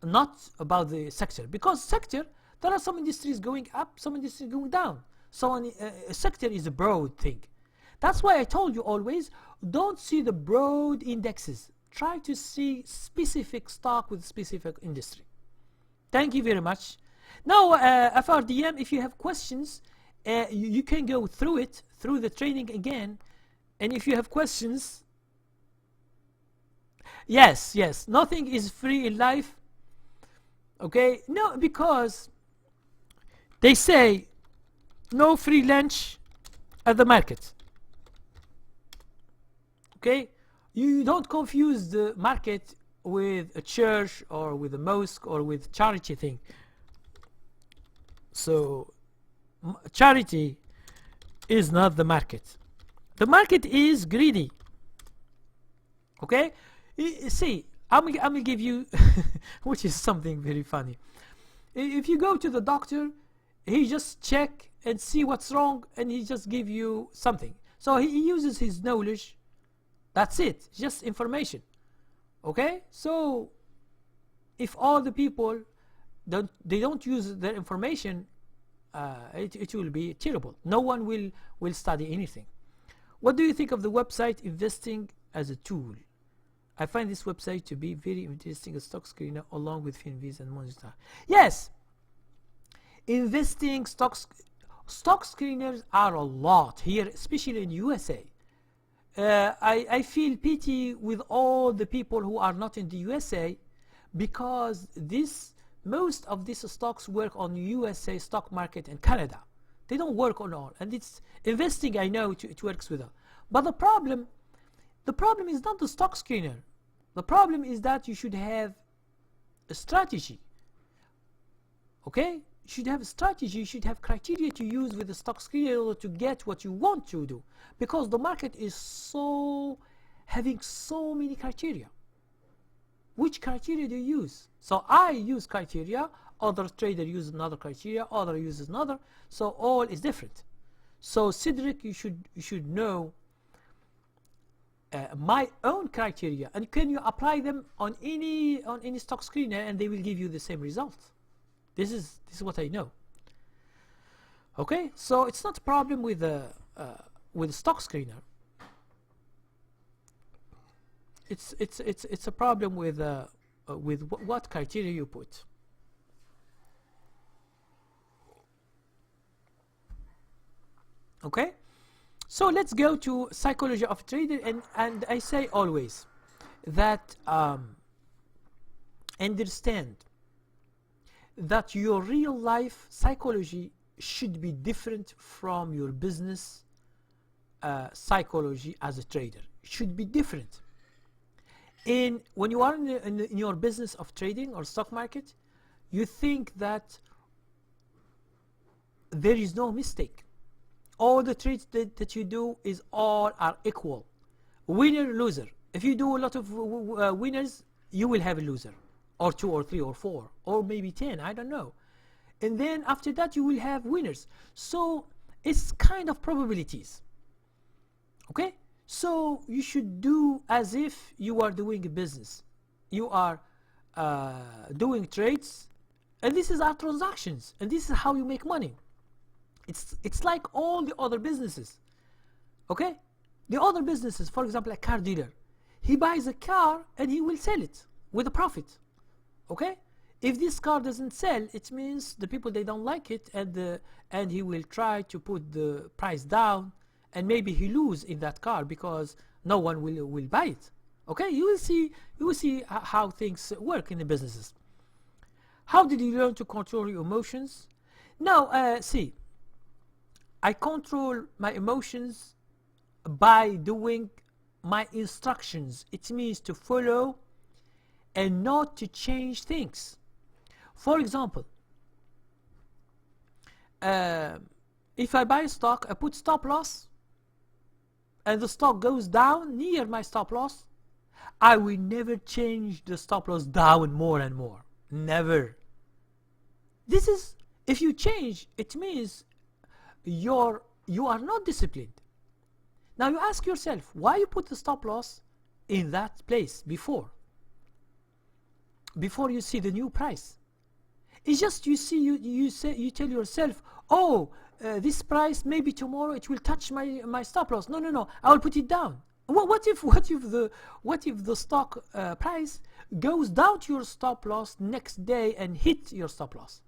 not about the sector, because sector, there are some industries going up, some industries going down. So a sector is a broad thing. That's why I told you always, don't see the broad indexes. Try to see specific stock with specific industry. Thank you very much. Now, FRDM, if you have questions, you can go through the training again. And if you have questions, yes, nothing is free in life. Okay, no, because they say no free lunch at the market. Okay, you don't confuse the market with a church or with a mosque or with charity thing. So charity is not the market. The market is greedy. Okay, see, I'm gonna give you which is something very funny. If you go to the doctor, he just check and see what's wrong and he just give you something. So he uses his knowledge. That's it, just information. Okay, so if all the people don't use their information, it will be terrible. No one will study anything. What do you think of the website investing as a tool? I find this website to be very interesting, a stock screener along with FinViz and Morningstar. Yes, investing stock screeners are a lot here, especially in USA. I feel pity with all the people who are not in the USA, because most of these stocks work on USA stock market and Canada. They don't work on all, and it's investing. I know it works with them, but the problem is not the stock screener. The problem is that you should have a strategy. Okay, you should have a strategy. You should have criteria to use with the stock screener to get what you want to do, because the market is having so many criteria. which criteria do you use? So I use criteria, other trader uses another criteria, other uses another, so all is different. So Cedric, you should know my own criteria, and can you apply them on any stock screener, and they will give you the same result. This is what I know. Okay, so it's not a problem with the stock screener. It's a problem with what criteria you put. Okay, so let's go to psychology of trader, and I say always that understand that your real life psychology should be different from your business psychology as a trader. It should be different. When you are in your business of trading or stock market, you think that there is no mistake. All the trades that you do are equal. Winner, loser. If you do a lot of winners, you will have a loser, or 2 or 3 or 4 or maybe 10, I don't know. And then after that you will have winners. So it's kind of probabilities. Okay, so you should do as if you are doing a business. You are doing trades, and this is our transactions, and this is how you make money. It's like all the other businesses. Okay, the other businesses, for example, a car dealer, he buys a car and he will sell it with a profit. Okay, if this car doesn't sell, it means the people, they don't like it, and he will try to put the price down, and maybe he lose in that car because no one will buy it. Okay, you will see how things work in the businesses. How did you learn to control your emotions? Now, see, I control my emotions by doing my instructions. It means to follow and not to change things. For example, if I buy a stock, I put stop loss, and the stock goes down near my stop loss, I will never change the stop loss down more and more. Never. This is, if you change, it means you are not disciplined. Now you ask yourself, why you put the stop loss in that place before you see the new price? It's just you tell yourself, oh, this price, maybe tomorrow it will touch my stop loss. No, I will put it down. What if the stock price goes down to your stop loss next day and hit your stop loss?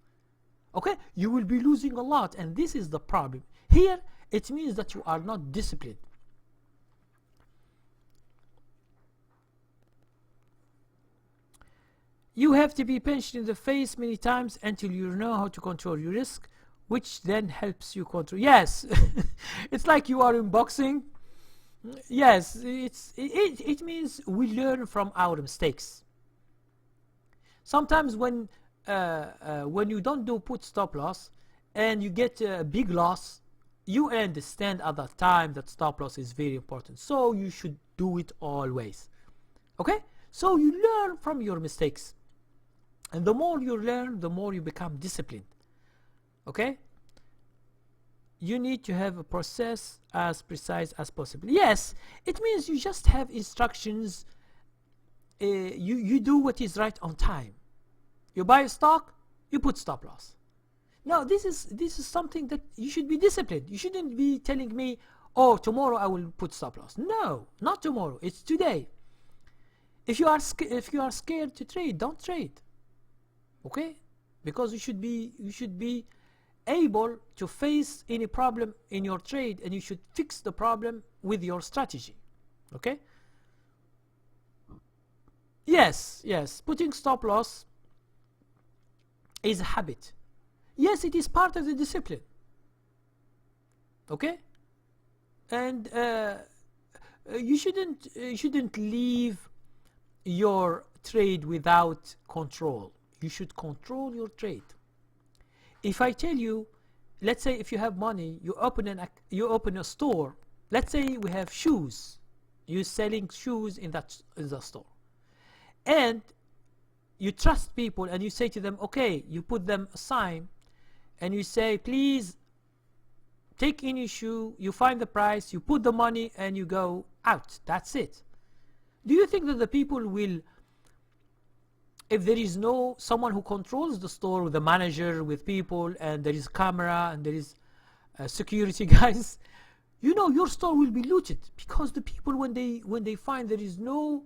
Okay, you will be losing a lot, and this is the problem. Here, it means that you are not disciplined. You have to be punched in the face many times until you know how to control your risk, which then helps you control. Yes, it's like you are in boxing. Yes, it means we learn from our mistakes. Sometimes when you don't do put stop loss and you get a big loss, you understand at that time that stop loss is very important, so you should do it always. Okay, so you learn from your mistakes, and the more you learn, the more you become disciplined. Okay, you need to have a process as precise as possible. Yes, it means you just have instructions. You do what is right on time. You buy a stock, you put stop loss. Now this is something that you should be disciplined. You shouldn't be telling me, oh, tomorrow I will put stop loss. No, not tomorrow, it's today. If you are scared to trade, don't trade. Okay, because you should be able to face any problem in your trade, and you should fix the problem with your strategy. Okay, yes, putting stop loss is a habit. Yes, it is part of the discipline. Okay, and you shouldn't leave your trade without control. You should control your trade. If I tell you, let's say if you have money, you open a store. Let's say we have shoes. You're selling shoes in the store, and you trust people and you say to them, okay, you put them a sign and you say, please take any issue, you find the price, you put the money and you go out. That's it. Do you think that the people will, if there is no someone who controls the store, with the manager, with people, and there is camera and there is security guys, you know your store will be looted, because the people, when they find there is no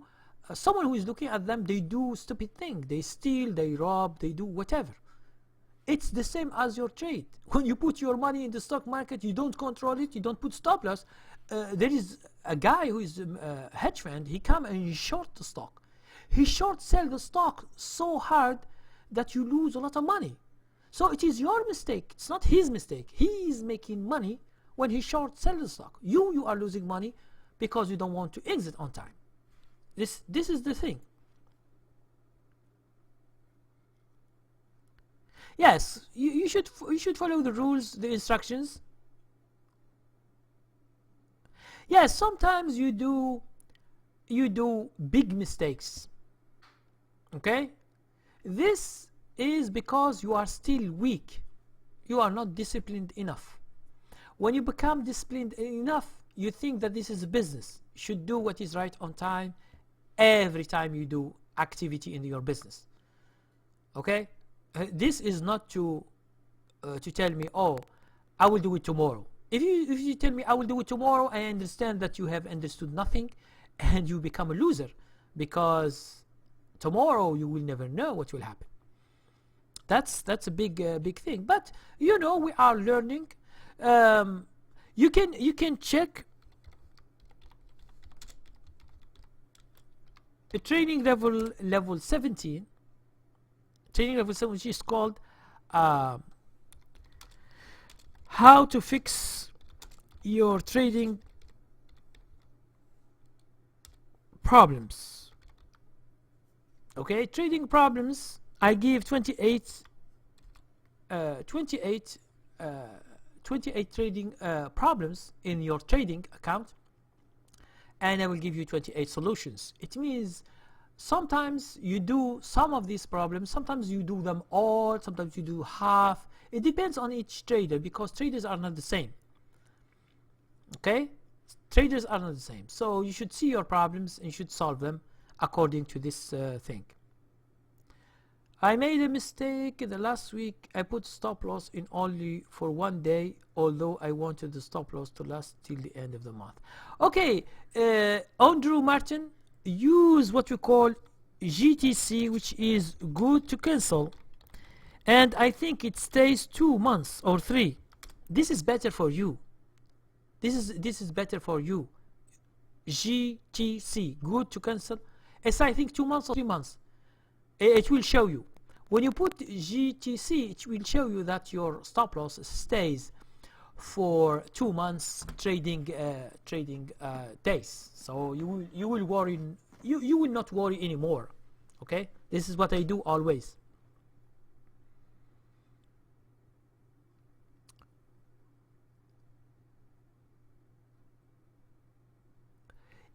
someone who is looking at them, they do stupid thing, they steal, they rob, they do whatever. It's the same as your trade. When you put your money in the stock market, you don't control it, you don't put stop loss. There is a guy who is a hedge fund, he come and he short the stock. He short sell the stock so hard that you lose a lot of money. So it is your mistake, it's not his mistake. He is making money when he short sell the stock. You are losing money because you don't want to exit on time. This is the thing. Yes, you should follow the rules, the instructions. Yes, sometimes you do big mistakes. Okay? This is because you are still weak. You are not disciplined enough. When you become disciplined enough, you think that this is a business. You should do what is right on time every time you do activity in your business. Okay? This is not to tell me, oh, I will do it tomorrow. If you tell me I will do it tomorrow, I understand that you have understood nothing and you become a loser, because tomorrow you will never know what will happen. That's a big thing. But you know, we are learning. You can check the training level 17. Training level 7, which is called how to fix your trading problems. Okay, trading problems. I give 28 trading problems in your trading account, and I will give you 28 solutions. It means sometimes you do some of these problems, sometimes you do them all, sometimes you do half. It depends on each trader, because traders are not the same. Okay, traders are not the same. So you should see your problems and you should solve them according to this thing. I made a mistake in the last week. I put stop loss in only for 1 day, although I wanted the stop loss to last till the end of the month. Okay, Andrew Martin, use what we call GTC, which is good to cancel, and I think it stays 2 months or 3. This is better for you. This is better for you. GTC, good to cancel. It's, I think, 2 months or 3 months. It will show you. When you put GTC, it will show you that your stop loss stays for 2 months trading days. So you will worry. You will not worry anymore. Okay, this is what I do always.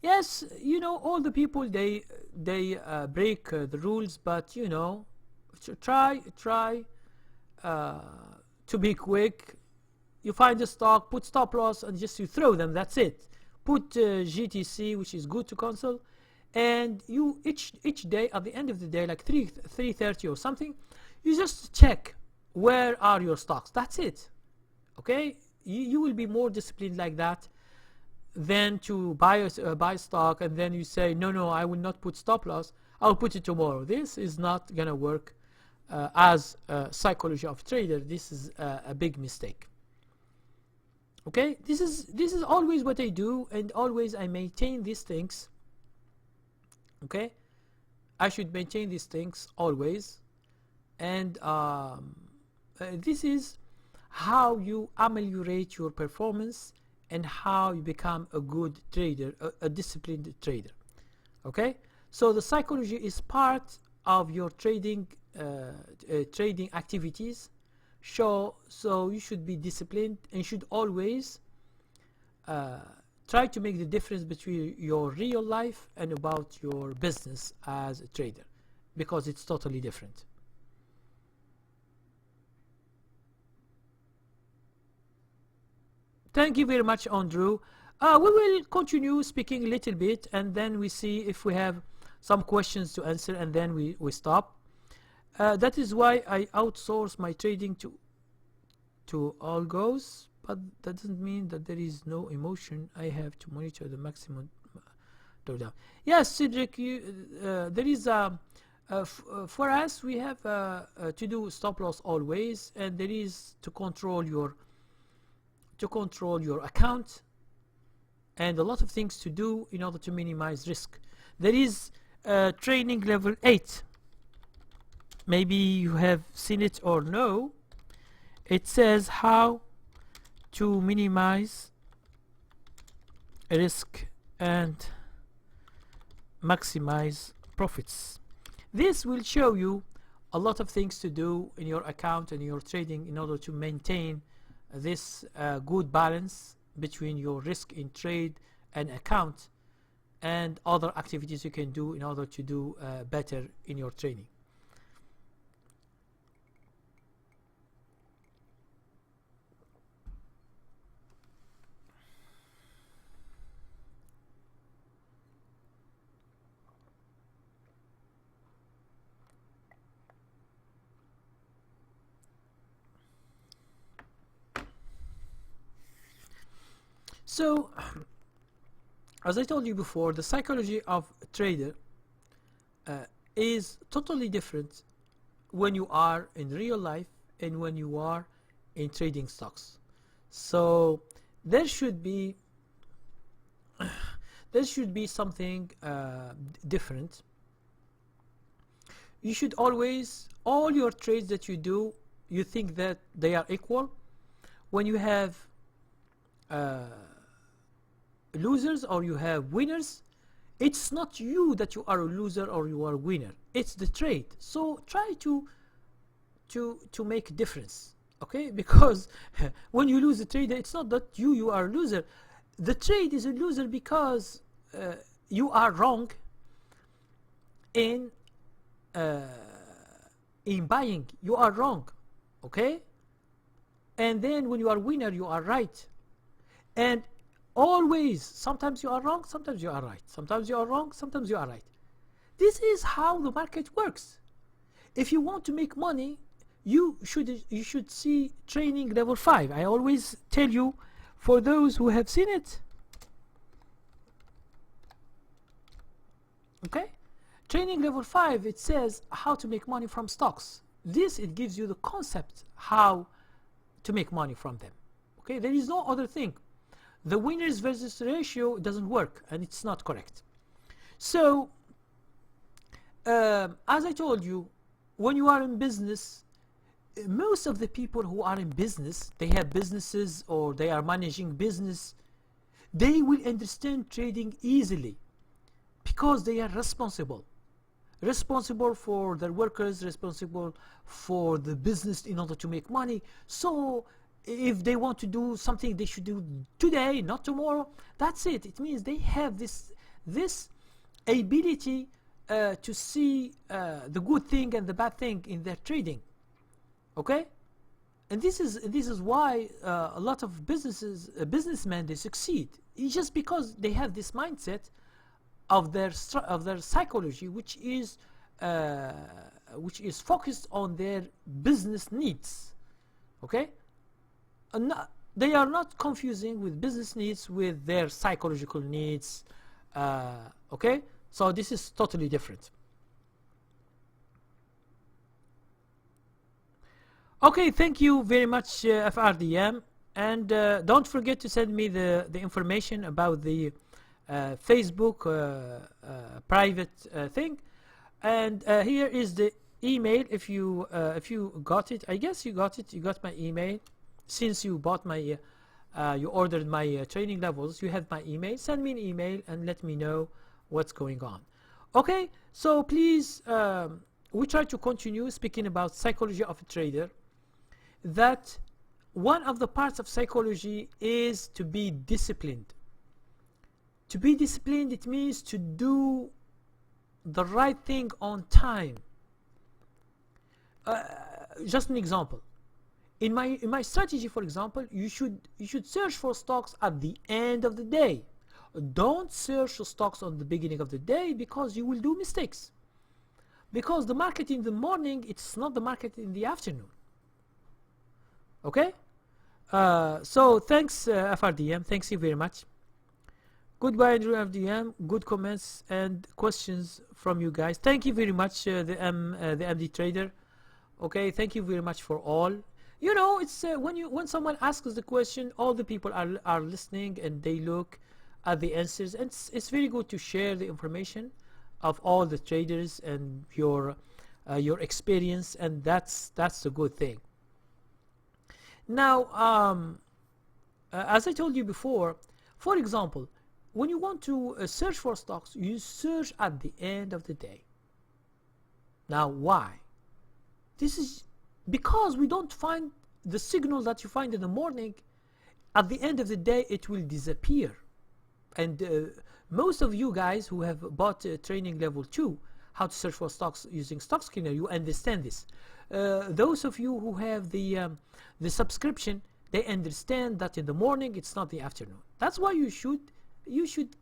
Yes, you know, all the people they break the rules, but you know, try to be quick. You find the stock, put stop loss, and just you throw them. That's it. Put GTC, which is good to cancel, and you each day at the end of the day, like 3:30 or something, you just check where are your stocks. That's it. Okay, you will be more disciplined like that than to buy stock and then you say, no, I will not put stop loss, I'll put it tomorrow. This is not gonna work as a psychology of trader. This is a big mistake. Okay, this is always what I do, and always I maintain these things. Okay, I should maintain these things always, and this is how you ameliorate your performance and how you become a good trader, a disciplined trader. Okay, so the psychology is part of your trading activities. So you should be disciplined and should always try to make the difference between your real life and about your business as a trader. because it's totally different. Thank you very much, Andrew. We will continue speaking a little bit, and then we see if we have some questions to answer, and then we stop. That is why I outsource my trading to algos, but that doesn't mean that there is no emotion. I have to monitor the maximum drawdown. Yes, Cedric, there is for us, we have to do stop loss always, and there is to control your account, and a lot of things to do in order to minimize risk. There is training level 8. Maybe you have seen it or no. It says how to minimize risk and maximize profits. This will show you a lot of things to do in your account and your trading in order to maintain this good balance between your risk in trade and account and other activities you can do in order to do better in your trading. So, as I told you before, the psychology of a trader is totally different when you are in real life and when you are in trading stocks. So there should be something different. You should always, all your trades that you do, you think that they are equal. When you have losers or you have winners, it's not you that you are a loser or you are a winner, it's the trade. So try to make a difference, okay? Because when you lose a trade, it's not that you are a loser. The trade is a loser because you are wrong in buying. You are wrong, okay? And then when you are winner, you are right. And always, sometimes you are wrong, sometimes you are right. Sometimes you are wrong, sometimes you are right. This is how the market works. If you want to make money, you should see training level 5. I always tell you, for those who have seen it, okay? Training level 5, it says how to make money from stocks. This, it gives you the concept how to make money from them. Okay, there is no other thing. The winners versus ratio doesn't work, and it's not correct. So, as I told you, when you are in business, most of the people who are in business, they have businesses or they are managing business, they will understand trading easily because they are responsible for their workers, responsible for the business in order to make money. So if they want to do something, they should do today, not tomorrow. That's it. It means they have this ability to see the good thing and the bad thing in their trading. Okay, and this is why a lot of businessmen, they succeed. It's just because they have this mindset of their psychology, which is focused on their business needs. Okay. They are not confusing with business needs with their psychological needs. Okay, so this is totally different. Okay, thank you very much, FRDM, and don't forget to send me the information about the Facebook private thing. And here is the email. If you got it, I guess you got it. You got my email. Since you bought my, you ordered my training levels, you have my email. Send me an email and let me know what's going on. Okay, so please, we try to continue speaking about psychology of a trader. That one of the parts of psychology is to be disciplined. To be disciplined, it means to do the right thing on time. Just an example. In my strategy, for example, you should search for stocks at the end of the day. Don't search for stocks on the beginning of the day, because you will do mistakes. Because the market in the morning, it's not the market in the afternoon. Okay? So thanks, FRDM. Thanks you very much. Goodbye, Andrew FDM. Good comments and questions from you guys. Thank you very much, the MD Trader. Okay, thank you very much for all. You know, it's when someone asks the question, all the people are listening and they look at the answers, and it's very good to share the information of all the traders and your experience, and that's a good thing. Now, as I told you before, for example, when you want to search for stocks, you search at the end of the day. Now, why? This is because we don't find the signal that you find in the morning. At the end of the day, it will disappear. And most of you guys who have bought training level 2, how to search for stocks using Stock Scanner, you understand this. Those of you who have the subscription, they understand that in the morning it's not the afternoon. That's why you should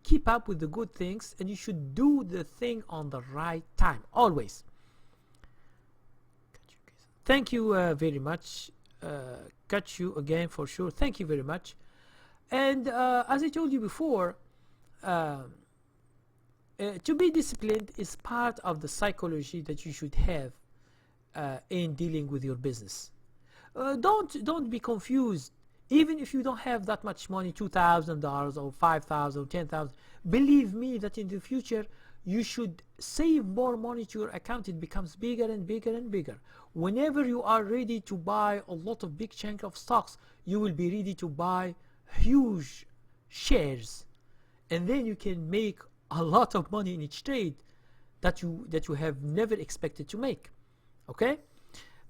keep up with the good things, and you should do the thing on the right time, always. Thank you very much. Catch you again for sure. Thank you very much. And as I told you before, to be disciplined is part of the psychology that you should have in dealing with your business. Don't be confused. Even if you don't have that much money, $2,000 or $5,000 or $10,000, believe me that in the future you should save more money to your account. It becomes bigger and bigger and bigger. Whenever you are ready to buy a lot of big chunk of stocks, you will be ready to buy huge shares, and then you can make a lot of money in each trade that you have never expected to make. Okay,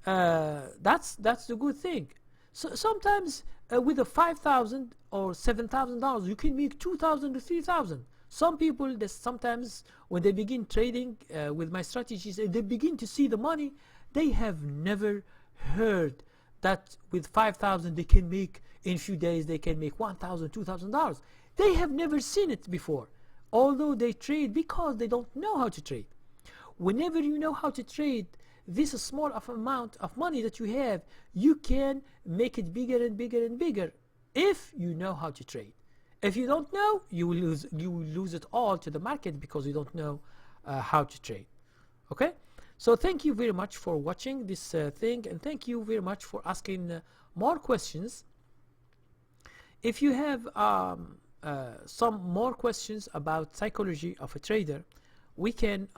that's the good thing. So sometimes with a $5,000 or $7,000, you can make $2,000 to $3,000. Some people, sometimes when they begin trading with my strategies, and they begin to see the money, they have never heard that with $5,000 they can make, in a few days they can make $1,000, $2,000. They have never seen it before, although they trade because they don't know how to trade. Whenever you know how to trade, this small of amount of money that you have, you can make it bigger and bigger and bigger if you know how to trade. If you don't know, you will lose it all to the market because you don't know how to trade. Okay, so thank you very much for watching this thing, and thank you very much for asking more questions. If you have some more questions about psychology of a trader, we can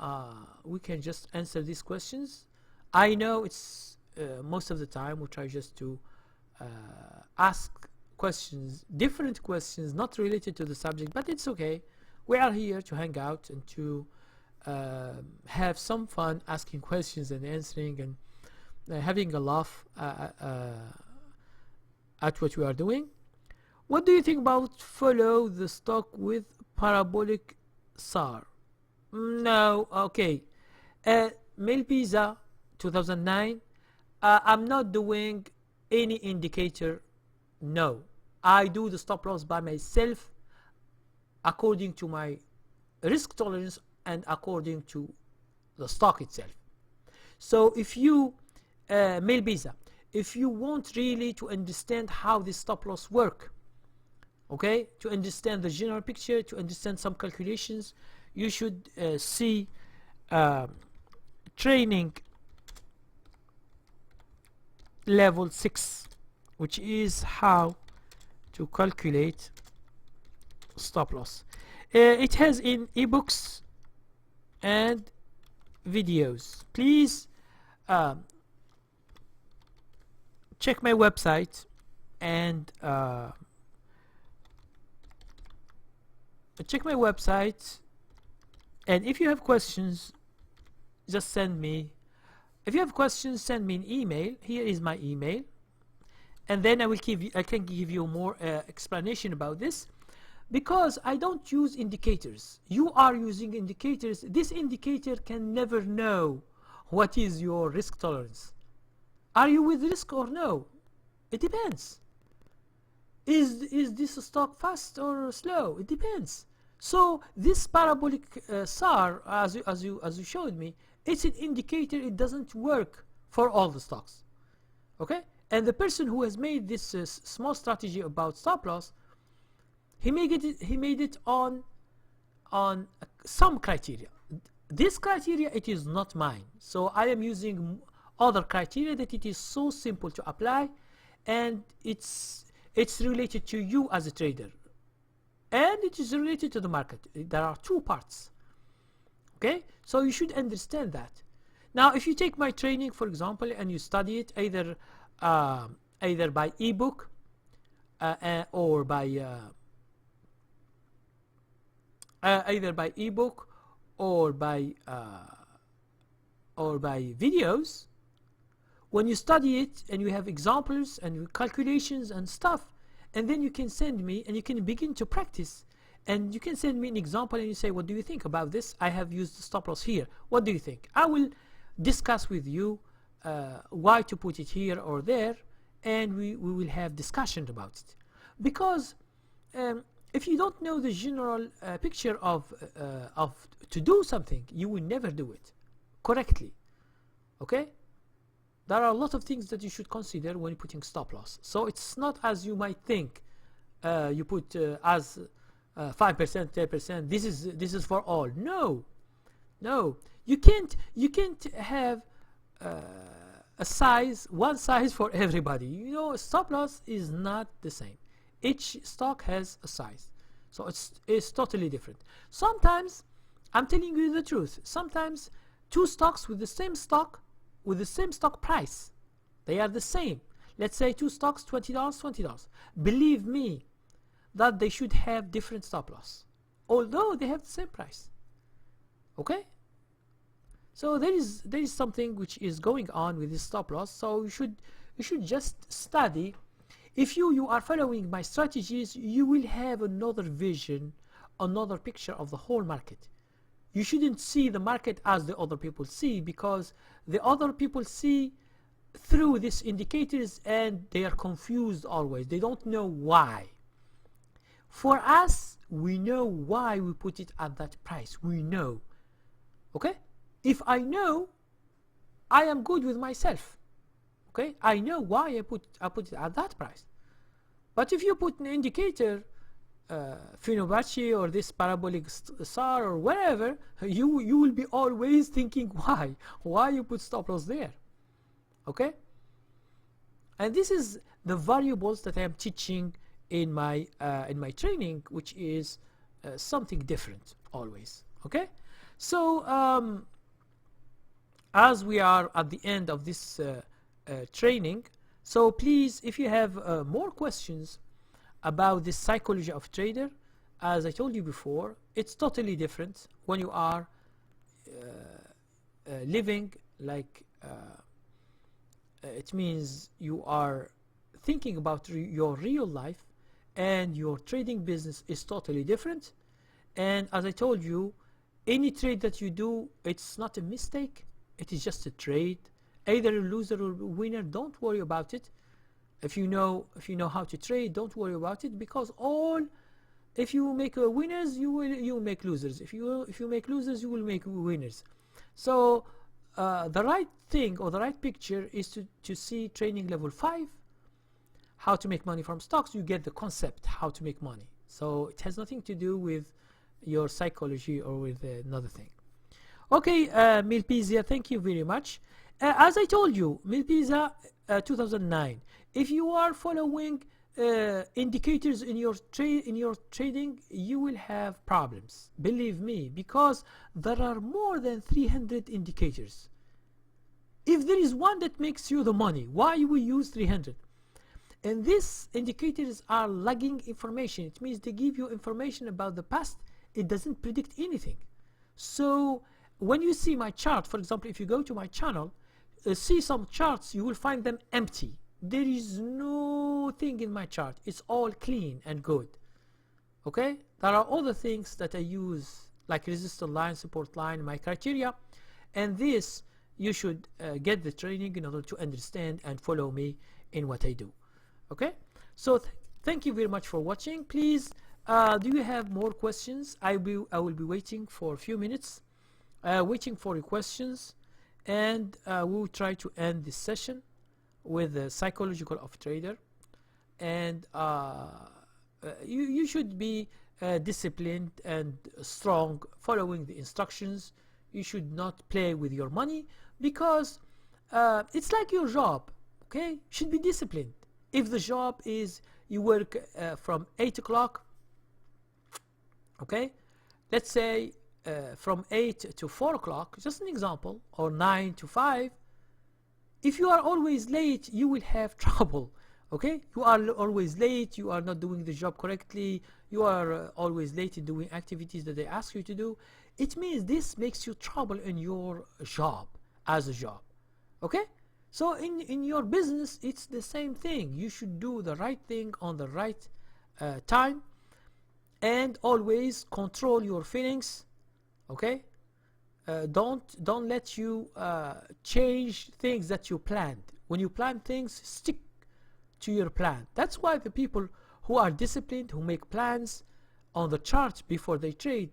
just answer these questions. I know it's most of the time we try just to ask questions, different questions, not related to the subject, but it's okay. We are here to hang out and to have some fun asking questions and answering and having a laugh at what we are doing. What do you think about follow the stock with parabolic SAR? No, okay. Melpisa 2009. I'm not doing any indicator. No, I do the stop loss by myself according to my risk tolerance and according to the stock itself. So if you Melpisa, if you want really to understand how the stop loss work, okay, to understand the general picture, to understand some calculations, you should see training level 6, which is how to calculate stop loss. It has in ebooks and videos. Please check my website and and if you have questions, just send me. If you have questions, send me an email. Here is my email, and then I can give you more explanation about this. Because I don't use indicators. You are using indicators. This indicator can never know what is your risk tolerance. Are you with risk or no? It depends. Is this stock fast or slow? It depends. So this parabolic SAR, as you showed me, it's an indicator. It doesn't work for all the stocks. Okay? And the person who has made this small strategy about stop loss, he made it on some criteria. This criteria, it is not mine. So I am using other criteria that it is so simple to apply, and it's related to you as a trader, and it is related to the market. There are two parts. Okay, so you should understand that. Now, if you take my training, for example, and you study it either by ebook or by videos, when you study it and you have examples and calculations and stuff, and then you can send me and you can begin to practice, and you can send me an example and you say, what do you think about this? I have used the stop loss here. What do you think? I will discuss with you why to put it here or there, and we will have discussion about it. Because if you don't know the general picture of to do something, you will never do it correctly. Okay? There are a lot of things that you should consider when putting stop loss. So it's not as you might think. You put as 5%, 10%. This is for all. No, you can't have one size for everybody. You know, stop loss is not the same. Each stock has a size, so it's totally different. Sometimes, I'm telling you the truth, sometimes two stocks with the same stock price, they are the same. Let's say two stocks, $20, $20. Believe me that they should have different stop loss, although they have the same price. Okay? So there is something which is going on with this stop loss. So you should just study. If you are following my strategies, you will have another vision, another picture of the whole market. You shouldn't see the market as the other people see, because the other people see through these indicators and they are confused always. They don't know why. For us, we know why we put it at that price. We know. Okay? If I know, I am good with myself. Okay? I know why I put it at that price. But if you put an indicator, Fibonacci or this parabolic SAR or whatever, you will be always thinking why you put stop loss there. Okay? And this is the variables that I am teaching in my training, which is something different always. Okay? So as we are at the end of this training, so please, if you have more questions about the psychology of trader, as I told you before, it's totally different when you are living like it means you are thinking about your real life, and your trading business is totally different. And as I told you, any trade that you do, it's not a mistake, it is just a trade. Either a loser or a winner, don't worry about it. If you know how to trade, don't worry about it, because if you make winners, you will make losers. If you make losers, you will make winners. So the right thing or the right picture is to see training level 5, how to make money from stocks. You get the concept how to make money. So it has nothing to do with your psychology or with another thing. Okay, Milpizia, thank you very much. As I told you, Milpizia 2009. If you are following indicators in your trading, you will have problems. Believe me, because there are more than 300 indicators. If there is one that makes you the money, why you will use 300? And these indicators are lagging information. It means they give you information about the past. It doesn't predict anything. So when you see my chart, for example, if you go to my channel, see some charts, you will find them empty. There is no thing in my chart. It's all clean and good. Okay, there are other things that I use, like resistance line, support line, my criteria, and this you should get the training in order to understand and follow me in what I do. Okay, so thank you very much for watching. Please, do you have more questions? I will be waiting for a few minutes, waiting for your questions, and we will try to end this session with the psychological of trader. And you should be disciplined and strong, following the instructions. You should not play with your money, because it's like your job. Okay, you should be disciplined. If the job is you work from 8 o'clock, okay, let's say from 8 to 4 o'clock, just an example, or 9 to 5, if you are always late, you will have trouble. Okay, you are always late, you are not doing the job correctly, you are always late in doing activities that they ask you to do. It means this makes you trouble in your job, as a job. Okay, so in your business, it's the same thing. You should do the right thing on the right time, and always control your feelings. Okay, don't let you change things that you planned. When you plan things, stick to your plan. That's why the people who are disciplined, who make plans on the chart before they trade,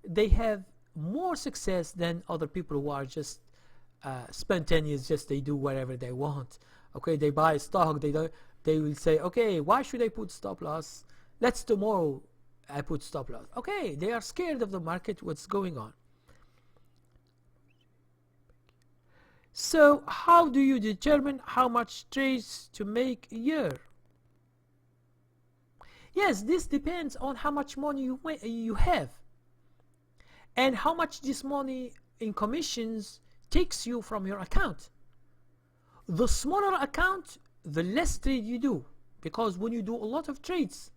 they have more success than other people who are just spontaneous. Just they do whatever they want. Okay, they buy stock, they will say, okay, why should I put stop loss? Let's tomorrow I put stop loss. Okay, they are scared of the market, what's going on. So how do you determine how much trades to make a year? Yes, this depends on how much money you have, and how much this money in commissions takes you from your account. The smaller account, the less trade you do, because when you do a lot of trades,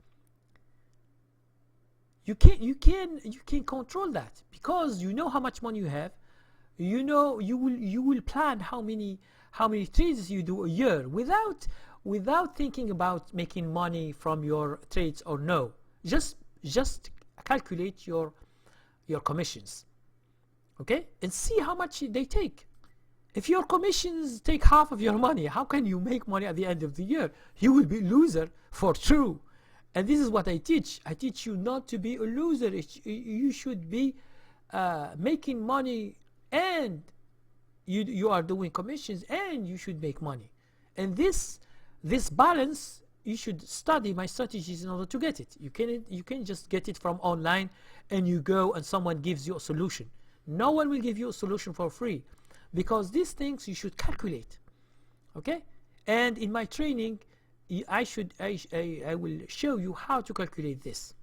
you can control that, because you know how much money you have. You know, you will plan how many trades you do a year without thinking about making money from your trades or no. Just calculate your commissions, okay, and see how much they take. If your commissions take half of your money, how can you make money at the end of the year? You will be a loser for true. And this is what I teach. I teach you not to be a loser. You should be making money, and you are doing commissions, and you should make money. And this balance, you should study my strategies in order to get it. You can just get it from online, and you go and someone gives you a solution. No one will give you a solution for free, because these things you should calculate. Okay, and in my training, I will show you how to calculate this.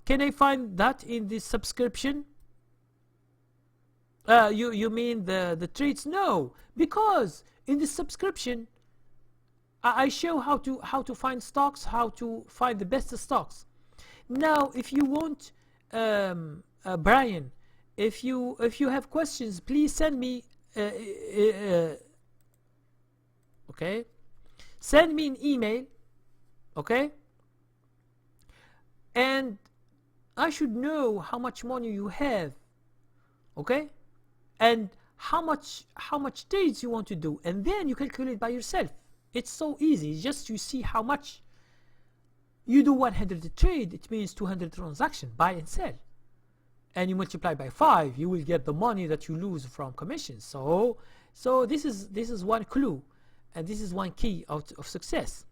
Can I find that in the subscription? You mean the trades? No, because in the subscription I show how to find stocks, how to find the best stocks. Now, if you want, Brian, if you have questions, please send me. Okay, send me an email. Okay. And I should know how much money you have, okay, and how much trades you want to do, and then you calculate by yourself. It's so easy. Just you see how much you do. 100 trade, it means 200 transaction, buy and sell, and you multiply by 5, you will get the money that you lose from commissions. So this is one clue, and this is one key of success.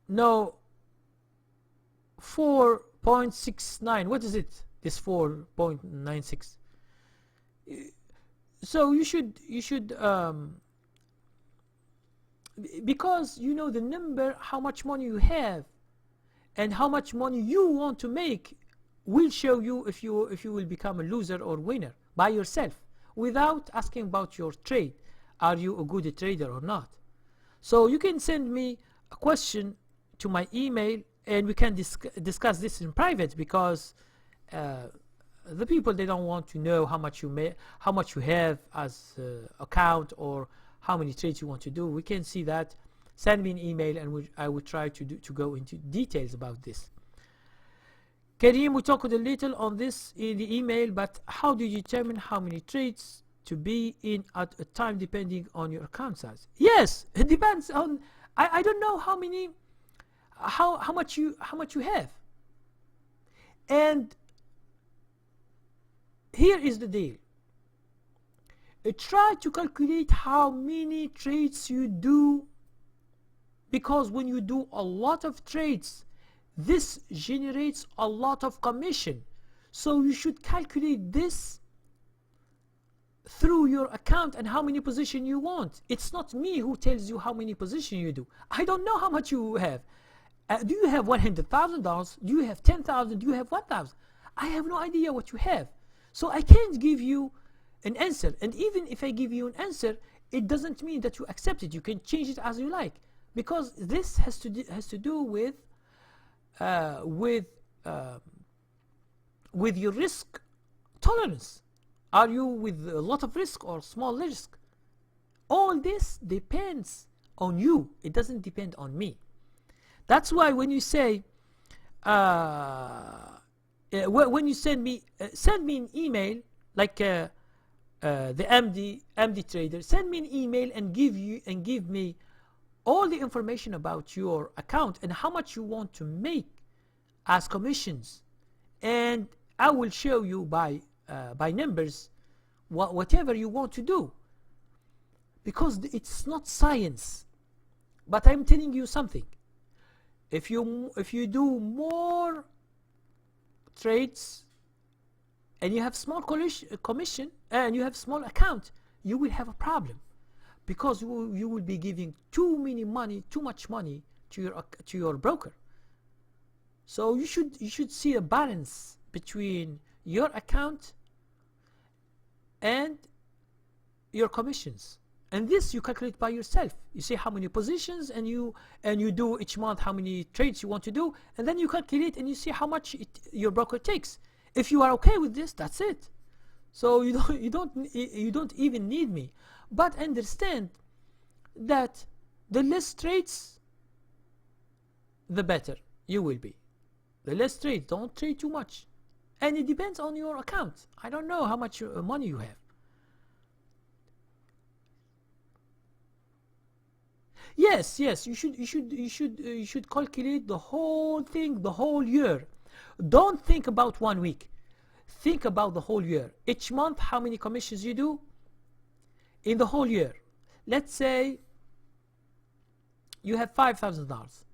No, 4.69. What is it? This 4.96. So you should because you know the number, how much money you have, and how much money you want to make, will show you if you will become a loser or winner by yourself, without asking about your trade. Are you a good trader or not? So you can send me a question to my email, and we can discuss this in private, because the people, they don't want to know how much you have as account, or how many trades you want to do. We can see that. Send me an email, and I will try to go into details about this. Kareem, we talked a little on this in the email, but how do you determine how many trades to be in at a time depending on your account size? Yes, it depends on, I don't know how many, how much you have. And here is the deal. Try to calculate how many trades you do, because when you do a lot of trades, this generates a lot of commission. So you should calculate this through your account and how many position you want. It's not me who tells you how many position you do. I don't know how much you have. Do you have $100,000? Do you have 10,000? Do you have 1,000? I have no idea what you have. So I can't give you an answer. And even if I give you an answer, it doesn't mean that you accept it. You can change it as you like, because this has to do with your risk tolerance. Are you with a lot of risk or small risk? All this depends on you. It doesn't depend on me. That's why when you say, when you send me an email, like the MD trader, send me an email and give me all the information about your account and how much you want to make as commissions, and I will show you by numbers whatever you want to do, because it's not science. But I'm telling you something. If you do more trades and you have small commission and you have small account, you will have a problem, because you will be giving too much money to your broker. So you should see a balance between your account and your commissions, and this you calculate by yourself. You see how many positions, and you do each month how many trades you want to do, and then you calculate and you see how much your broker takes. If you are okay with this, that's it. So you don't even need me. But understand that the less trades, the better you will be. The less trades, don't trade too much. And it depends on your account. I don't know how much money you have. Yes, you should calculate the whole thing, the whole year. Don't think about 1 week. Think about the whole year. Each month, how many commissions you do in the whole year. Let's say you have $5,000.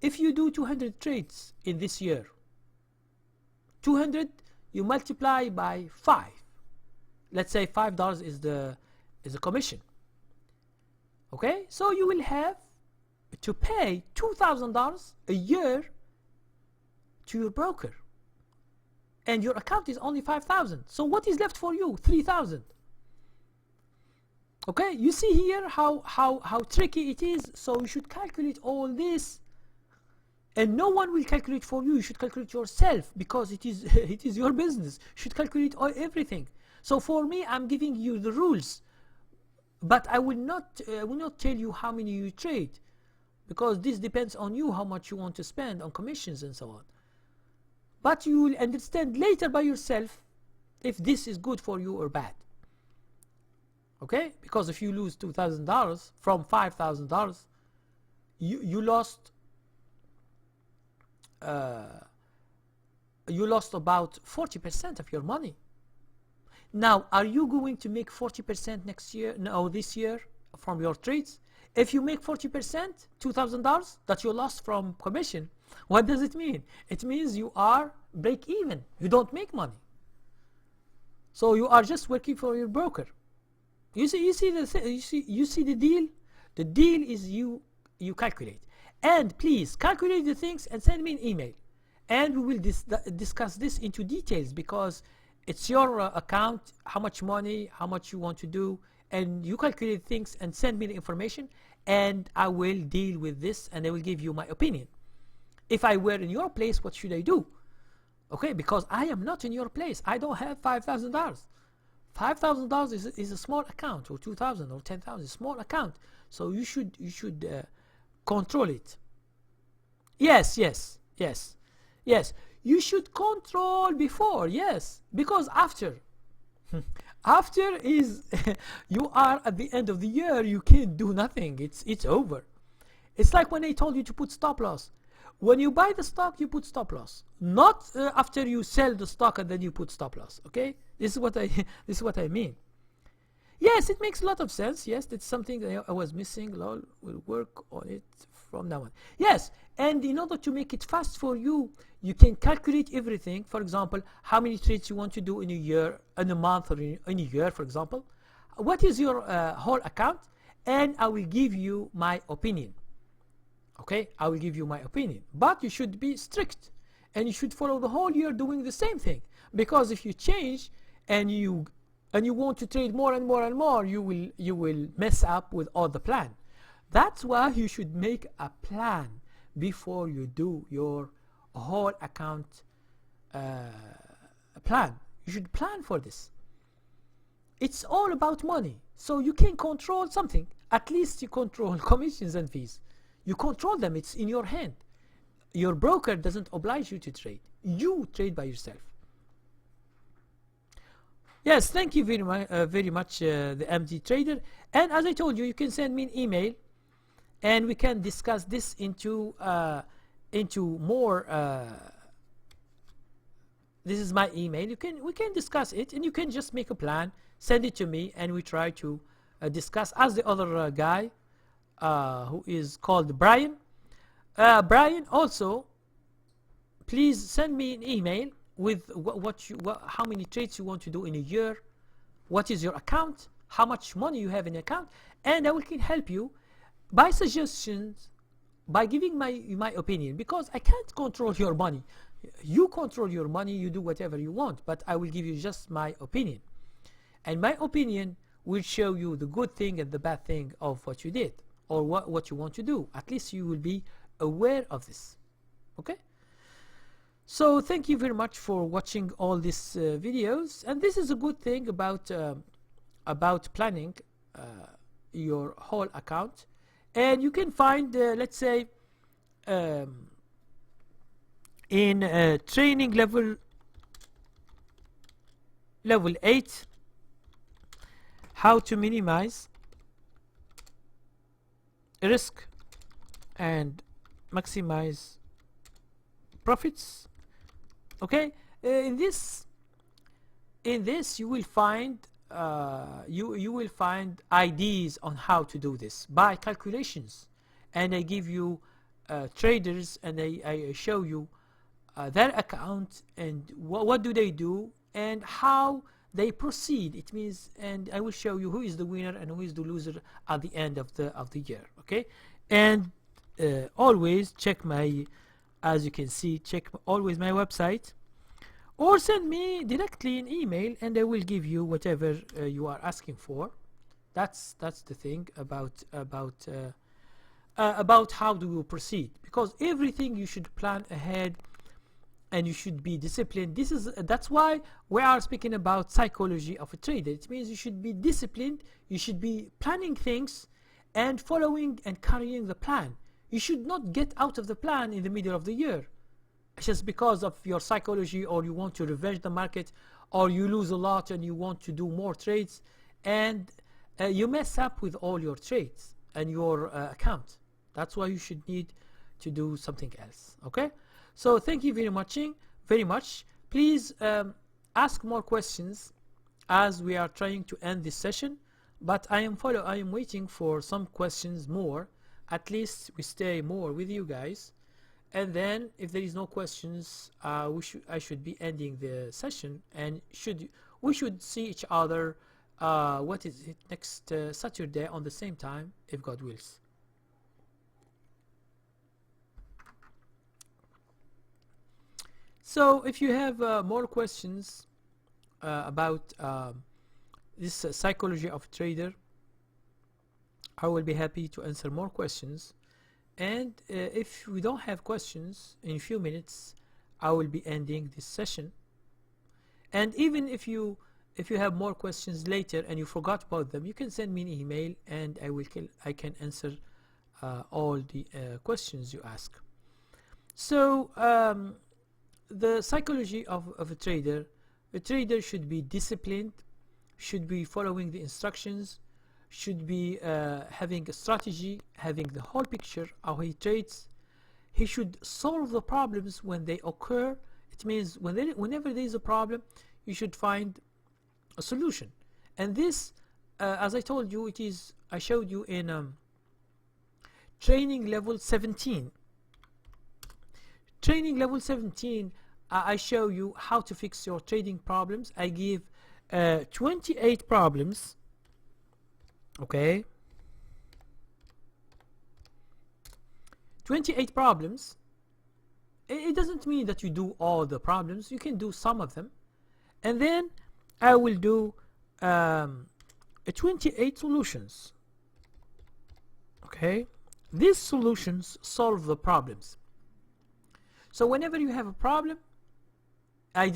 If you do 200 trades in this year, 200 you multiply by 5. Let's say $5 is the commission. Okay, so you will have to pay $2,000 a year to your broker, and your account is only 5,000. So what is left for you? 3,000. Okay, you see here how tricky it is. So you should calculate all this, and no one will calculate for you. You should calculate yourself, because it is your business. You should calculate everything. So for me, I'm giving you the rules, but I will not tell you how many you trade, because this depends on you, how much you want to spend on commissions and so on. But you will understand later by yourself if this is good for you or bad. Okay, because if you lose $2,000 from $5,000, you lost about 40% of your money. Now, are you going to make 40% next year? No, this year from your trades? If you make 40%, $2,000 that you lost from commission, what does it mean? It means you are break even. You don't make money. So you are just working for your broker. You see the deal. The deal is you calculate. And please calculate the things and send me an email, and we will discuss this into details, because It's your account, how much money, how much you want to do, and you calculate things and send me the information, and I will deal with this and I will give you my opinion. If I were in your place, what should I do? Okay, because I am not in your place. I don't have $5,000. $5,000 is a small account, or 2,000 or 10,000, small account. So you should control it. Yes, yes, yes, yes. You should control before, yes, because after, after is you are at the end of the year. You can't do nothing. It's over. It's like when I told you to put stop loss. When you buy the stock, you put stop loss. Not after you sell the stock and then you put stop loss. Okay, this is what I this is what I mean. Yes, it makes a lot of sense. Yes, that's something that I was missing. Lol, we'll work on it from now on. Yes, and in order to make it fast for you, you can calculate everything. For example, how many trades you want to do in a year, in a month, or in a year, for example. What is your whole account? And I will give you my opinion. Okay, I will give you my opinion. But you should be strict. And you should follow the whole year doing the same thing. Because if you change and you want to trade more and more and more, you will mess up with all the plan. That's why you should make a plan before you do your whole account plan. You should plan for this. It's all about money. So you can control something. At least you control commissions and fees. You control them. It's in your hand. Your broker doesn't oblige you to trade. You trade by yourself. Yes, thank you very much, the MD Trader. And as I told you, you can send me an email, and we can discuss this into more. This is my email. We can discuss it, and you can just make a plan, send it to me, and we try to discuss. As the other guy, who is called Brian. Brian, also, please send me an email with how many trades you want to do in a year, what is your account, how much money you have in the account, and I can help you by suggestions, by giving my opinion, because I can't control your money. You control your money, you do whatever you want, but I will give you just my opinion. And my opinion will show you the good thing and the bad thing of what you did, or what you want to do. At least you will be aware of this. Okay? So thank you very much for watching all these videos, and this is a good thing about planning your whole account. And you can find, let's say, in training level 8, how to minimize risk and maximize profits. Okay, in this you will find you will find ideas on how to do this by calculations, and I give you traders, and I show you their account and what do they do and how they proceed. It means, and I will show you who is the winner and who is the loser at the end of the year. Okay, and always check my, as you can see, check always my website, or send me directly an email and I will give you whatever you are asking for. That's the thing about how do you proceed, because everything you should plan ahead and you should be disciplined. That's why we are speaking about psychology of a trader. It means you should be disciplined, you should be planning things and following and carrying the plan. You should not get out of the plan in the middle of the year just because of your psychology, or you want to revenge the market, or you lose a lot and you want to do more trades, and you mess up with all your trades and your account. That's why you should need to do something else. Okay, so thank you very much. Please ask more questions as we are trying to end this session, but I am waiting for some questions more. At least we stay more with you guys, and then if there is no questions, I should be ending the session, and we should see each other what is it, next Saturday on the same time, if God wills. So if you have more questions, about this psychology of a trader, I will be happy to answer more questions. And if we don't have questions in a few minutes, I will be ending this session. And even if you have more questions later and you forgot about them, you can send me an email and I can answer all the questions you ask. So the psychology of a trader should be disciplined, should be following the instructions, should be having a strategy, having the whole picture how he trades. He should solve the problems when they occur. It means whenever there is a problem, you should find a solution. And this, as I told you, I showed you in training level 17. Training level 17, I show you how to fix your trading problems. I give 28 problems. Okay, 28 problems. It doesn't mean that you do all the problems. You can do some of them, and then I will do 28 solutions. Okay, these solutions solve the problems. So whenever you have a problem, I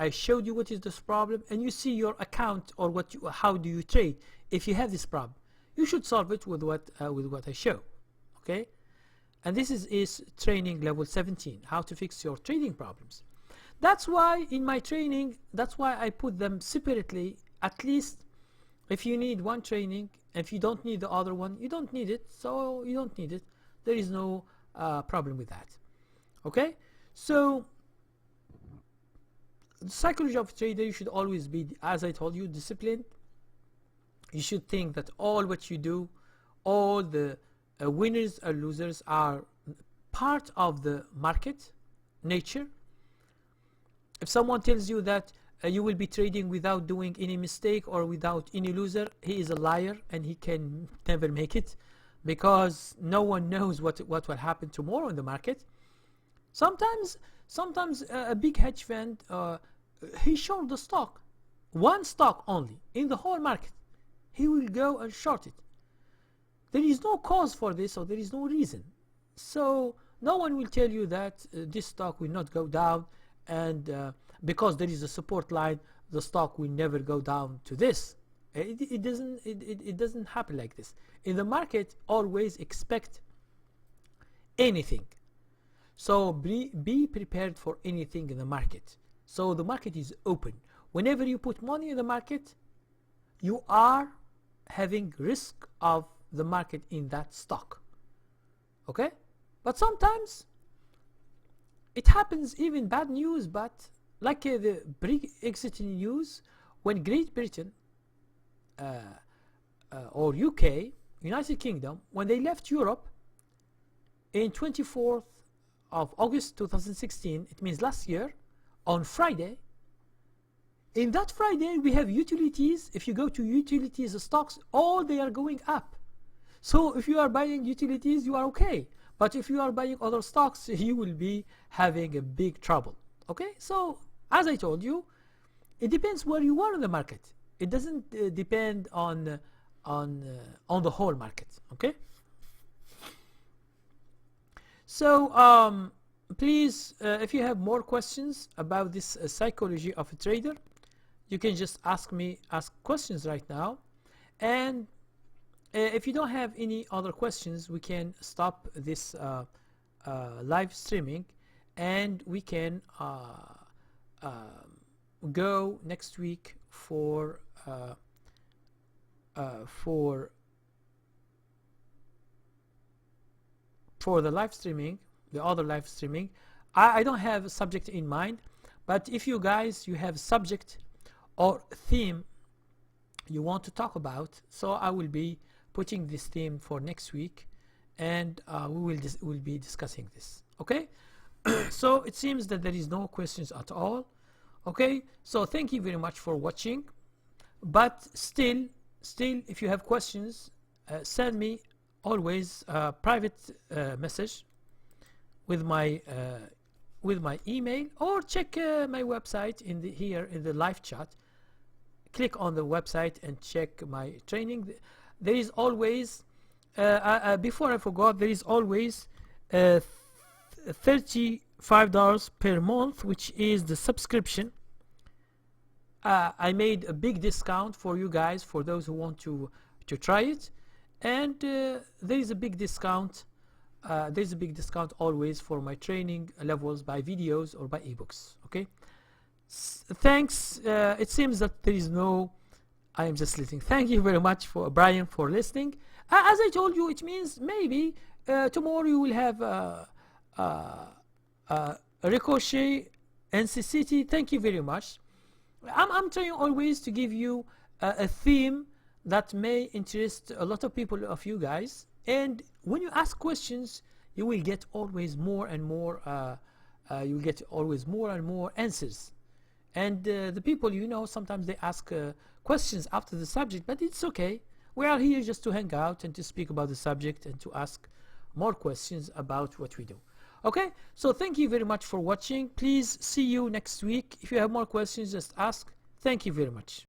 showed you what is this problem, and you see your account or how do you trade. If you have this problem, you should solve it with what I show. Okay, and this is training level 17, how to fix your trading problems. That's why in my training, that's why I put them separately. At least if you need one training, if you don't need the other one, you don't need it, so you don't need it. There is no problem with that. Okay, so the psychology of a trader, you should always be, as I told you, disciplined. You should think that all what you do, all the winners or losers are part of the market nature. If someone tells you that you will be trading without doing any mistake or without any loser, he is a liar and he can never make it, because no one knows what will happen tomorrow in the market. Sometimes a big hedge fund, he short the stock, one stock only in the whole market. He will go and short it. There is no cause for this, or there is no reason. So no one will tell you that this stock will not go down, and because there is a support line, the stock will never go down to this. It doesn't happen like this. In the market, always expect anything. So be prepared for anything in the market. So the market is open. Whenever you put money in the market, you are having risk of the market in that stock. Okay? But sometimes it happens, even bad news, but like the Brexit news, when Great Britain or UK, United Kingdom, when they left Europe in 24th of August 2016, it means last year, on Friday. In that Friday, we have utilities. If you go to utilities stocks, all they are going up. So if you are buying utilities, you are okay. But if you are buying other stocks, you will be having a big trouble. Okay? So as I told you, it depends where you are in the market. It doesn't depend on the whole market. Okay? So please, if you have more questions about this psychology of a trader, you can just ask questions right now. And if you don't have any other questions, we can stop this live streaming, and we can go next week for the live streaming, the other live streaming. I don't have a subject in mind, but if you guys, you have subject or theme you want to talk about, so I will be putting this theme for next week, and we will be discussing this. Okay? So it seems that there is no questions at all. Okay, so thank you very much for watching, but still if you have questions, send me always a private message with my with my email, or check my website in the here in the live chat. Click on the website and check my training. There is always before I forgot, there is always $35 per month, which is the subscription. I made a big discount for you guys, for those who want to try it, and there is a big discount. There's a big discount always for my training levels by videos or by ebooks. Okay, thanks. It seems that there is no. I am just listening. Thank you very much for Brian for listening. As I told you, it means maybe tomorrow you will have Ricochet and City. Thank you very much. I'm trying always to give you a theme that may interest a lot of people, of you guys. And when you ask questions, you will get always more and more. You will get always more and more answers. And the people, you know, sometimes they ask questions after the subject, but it's okay. We are here just to hang out and to speak about the subject and to ask more questions about what we do. Okay, so thank you very much for watching. Please see you next week. If you have more questions, just ask. Thank you very much.